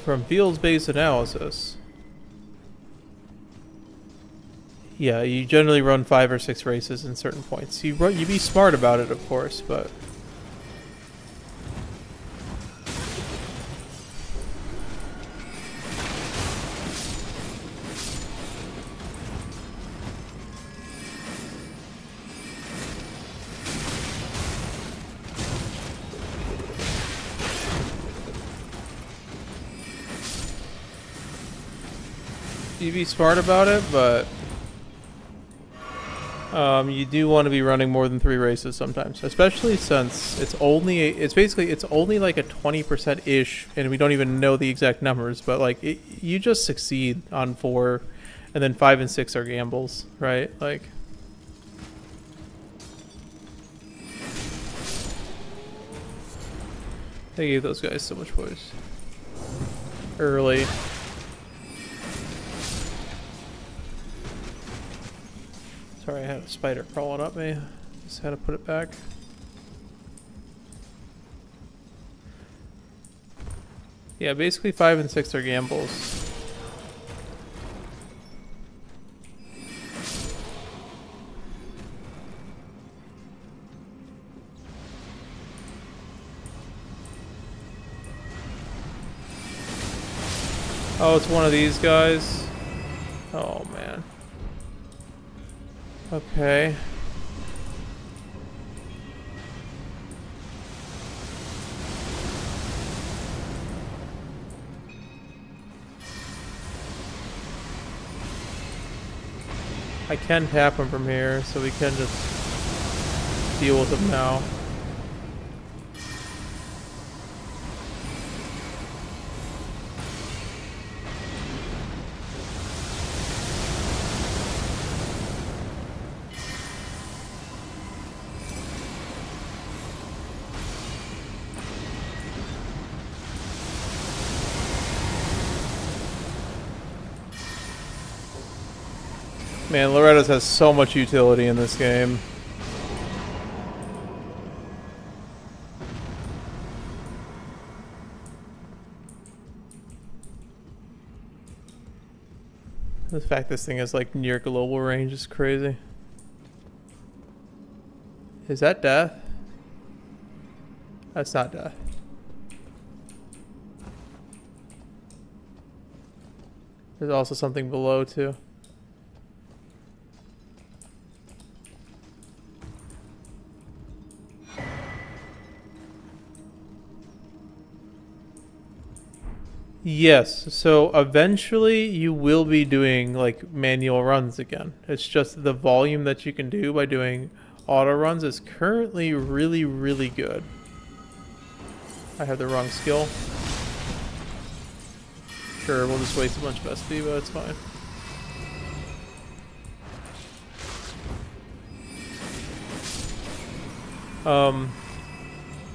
[SPEAKER 1] from fields-based analysis, yeah, you generally run 5 or 6 races in certain points. You be smart about it, of course, but you be smart about it, but you do want to be running more than 3 races sometimes, especially since it's only like a 20% ish, and we don't even know the exact numbers, but like you just succeed on 4, and then 5 and 6 are gambles, right? Like they gave those guys so much voice early. Sorry, I had a spider crawling up me. Just had to put it back. Yeah, basically 5 and 6 are gambles. Oh, it's one of these guys. Oh, man. Okay. I can tap him from here, so we can just deal with him now. Man, Loretta's has so much utility in this game. The fact this thing is like near global range is crazy. Is that death? That's not death. There's also something below too. Yes, so eventually you will be doing like manual runs again. It's just the volume that you can do by doing auto runs is currently really, really good. I have the wrong skill. Sure, we'll just waste a bunch of SP, but it's fine.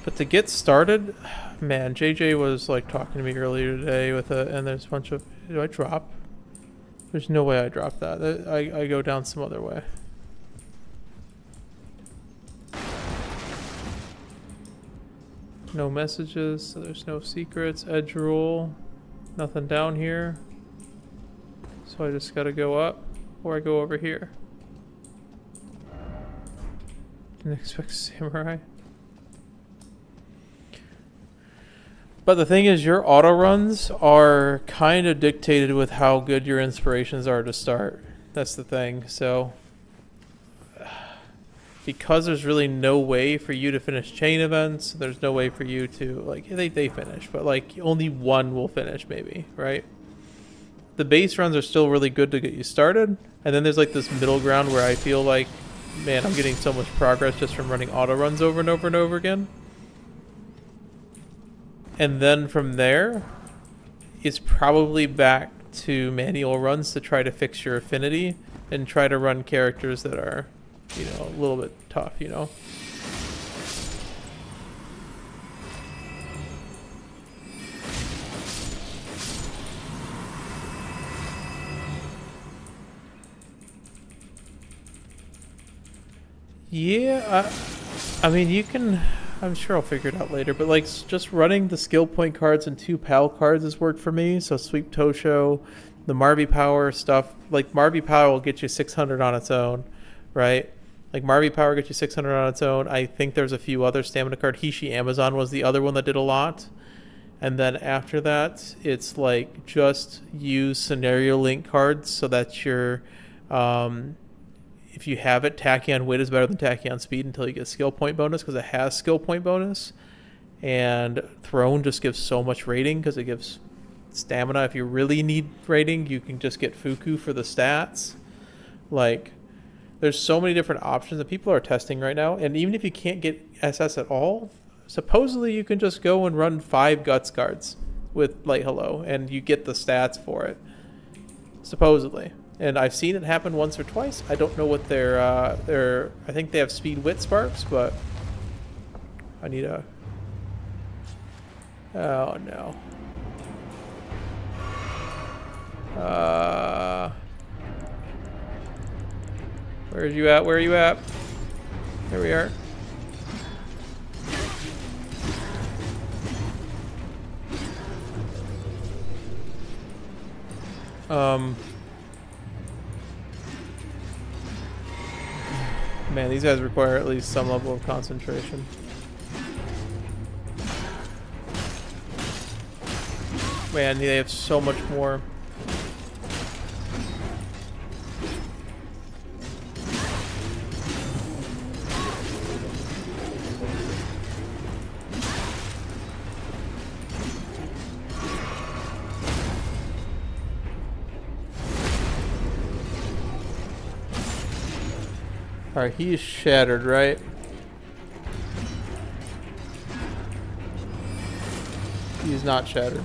[SPEAKER 1] But to get started, man, JJ was like talking to me earlier today with and there's a bunch of, do I drop? There's no way I drop that. I go down some other way. No messages, so there's no secrets. Edge rule, nothing down here. So I just gotta go up, or I go over here. Didn't expect samurai. But the thing is, your auto runs are kind of dictated with how good your inspirations are to start. That's the thing. So, because there's really no way for you to finish chain events, there's no way for you to, like, they finish, but like only one will finish maybe, right? The base runs are still really good to get you started. And then there's like this middle ground where I feel like, man, I'm getting so much progress just from running auto runs over and over and over again. And then from there, it's probably back to manual runs to try to fix your affinity and try to run characters that are, you know, a little bit tough, you know? Yeah, I mean, you can... I'm sure I'll figure it out later, but like just running the skill point cards and 2 PAL cards has worked for me. So Sweep Tosho, the Marby Power stuff, like Marby Power will get you 600 on its own, right? Like Marby Power gets you 600 on its own. I think there's a few other stamina card. Hishi Amazon was the other one that did a lot. And then after that, it's like just use scenario link cards so that you're, if you have it, Tachyon Wit is better than Tachyon Speed until you get skill point bonus because it has skill point bonus. And Throne just gives so much rating because it gives stamina. If you really need rating, you can just get Fuku for the stats. Like, there's so many different options that people are testing right now. And even if you can't get SS at all, supposedly you can just go and run 5 Guts cards with Light Hello and you get the stats for it. Supposedly. And I've seen it happen once or twice. I don't know what their I think they have Speed Wit Sparks, but I need a... Oh, no. Where are you at? Where are you at? There we are. Man, these guys require at least some level of concentration. Man, they have so much more. Alright, he is shattered, right? He's not shattered.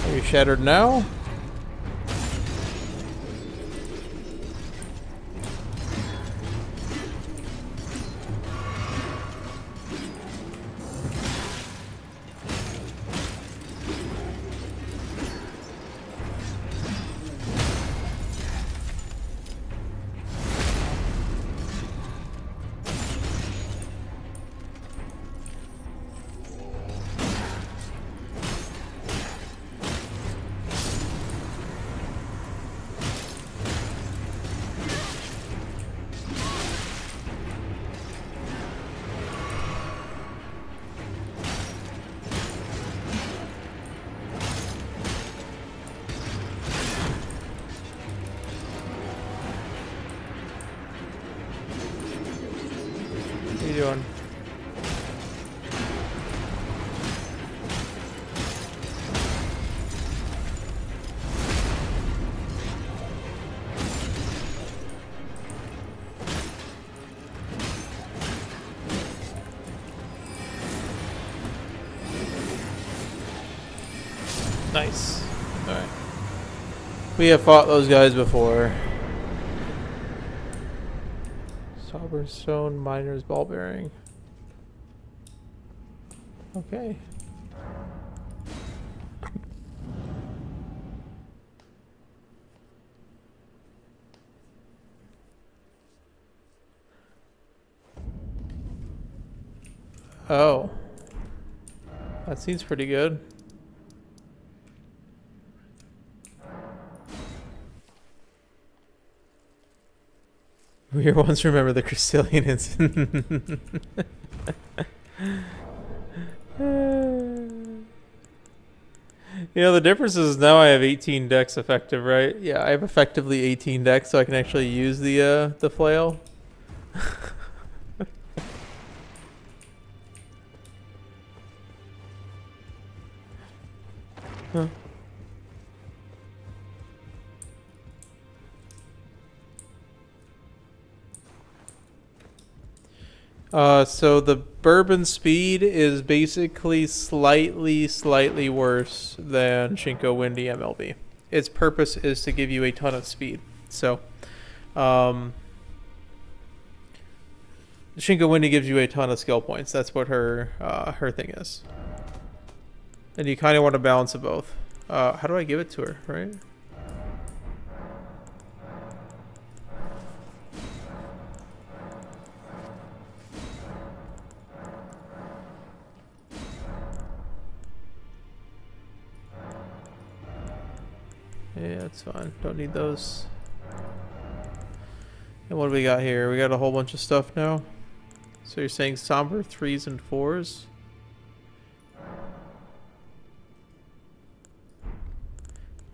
[SPEAKER 1] Are you shattered now? doing? Nice. Alright. We have fought those guys before. Sovereign Stone, Miner's Ball Bearing. Okay. Oh. That seems pretty good. We once remember the Crystallian incident. You know, the difference is now I have 18 decks effective, right? Yeah, I have effectively 18 decks, so I can actually use the flail. Huh. So the bourbon speed is basically slightly worse than Shinko Windy MLB. Its purpose is to give you a ton of speed. So, Shinko Windy gives you a ton of skill points. That's what her thing is. And you kind of want to balance it both. How do I give it to her, right? Yeah, that's fine. Don't need those. And what do we got here? We got a whole bunch of stuff now. So you're saying somber 3s and 4s?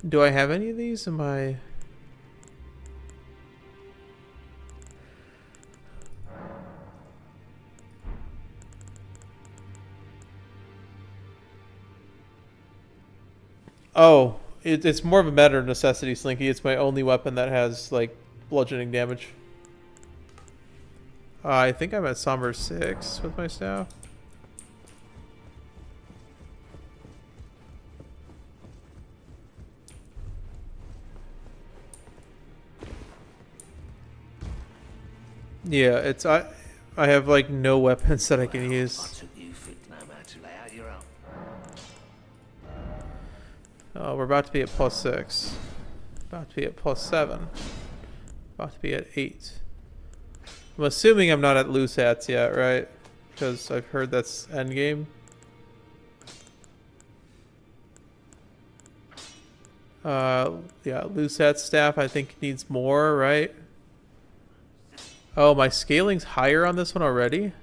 [SPEAKER 1] Do I have any of these? Am I... Oh, it's more of a matter of necessity, Slinky. It's my only weapon that has, like, bludgeoning damage. I think I'm at Somber 6 with my staff. Yeah, it's I have like no weapons that I can use. We're about to be at +6. About to be at +7. About to be at 8. I'm assuming I'm not at loose hats yet, right? Because I've heard that's endgame. Yeah, loose hat staff I think needs more, right? Oh, my scaling's higher on this one already?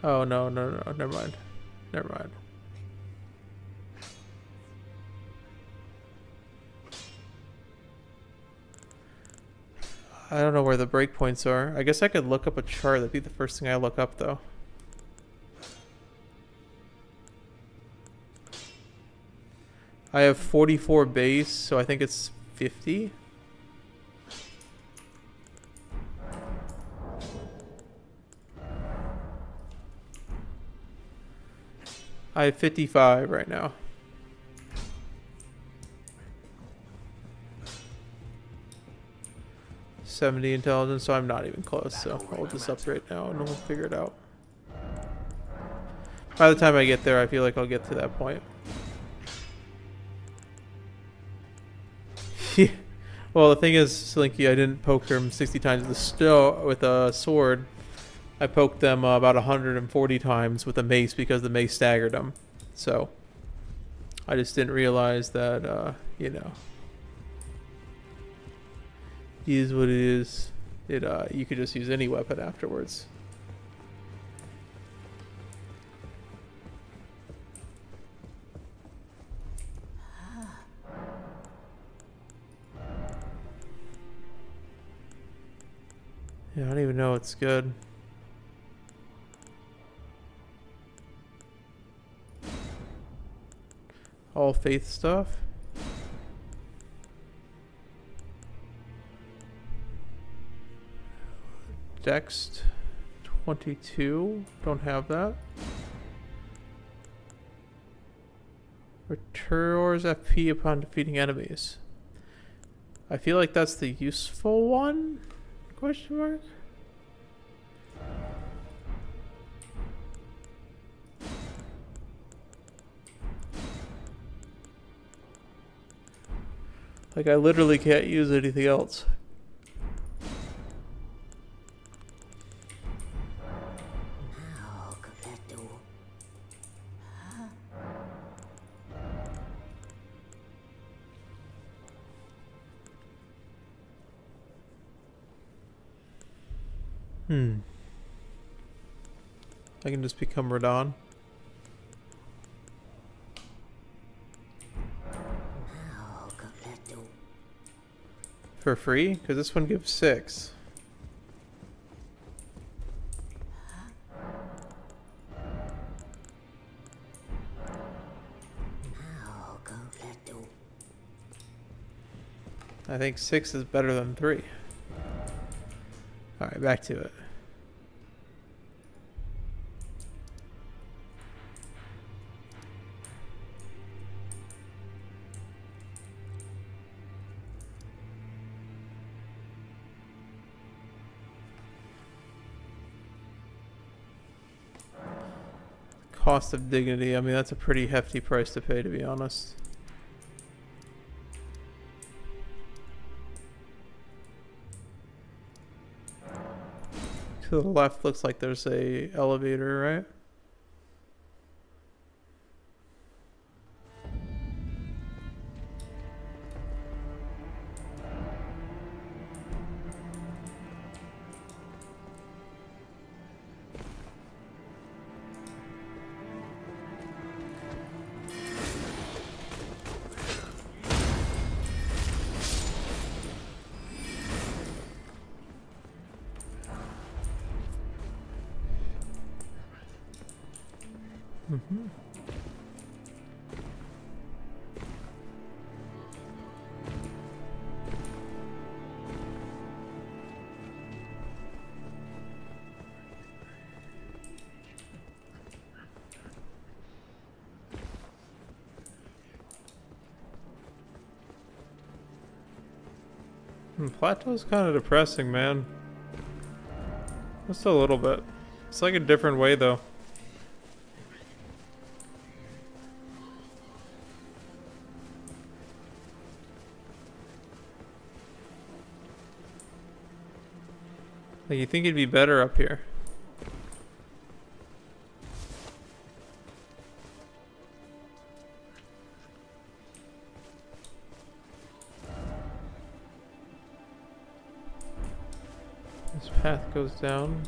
[SPEAKER 1] Oh, no, never mind. Never mind. I don't know where the breakpoints are. I guess I could look up a chart. That'd be the first thing I look up, though. I have 44 base, so I think it's 50. I have 55 right now. $70 intelligence, so I'm not even close, so I'll just upgrade now and we'll figure it out. By the time I get there, I feel like I'll get to that point. Well, the thing is, Slinky, I didn't poke them 60 times with a sword. I poked them about 140 times with a mace because the mace staggered them. So, I just didn't realize that, you know. Is what it is. You could just use any weapon afterwards. Yeah, I don't even know it's good. All faith stuff. Dex 22. Don't have that. Restores FP upon defeating enemies. I feel like that's the useful one? Question mark? Like, I literally can't use anything else.
[SPEAKER 2] Now, Capetto.
[SPEAKER 1] I can just become Radon.
[SPEAKER 2] Now, Capetto.
[SPEAKER 1] For free? Because this one gives 6.
[SPEAKER 2] Now, Capetto.
[SPEAKER 1] I think 6 is better than 3. Alright, back to it. Cost of dignity. I mean, that's a pretty hefty price to pay, to be honest. To the left looks like there's a elevator, right? Plateau's kind of depressing, man. Just a little bit. It's like a different way, though. Like, you think it'd be better up here. This path goes down.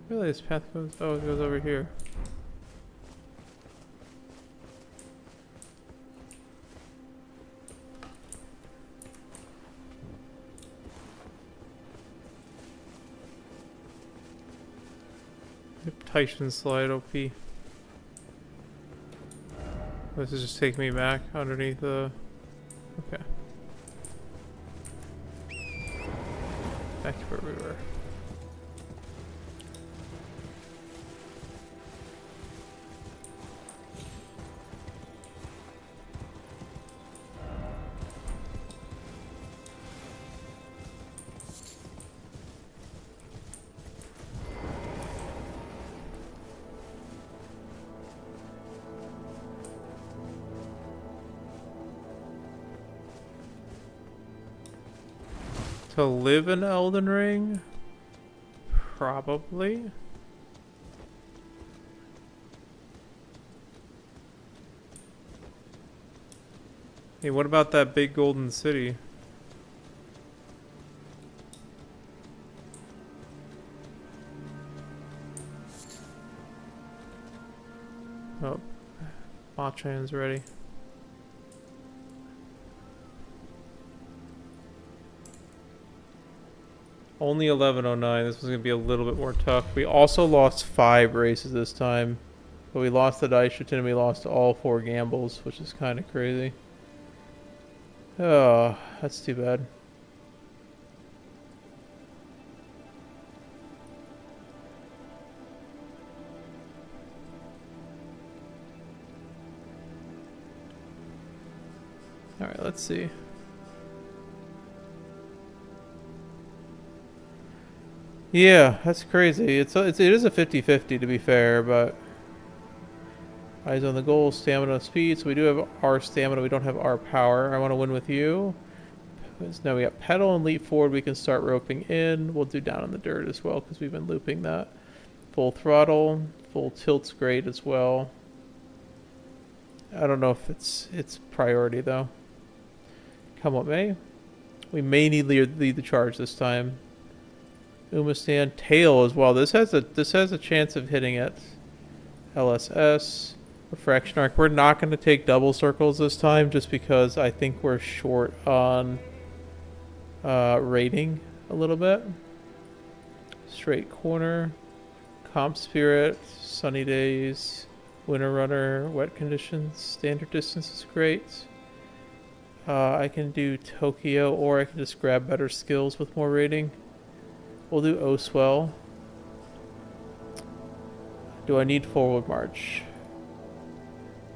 [SPEAKER 1] Really, this path goes... Oh, it goes over here. Titan slide OP. This is just taking me back underneath the... Okay. Back to where we were. To live in Elden Ring? Probably. Hey, what about that big golden city? Oh, Machan's ready. Only 1109. This was going to be a little bit more tough. We also lost 5 races this time. But we lost the Daishitin and we lost all 4 gambles, which is kind of crazy. Oh, that's too bad. Alright, let's see. Yeah, that's crazy. It is a 50-50 to be fair, but eyes on the goal, stamina, speed. So we do have our stamina. We don't have our power. I want to win with you. Now we got pedal and leap forward. We can start roping in. We'll do down in the dirt as well because we've been looping that. Full throttle, full tilt's great as well. I don't know if it's priority though. Come what may. We may need lead the charge this time. Umamusume tail as well. This has a chance of hitting it. LSS. Refraction arc. We're not going to take double circles this time just because I think we're short on rating a little bit. Straight corner. Comp spirit. Sunny days. Winter runner. Wet conditions. Standard distance is great. I can do Tokyo or I can just grab better skills with more rating. We'll do Oswell. Do I need forward march?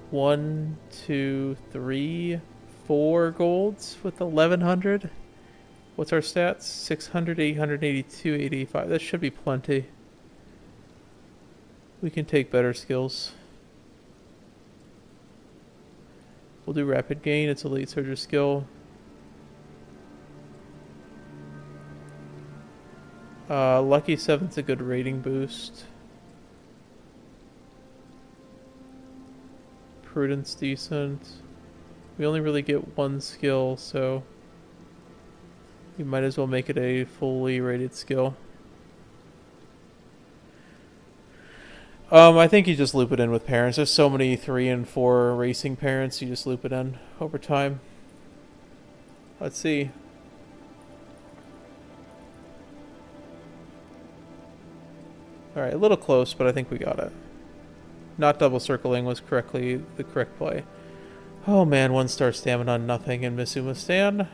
[SPEAKER 1] 1, 2, 3, 4 golds with 1100. What's our stats? 600, 882, 885. That should be plenty. We can take better skills. We'll do rapid gain. It's elite surger skill. Lucky 7's a good rating boost. Prudence decent. We only really get 1 skill, so you might as well make it a fully rated skill. I think you just loop it in with parents. There's so many 3 and 4 racing parents, you just loop it in over time. Let's see. Alright, a little close, but I think we got it. Not double circling was correctly the correct play. Oh man, 1-star stamina on nothing in Misuma stand.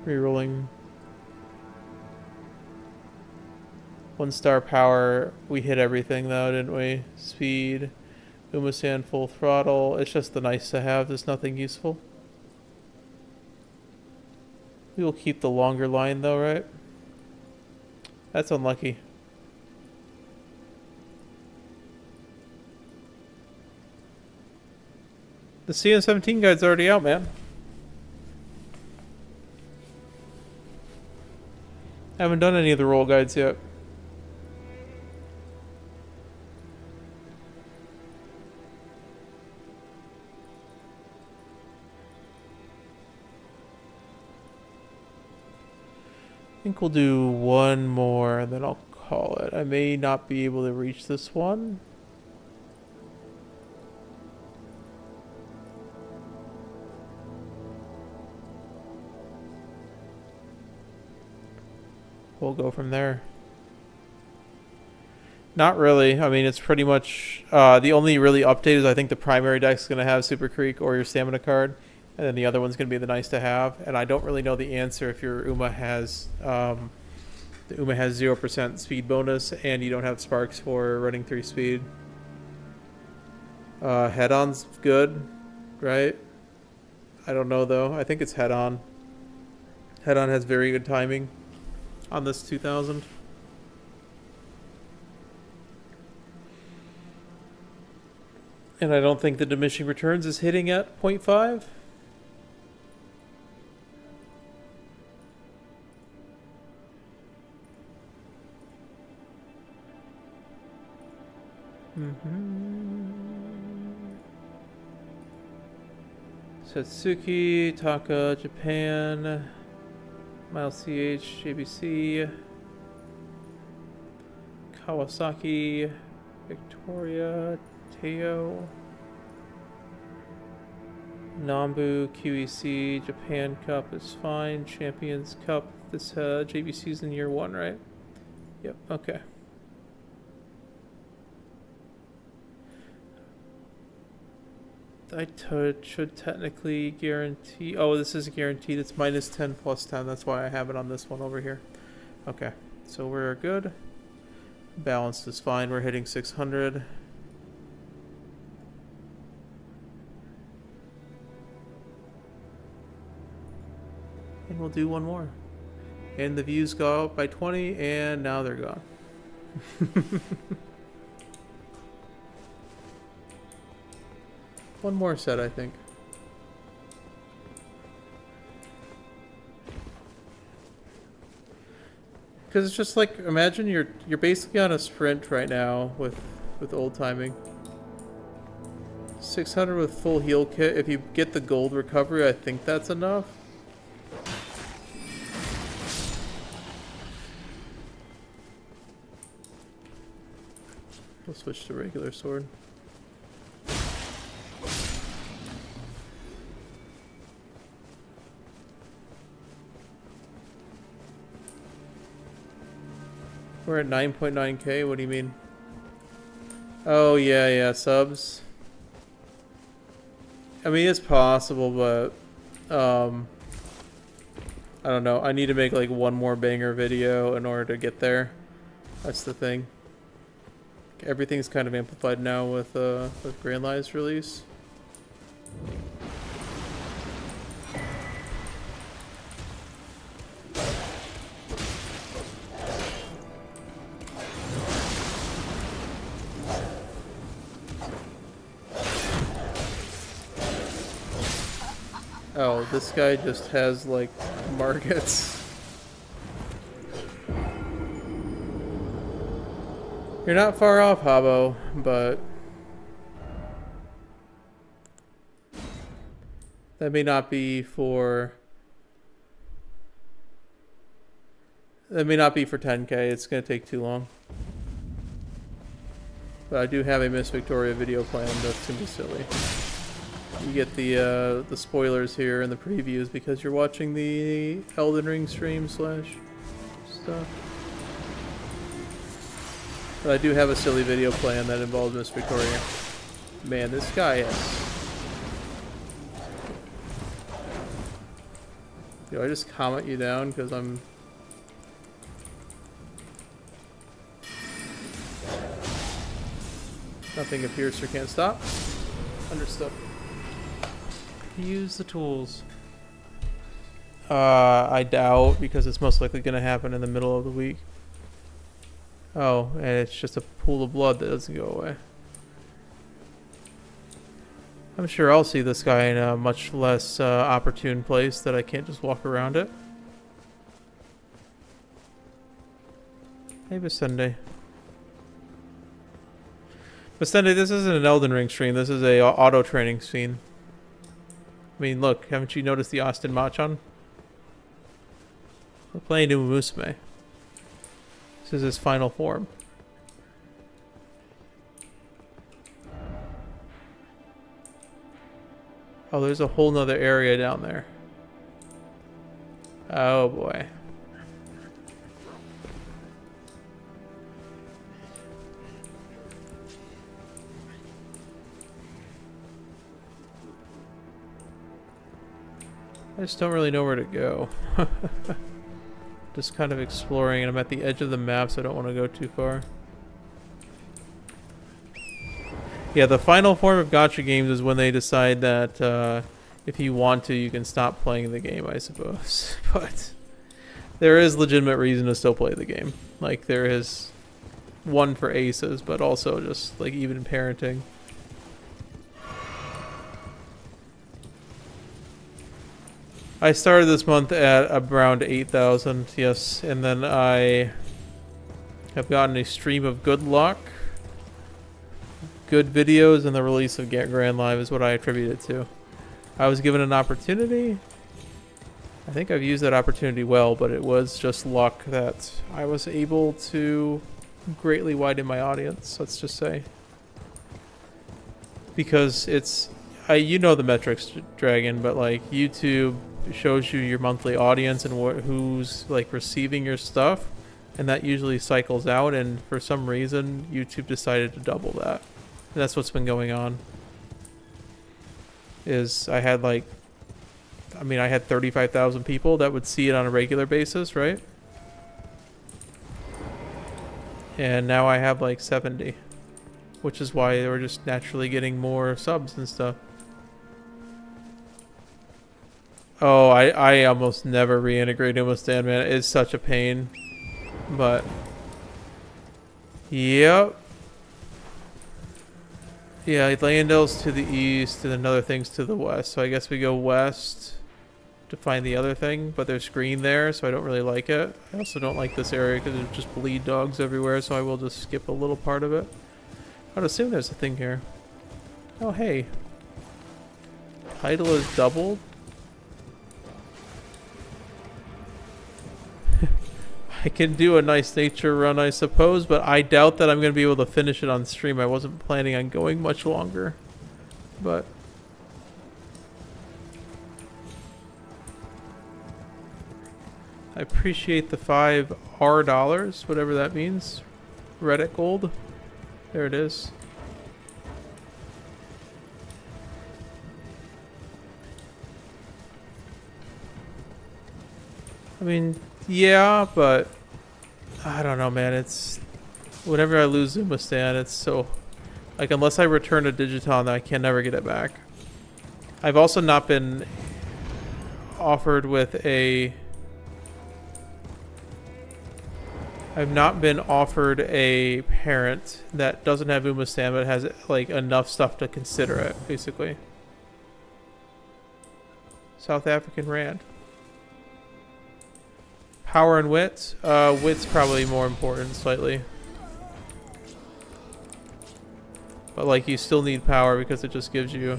[SPEAKER 1] Rerolling. 1-star power. We hit everything though, didn't we? Speed. Umamusume full throttle. It's just the nice to have. There's nothing useful. We will keep the longer line though, right? That's unlucky. The CN17 guide's already out, man. Haven't done any of the roll guides yet. I think we'll do one more and then I'll call it. I may not be able to reach this one. We'll go from there. Not really. I mean, it's pretty much the only really update is I think the primary deck's going to have Super Creek or your stamina card. And then the other one's going to be the nice to have. And I don't really know the answer if your Uma has the Uma has 0% speed bonus and you don't have sparks for running 3 speed. Head-on's good, right? I don't know though. I think it's head-on. Head-on has very good timing on this 2000. And I don't think the diminishing returns is hitting at 0.5. Satsuki, Taka, Japan, Miles CH, JBC. Kawasaki, Victoria, Teo, Nambu, QEC, Japan Cup is fine. Champions Cup, this JVC's in year 1, right? Yep, okay. Should technically guarantee. Oh, this is guaranteed. It's minus 10 plus 10. That's why I have it on this one over here. Okay, so we're good. Balanced is fine. We're hitting 600. And we'll do one more. And the views go up by 20, and now they're gone. One more set, I think. Because it's just like, imagine you're basically on a sprint right now with old timing. 600 with full heal kit. If you get the gold recovery, I think that's enough. We'll switch to regular sword. We're at 9.9k. What do you mean? Oh yeah, subs. I mean, it's possible, but I don't know. I need to make like one more banger video in order to get there. That's the thing. Everything's kind of amplified now with Grand Lives release. Oh, this guy just has like markets. You're not far off, Habbo, but that may not be for 10k. It's gonna take too long. But I do have a Miss Victoria video planned. That's gonna be silly. You get the spoilers here and the previews because you're watching the Elden Ring stream / stuff. But I do have a silly video plan that involves Miss Victoria. Man, this guy is... Do I just comment you down because I'm... Nothing a piercer can't stop. Understood. Use the tools. I doubt because it's most likely going to happen in the middle of the week. Oh, and it's just a pool of blood that doesn't go away. I'm sure I'll see this guy in a much less opportune place that I can't just walk around it. Hey, Basende. Basende, this isn't an Elden Ring stream. This is a auto training scene. I mean, look, haven't you noticed the Austin Machan? We're playing Umamusume. This is his final form. Oh, there's a whole nother area down there. Oh boy. I just don't really know where to go. Just kind of exploring, and I'm at the edge of the map, so I don't want to go too far. Yeah, the final form of gacha games is when they decide that if you want to, you can stop playing the game, I suppose. But there is legitimate reason to still play the game. Like, there is one for aces, but also just, like, even parenting. I started this month at around 8,000, yes, and then I have gotten a stream of good luck, good videos, and the release of Grand Live is what I attribute it to. I was given an opportunity. I think I've used that opportunity well, but it was just luck that I was able to greatly widen my audience, let's just say. Because it's, you know the metrics, Dragon, but like YouTube shows you your monthly audience and who's like receiving your stuff, and that usually cycles out, and for some reason YouTube decided to double that. And that's what's been going on. Is I had 35,000 people that would see it on a regular basis, right? And now I have like 70, which is why we're just naturally getting more subs and stuff. Oh, I almost never reintegrate Umamusume, man. It's such a pain. But yep. Yeah, Landell's to the east and another thing's to the west. So I guess we go west to find the other thing, but there's green there, so I don't really like it. I also don't like this area because there's just bleed dogs everywhere, so I will just skip a little part of it. I'd assume there's a thing here. Oh, hey. Title is doubled. I can do a nice nature run, I suppose, but I doubt that I'm going to be able to finish it on stream. I wasn't planning on going much longer, but I appreciate the $5 whatever that means. Reddit gold. There it is. I mean, yeah, but I don't know, man. It's whenever I lose Umamusume, it's so like unless I return to Digiton, I can never get it back. I've also not been offered with a. I've not been offered a parent that doesn't have Umamusume but has like enough stuff to consider it, basically. South African Rand. Power and wit. Wit's probably more important slightly. But like you still need power because it just gives you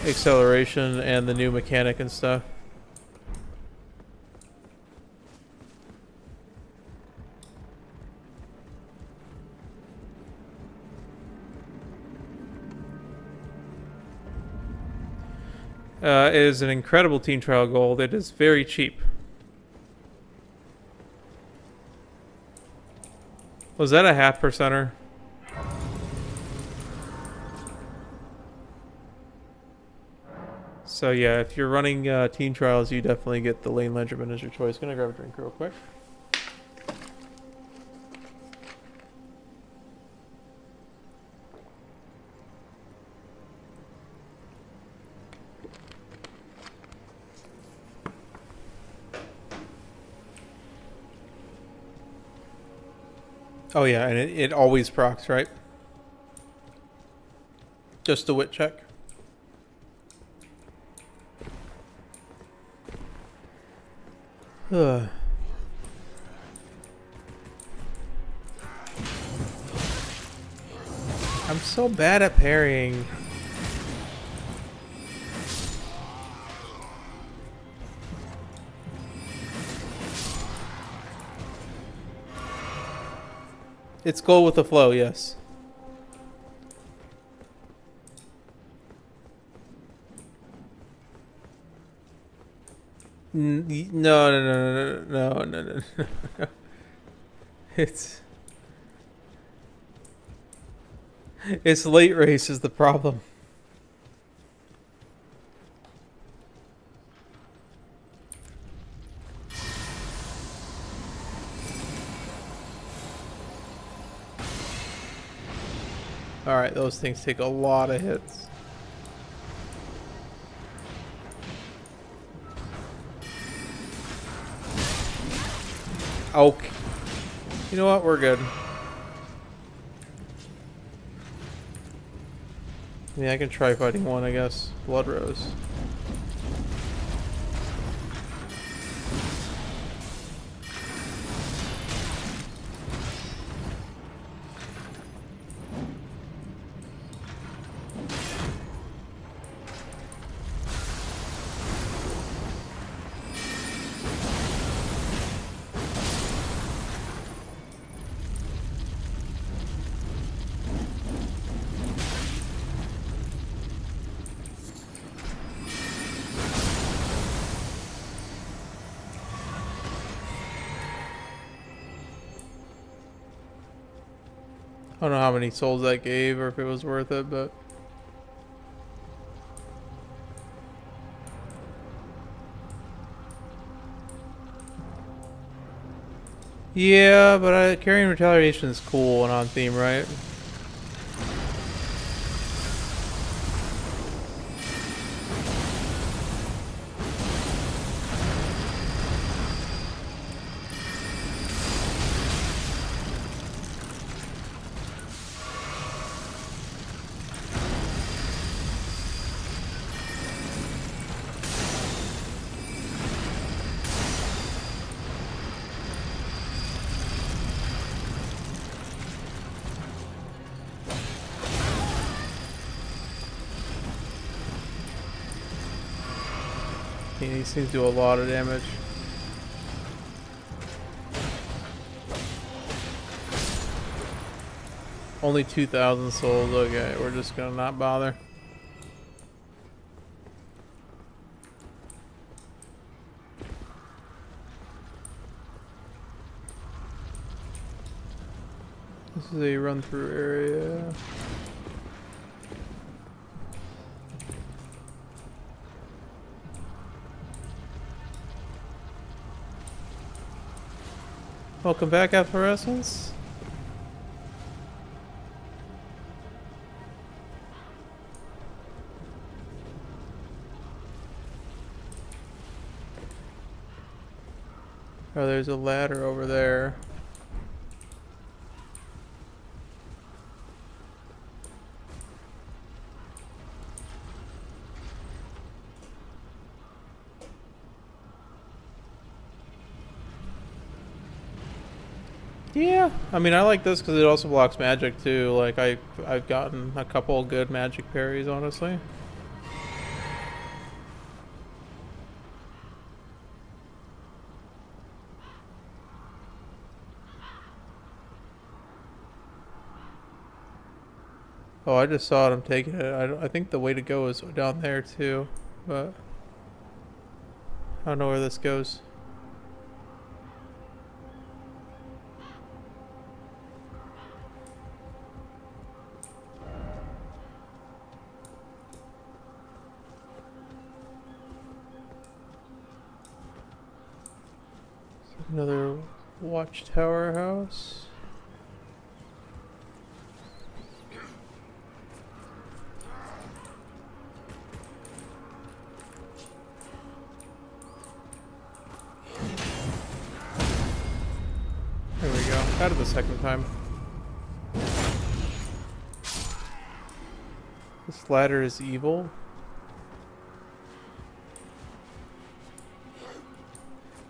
[SPEAKER 1] acceleration and the new mechanic and stuff. It is an incredible team trial gold. It is very cheap. Was that a half percenter? So yeah, if you're running team trials, you definitely get the Lane Lenderman as your choice. Gonna grab a drink real quick. Oh yeah, and it always procs, right? Just a wit check. Ugh. I'm so bad at parrying. It's go with the flow, yes. No. It's late race is the problem. Alright, those things take a lot of hits. Okay. You know what? We're good. Yeah, I can try fighting one, I guess. Blood Rose. don't know how many souls that gave or if it was worth it, but yeah, but carrying retaliation is cool and on theme, right? Yeah, these things do a lot of damage. Only 2,000 souls. Okay, we're just gonna not bother. This is a run-through area. Welcome back, Efflorescence. Oh, there's a ladder over there. Yeah, I mean, I like this because it also blocks magic too. Like I've gotten a couple good magic parries, honestly. Oh, I just saw it. I'm taking it. I think the way to go is down there too, but I don't know where this goes. Another watchtower house. There we go. Got it the second time. This ladder is evil.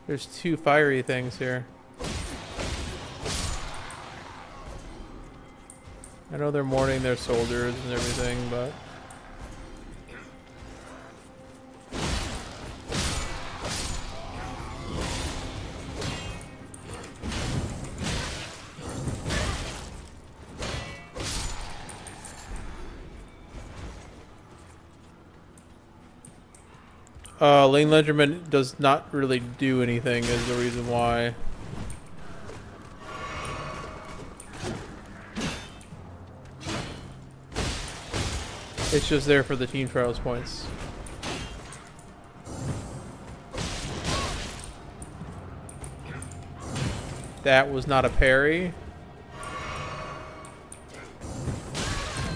[SPEAKER 1] There's two fiery things here. I know they're mourning their soldiers and everything, but Lane Ledgerman does not really do anything is the reason why. It's just there for the team trials points. That was not a parry.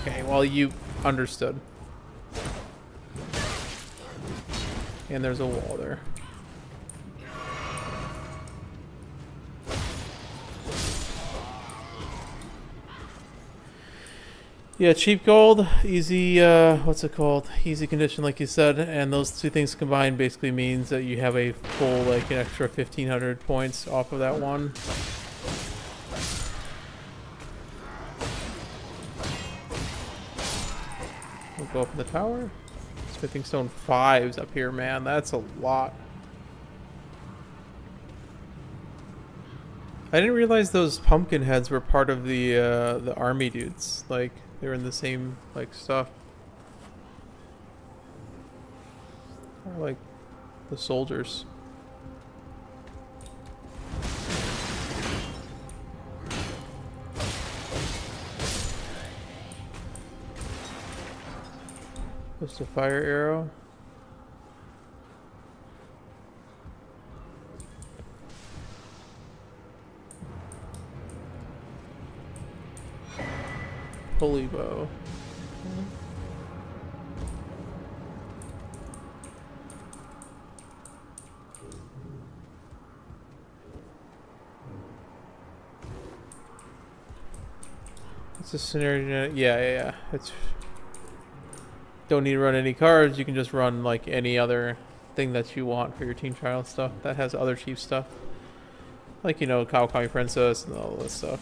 [SPEAKER 1] Okay, well, you understood. And there's a wall there. Yeah, cheap gold, easy, what's it called? Easy condition, like you said, and those two things combined basically means that you have a full, like, an extra 1,500 points off of that one. We'll go up in the tower. Smithing stone 5's up here, man. That's a lot. I didn't realize those pumpkin heads were part of the army dudes. Like they were in the same like stuff. Or like the soldiers. Just a fire arrow. Holy bow. It's a scenario. Yeah. It's don't need to run any cards. You can just run like any other thing that you want for your team trial stuff that has other cheap stuff, like Kawakami Princess and all this stuff.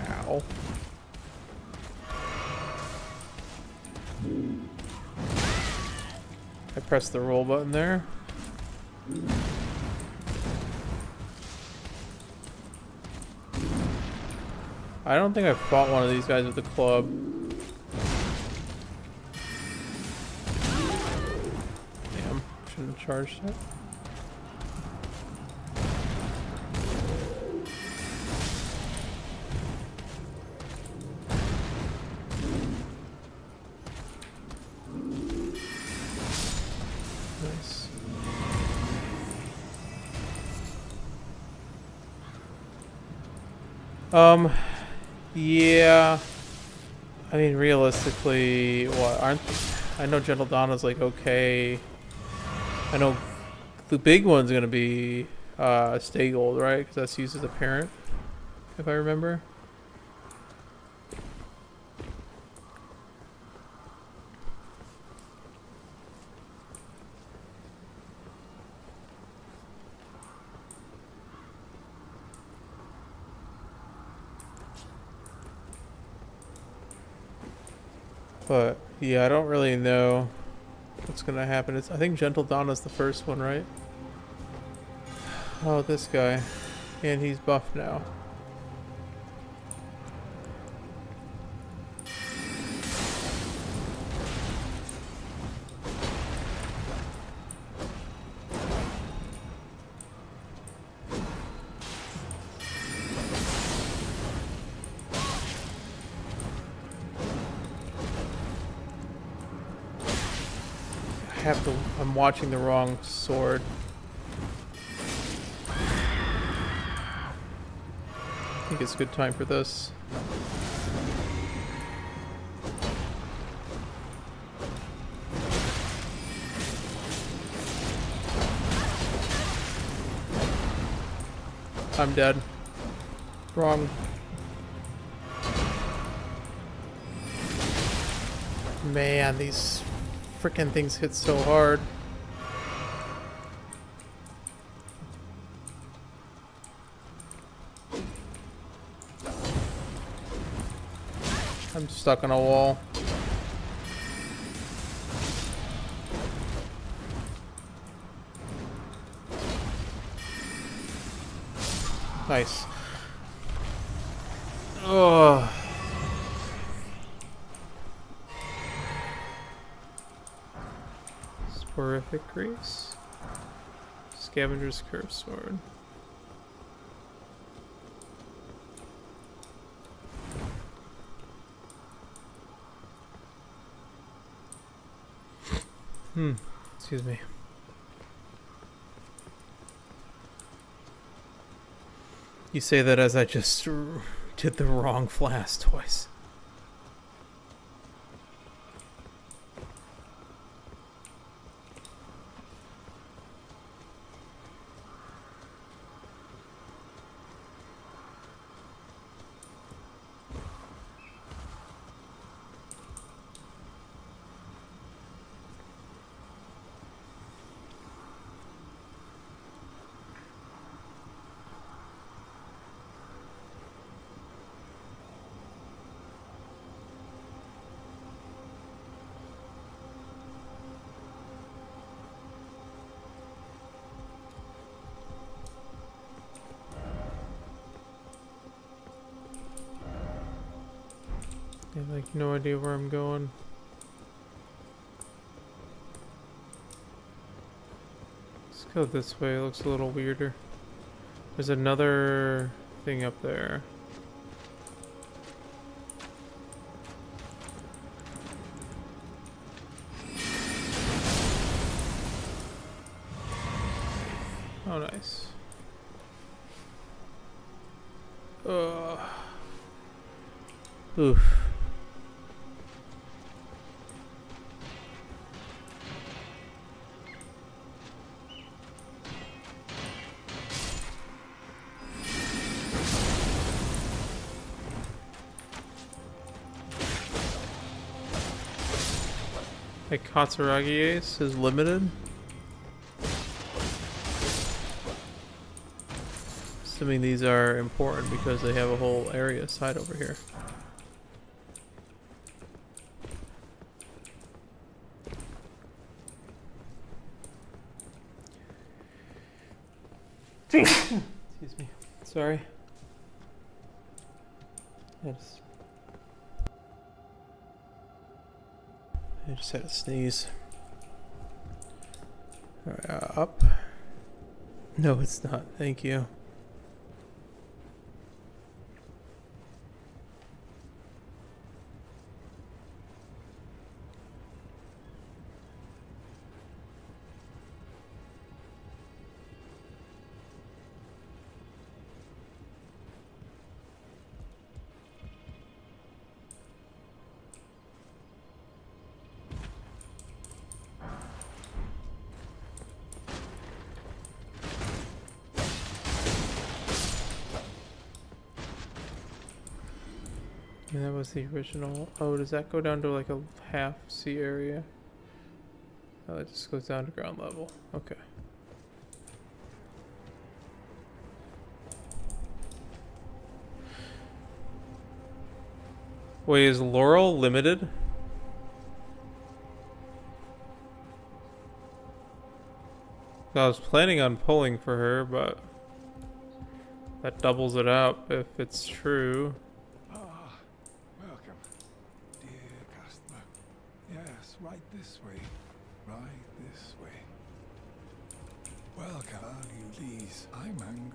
[SPEAKER 1] Ow. I pressed the roll button there. I don't think I've fought one of these guys with a club. Damn, shouldn't have charged it. Nice. Yeah. I mean, realistically, I know Gentle Donna's like okay. I know the big one's gonna be Stay Gold, right? Because that's used as a parent, if I remember. But yeah, I don't really know what's gonna happen. I think Gentle Donna's the first one, right? Oh, this guy. And he's buffed now. I'm watching the wrong sword. I think it's a good time for this. I'm dead. Wrong. Man, these freaking things hit so hard. I'm stuck on a wall. Nice. Oh. Sporific Grace. Scavenger's Curse Sword. Excuse me. You say that as I just did the wrong flask twice. I have like no idea where I'm going. Go this way, it looks a little weirder. There's another thing up there. Oh, nice. Oof. My Katsuragi Ace is limited. Assuming these are important because they have a whole area side over here. Excuse me. Sorry. I just had a sneeze. Alright, up. No, it's not. Thank you. And that was the original. Oh, does that go down to like a half C area? Oh, it just goes down to ground level. Okay. Wait, is Laurel limited? I was planning on pulling for her, but that doubles it up if it's true.
[SPEAKER 3] Welcome, dear customer. Yes, right this way. Right this way. Welcome, you please. I'm hungry.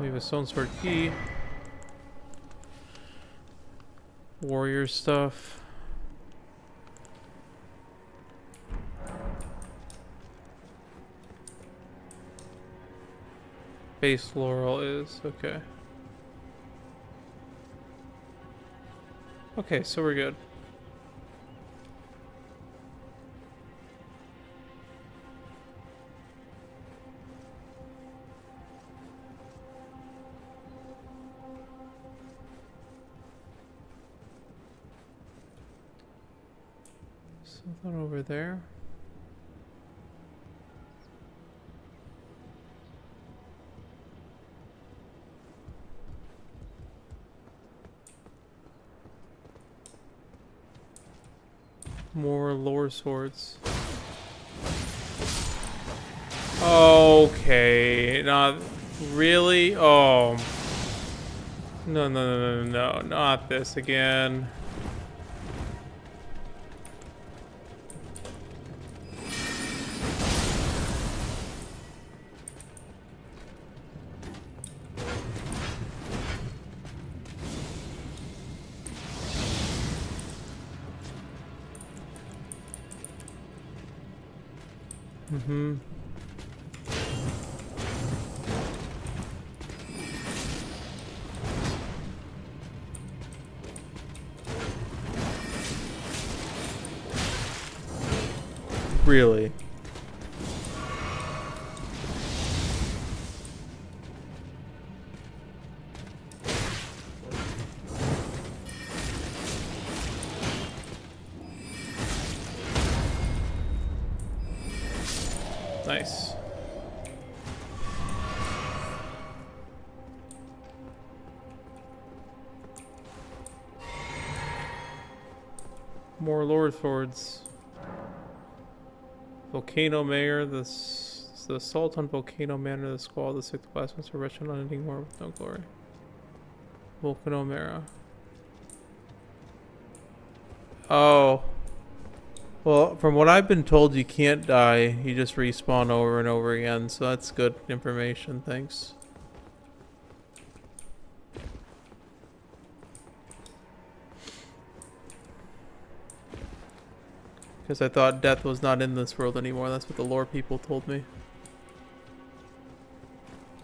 [SPEAKER 1] We have a stone sword key. Warrior stuff. Base Laurel is okay. Okay, so we're good. Something over there. More lore swords. Okay, not really. Oh, no, not this again. Mm-hmm. Really? Nice. More lore swords. Volcano Mayor, the assault on Volcano Manor, the squall, the sixth blasphemous are wretched, unending war with no glory. Volcano Mara. Oh. Well, from what I've been told, you can't die. You just respawn over and over again. So that's good information. Thanks. Because I thought death was not in this world anymore. That's what the lore people told me.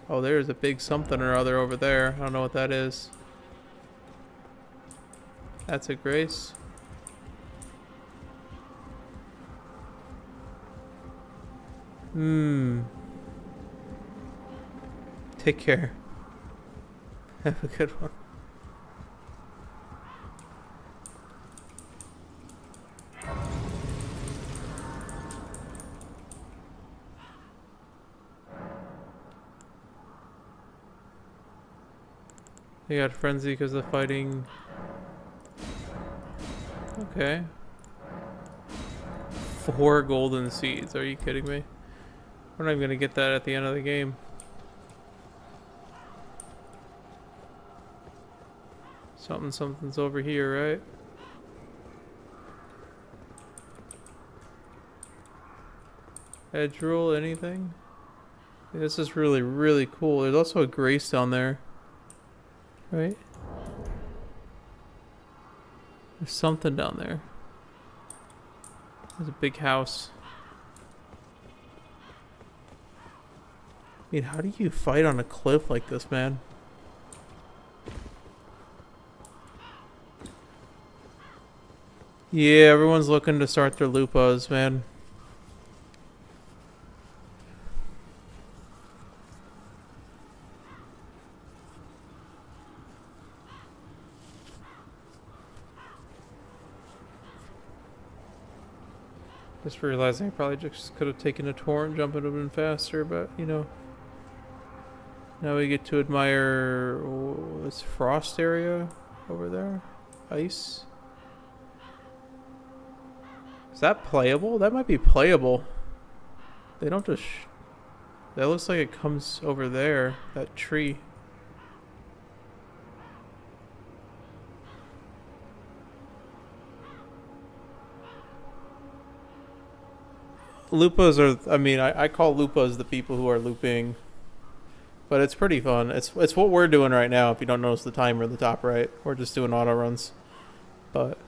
[SPEAKER 1] Oh, there's a big something or other over there. I don't know what that is. That's a grace. Take care. Have a good one. They got frenzy because of fighting. Okay. 4 golden seeds. Are you kidding me? We're not even gonna get that at the end of the game. Something's over here, right? Edge rule, anything? Yeah, this is really, really cool. There's also a grace down there. Right? There's something down there. There's a big house. I mean, how do you fight on a cliff like this, man? Yeah, everyone's looking to start their lupas, man. Just realizing I probably just could have taken a torrent, jump, it would have been faster, but you know. Now we get to admire this frost area over there. Ice. Is that playable? That might be playable. They don't just... that looks like it comes over there. That tree. Lupas are... I mean, I call lupas the people who are looping. But it's pretty fun. It's what we're doing right now, if you don't notice the timer in the top right. We're just doing auto runs. But...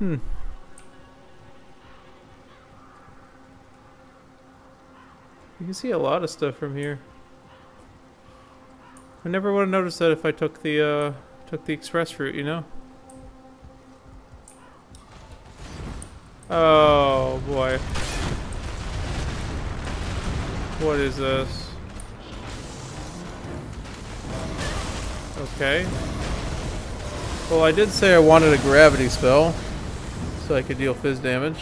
[SPEAKER 1] you can see a lot of stuff from here. I never would have noticed that if I took the express route, you know? Oh boy. What is this? Okay. Well, I did say I wanted a gravity spell, so I could deal fizz damage.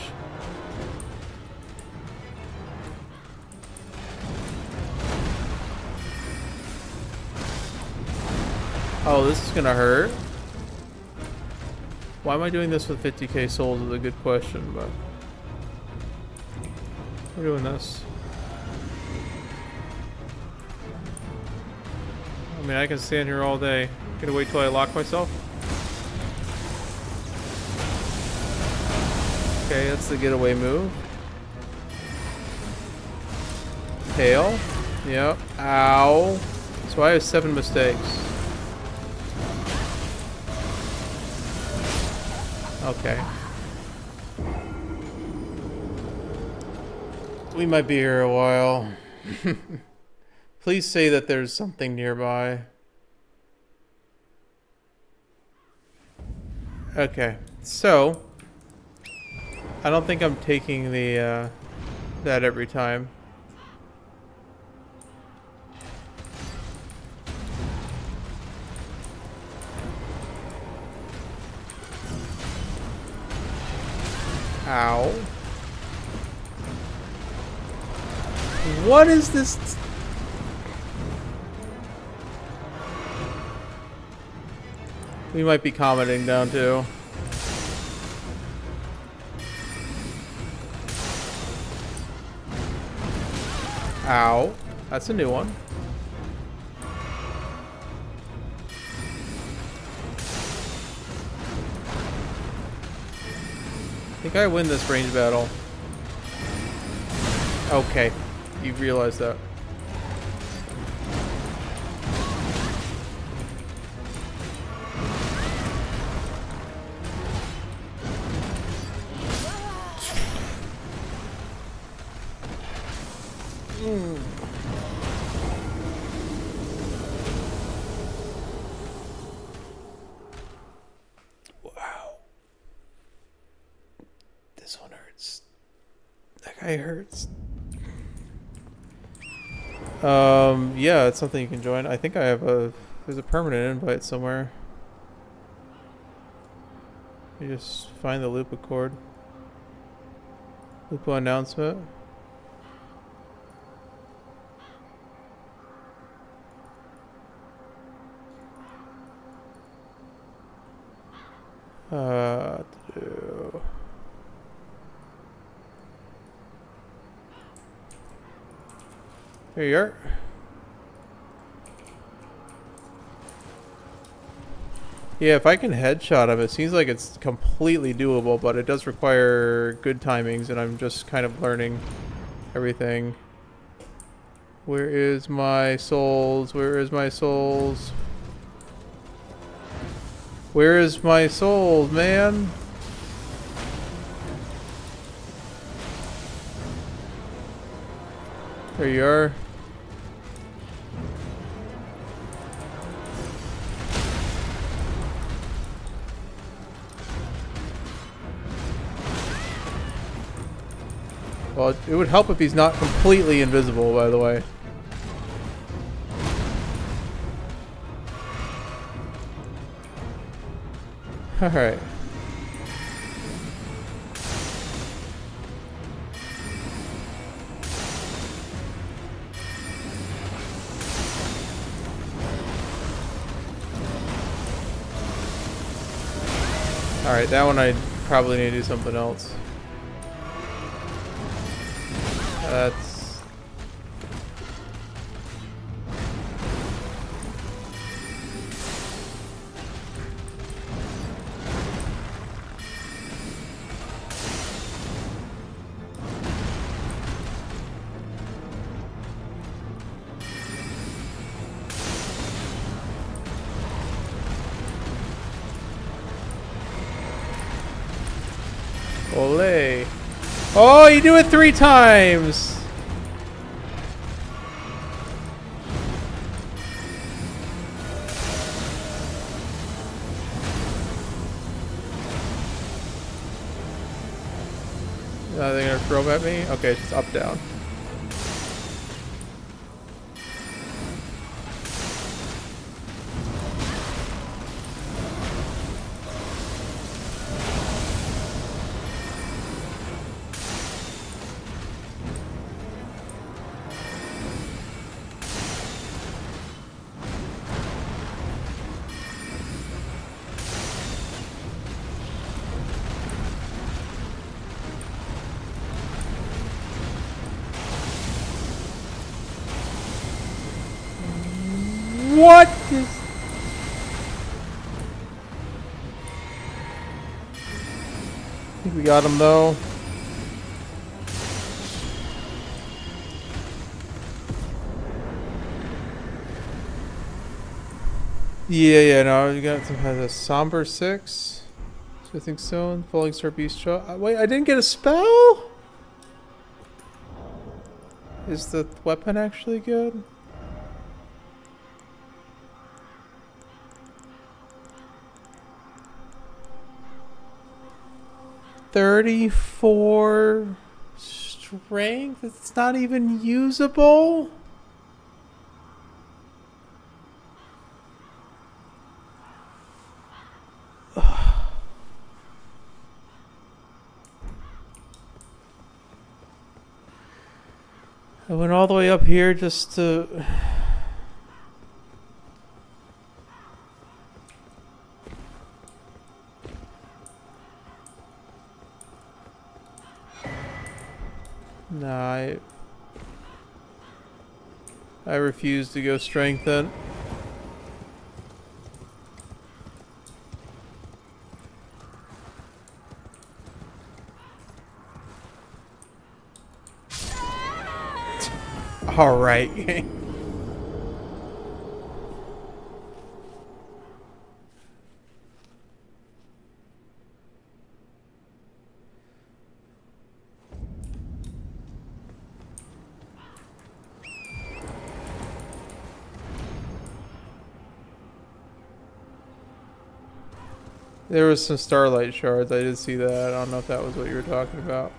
[SPEAKER 1] Oh, this is gonna hurt. Why am I doing this with 50k souls is a good question, but we're doing this. I mean, I can stand here all day. Gonna wait till I lock myself. Okay, that's the getaway move. Tail. Yep. Ow. So I have 7 mistakes. Okay. We might be here a while. Please say that there's something nearby. Okay. So, I don't think I'm taking the that every time. Ow. What is this? We might be commenting down too. Ow. That's a new one. I think I win this range battle. Okay, you realize that. Wow. This one hurts. That guy hurts. Yeah, it's something you can join. I think I have there's a permanent invite somewhere. You just find the Lupa chord. Lupa announcement. To do. There you are. Yeah, if I can headshot him, it seems like it's completely doable, but it does require good timings, and I'm just kind of learning everything. Where is my souls? Where is my souls? Where is my souls, man? There you are. Well, it would help if he's not completely invisible, by the way. Alright. Alright, that one I probably need to do something else. That's... Olay. Oh, you do it 3 times! Are they gonna throw at me? Okay, it's up, down. What is... I think we got him though. Yeah, no, you got some has a somber 6. I think so. Falling Star Beast shot. Wait, I didn't get a spell? Is the weapon actually good? $34 strength? It's not even usable? I went all the way up here just to... Nah, I refuse to go strengthen. Alright. There was some starlight shards. I did see that. I don't know if that was what you were talking about.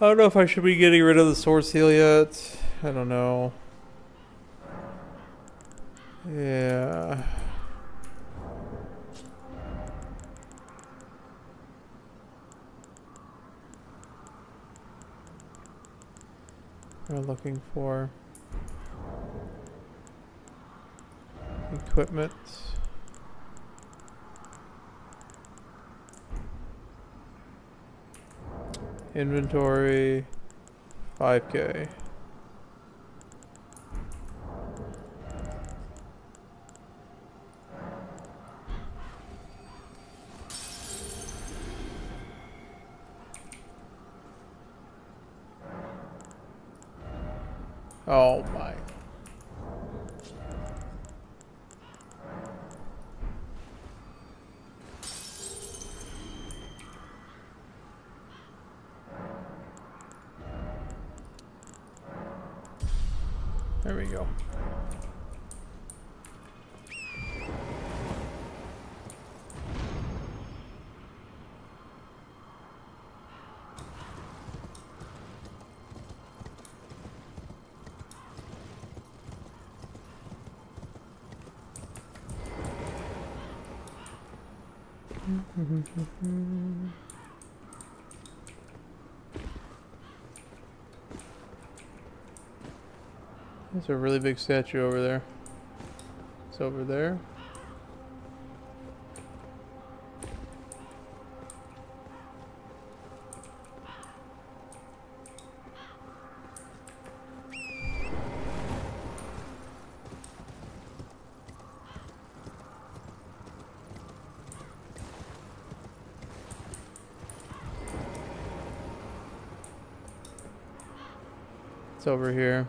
[SPEAKER 1] I don't know if I should be getting rid of the source heal yet. I don't know. Yeah. What am I looking for? Equipment. Inventory. 5K. Oh my. There we go. There's a really big statue over there. It's over there. It's over here.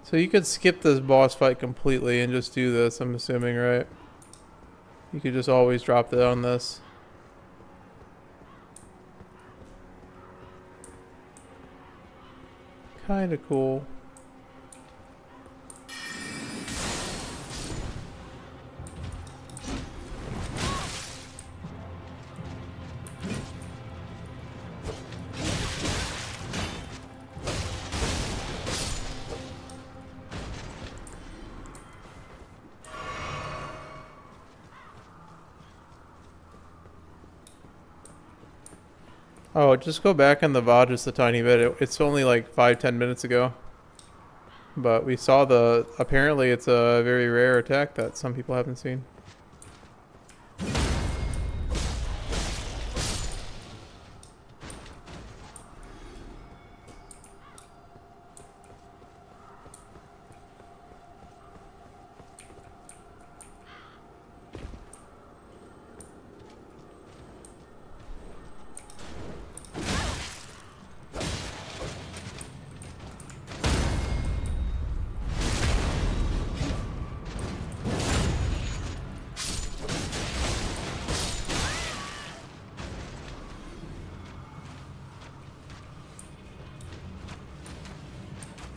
[SPEAKER 1] So you could skip this boss fight completely and just do this, I'm assuming, right? You could just always drop it on this. Kinda cool. Oh, just go back in the VOD just a tiny bit. It's only like 5-10 minutes ago. But we saw apparently it's a very rare attack that some people haven't seen.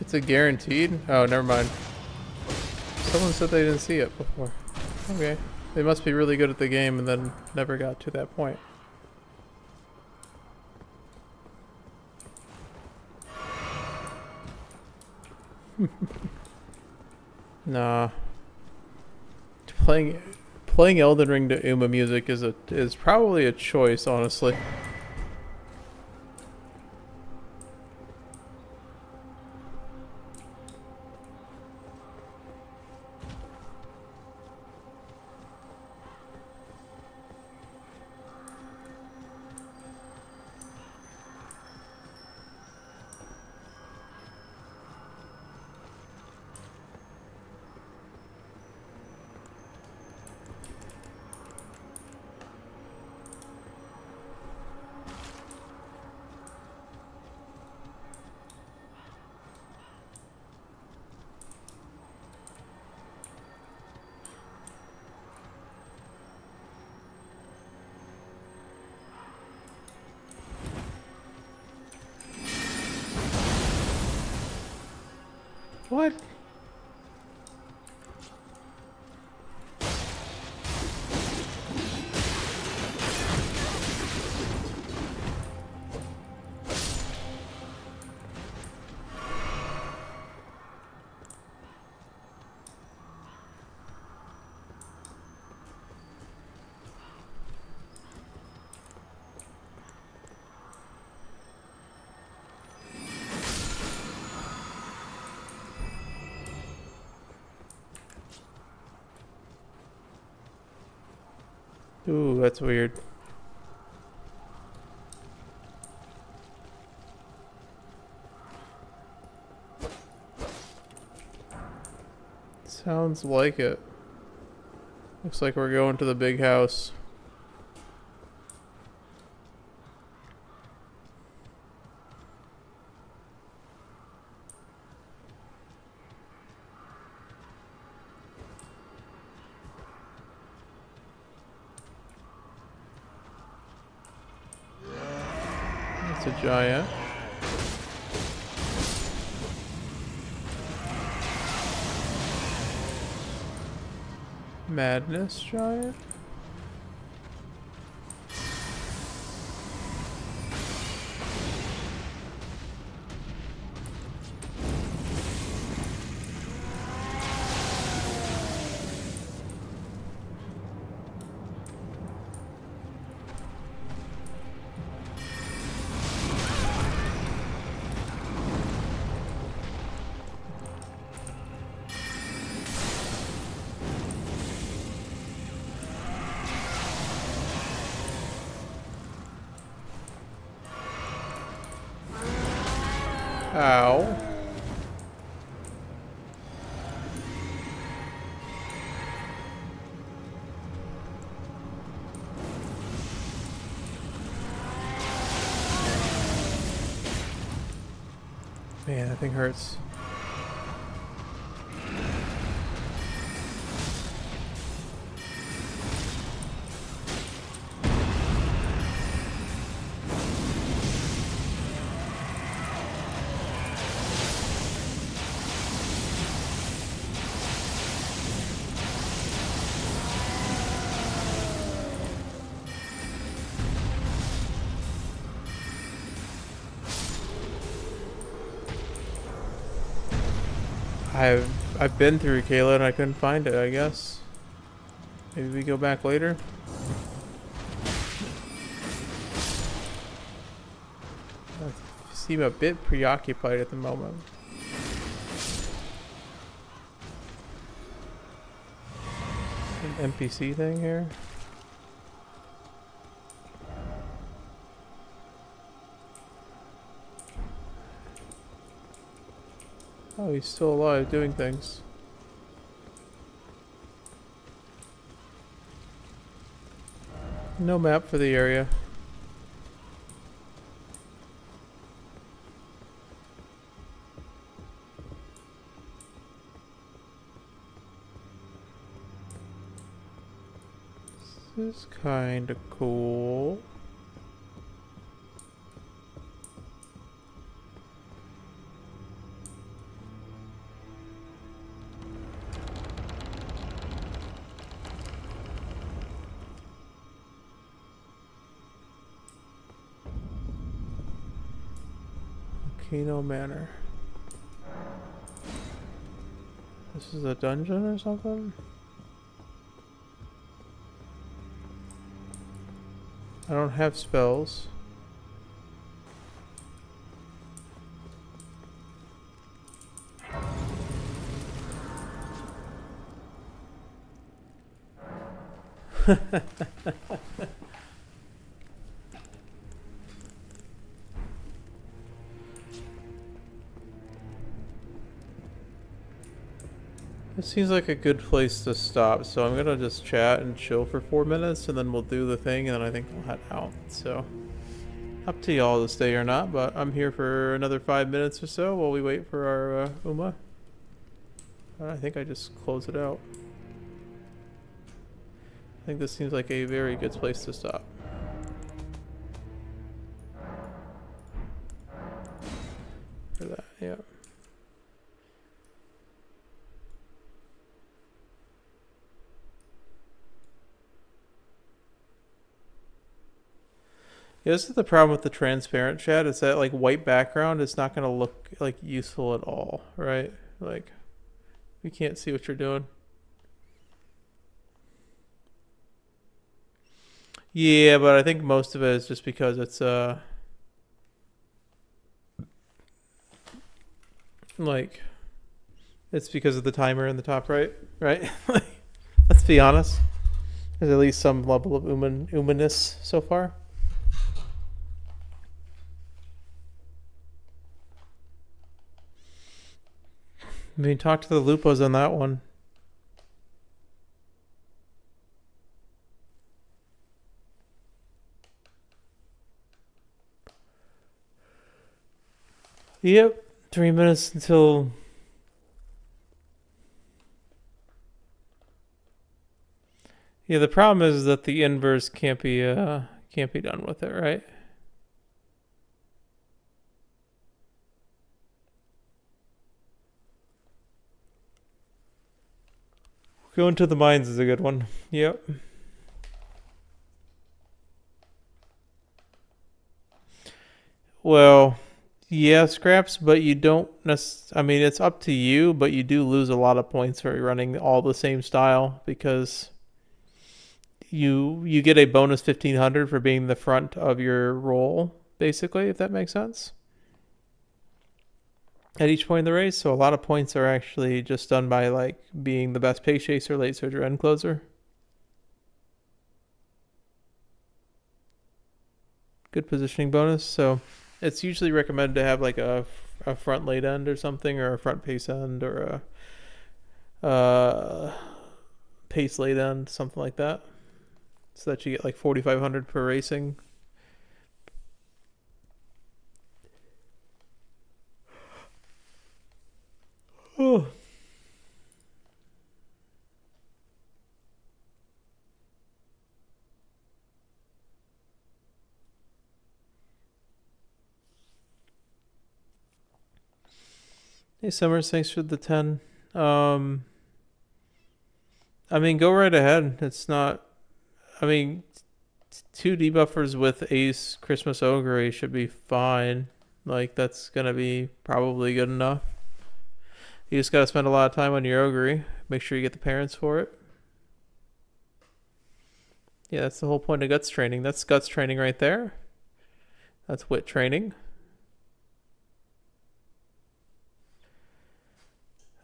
[SPEAKER 1] It's a guaranteed? Oh, never mind. Someone said they didn't see it before. Okay. They must be really good at the game and then never got to that point. Nah. Playing Elden Ring to Uma music is probably a choice, honestly. What? Ooh, that's weird. Sounds like it. Looks like we're going to the big house. It's a giant. Madness giant? Ow. Man, that thing hurts. I've been through Kayla and I couldn't find it, I guess. Maybe we go back later? I seem a bit preoccupied at the moment. An NPC thing here? Oh, he's still alive, doing things. No map for the area. This is kinda cool. Volcano Manor. This is a dungeon or something? I don't have spells. This seems like a good place to stop, so I'm gonna just chat and chill for 4 minutes, and then we'll do the thing, and then I think we'll head out. So, up to y'all to stay or not, but I'm here for another 5 minutes or so while we wait for our Uma. I think I just close it out. I think this seems like a very good place to stop. For that, yeah. Yeah, this is the problem with the transparent chat. Is that like white background is not going to look like useful at all, right? Like, we can't see what you're doing. Yeah, but I think most of it is just because it's like it's because of the timer in the top right, right? Let's be honest. There's at least some level of umaness so far. I mean, talk to the Lupos on that one. Yep, 3 minutes until. Yeah, the problem is that the inverse can't be done with it, right? Going to the mines is a good one. Yep. Well, yeah, scraps, but you don't I mean, it's up to you, but you do lose a lot of points for running all the same style because you get a bonus 1500 for being the front of your roll, basically, if that makes sense. At each point in the race, so a lot of points are actually just done by like being the best pace chaser, late surge, or end closer. Good positioning bonus. So it's usually recommended to have like a front late end or something, or a front pace end, or a pace late end, something like that, so that you get like 4,500 per racing. Oh. Hey Summers, thanks for the 10. I mean, go right ahead. It's not. I mean, 2 debuffers with Ace Christmas Ogre should be fine. Like, that's gonna be probably good enough. You just gotta spend a lot of time on your Ogre. Make sure you get the parents for it. Yeah, that's the whole point of guts training. That's guts training right there. That's wit training.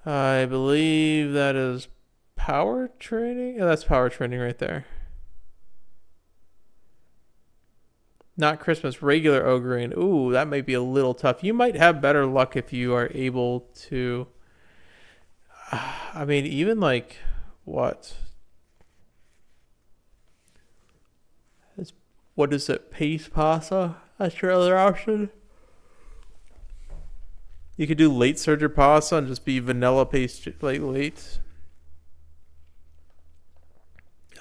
[SPEAKER 1] I believe that is power training. Yeah, that's power training right there. Not Christmas, regular ogreing. Ooh, that might be a little tough. You might have better luck if you are able to. I mean, even like what? What is it? Pace pasa? That's your other option. You could do late surge or pasa and just be vanilla pace late.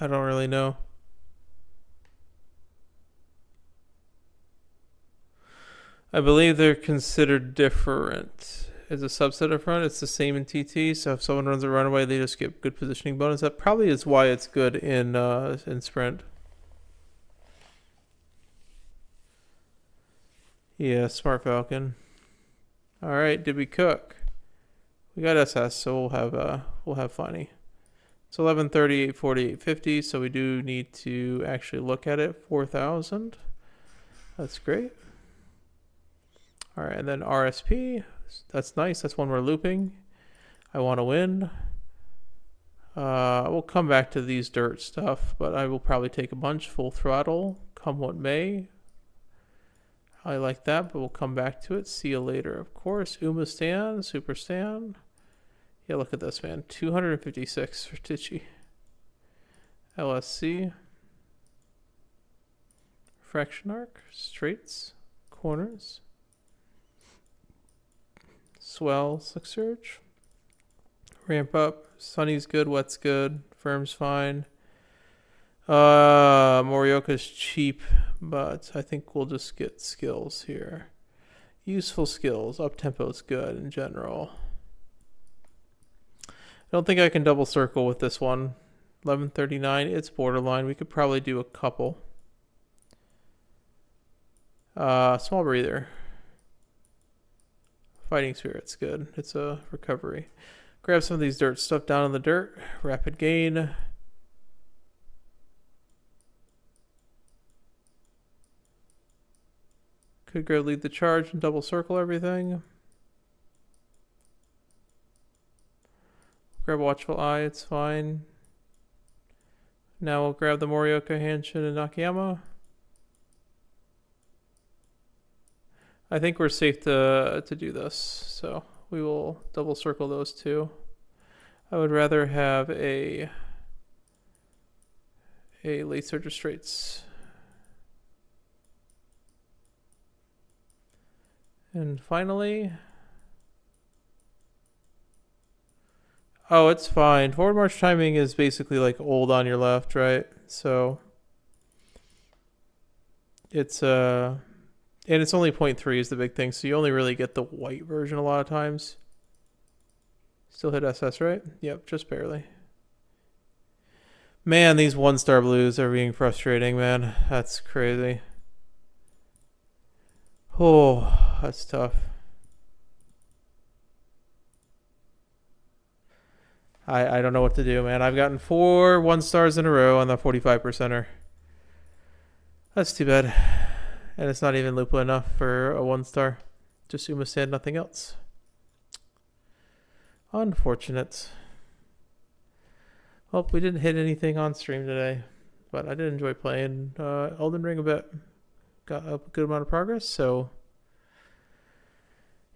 [SPEAKER 1] I don't really know. I believe they're considered different. As a subset of front, it's the same in TT. So if someone runs a runaway, they just get good positioning bonus. That probably is why it's good in sprint. Yeah, Smart Falcon. All right, did we cook? We got SS, so we'll have plenty. It's 1130, 840, 850, so we do need to actually look at it. 4,000. That's great. All right, and then RSP. That's nice. That's one we're looping. I want to win. We'll come back to these dirt stuff, but I will probably take a bunch. Full throttle, come what may. I like that, but we'll come back to it. See you later, of course. Uma Stan, Super Stan. Yeah, look at this, man. 256 for Tichy. LSC. Fraction arc. Straights. Corners. Swell. Slick surge. Ramp up. Sunny's good. Wet's good. Firm's fine. Morioka's cheap, but I think we'll just get skills here. Useful skills. Up tempo's good in general. I don't think I can double circle with this one. 1139, it's borderline. We could probably do a couple. Small breather. Fighting spirit's good. It's a recovery. Grab some of these dirt stuff down in the dirt. Rapid gain. Could go lead the charge and double circle everything. Grab Watchful Eye, it's fine. Now we'll grab the Morioka, Hanshin, and Nakayama. I think we're safe to do this, so we will double circle those two. I would rather have a late surge of straights. And finally, oh, it's fine. Forward march timing is basically like old on your left, right? So it's and it's only 0.3 is the big thing, so you only really get the white version a lot of times. Still hit SS, right? Yep, just barely. Man, these 1-star blues are being frustrating, man. That's crazy. Oh, that's tough. I don't know what to do, man. I've gotten 4 1-stars in a row on the 45%er. That's too bad. And it's not even Lupa enough for a 1-star. Just Uma said nothing else. Unfortunate. Well, we didn't hit anything on stream today. But I did enjoy playing Elden Ring a bit. Got a good amount of progress, so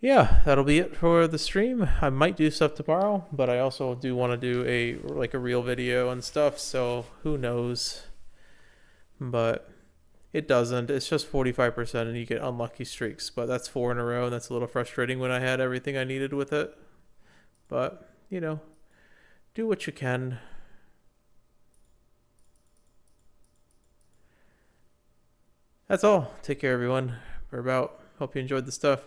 [SPEAKER 1] yeah, that'll be it for the stream. I might do stuff tomorrow, but I also do want to do a real video and stuff, so who knows. But it doesn't. It's just 45% and you get unlucky streaks, but that's 4 in a row and that's a little frustrating when I had everything I needed with it. But, you know, do what you can. That's all. Take care, everyone. We're about. Hope you enjoyed the stuff.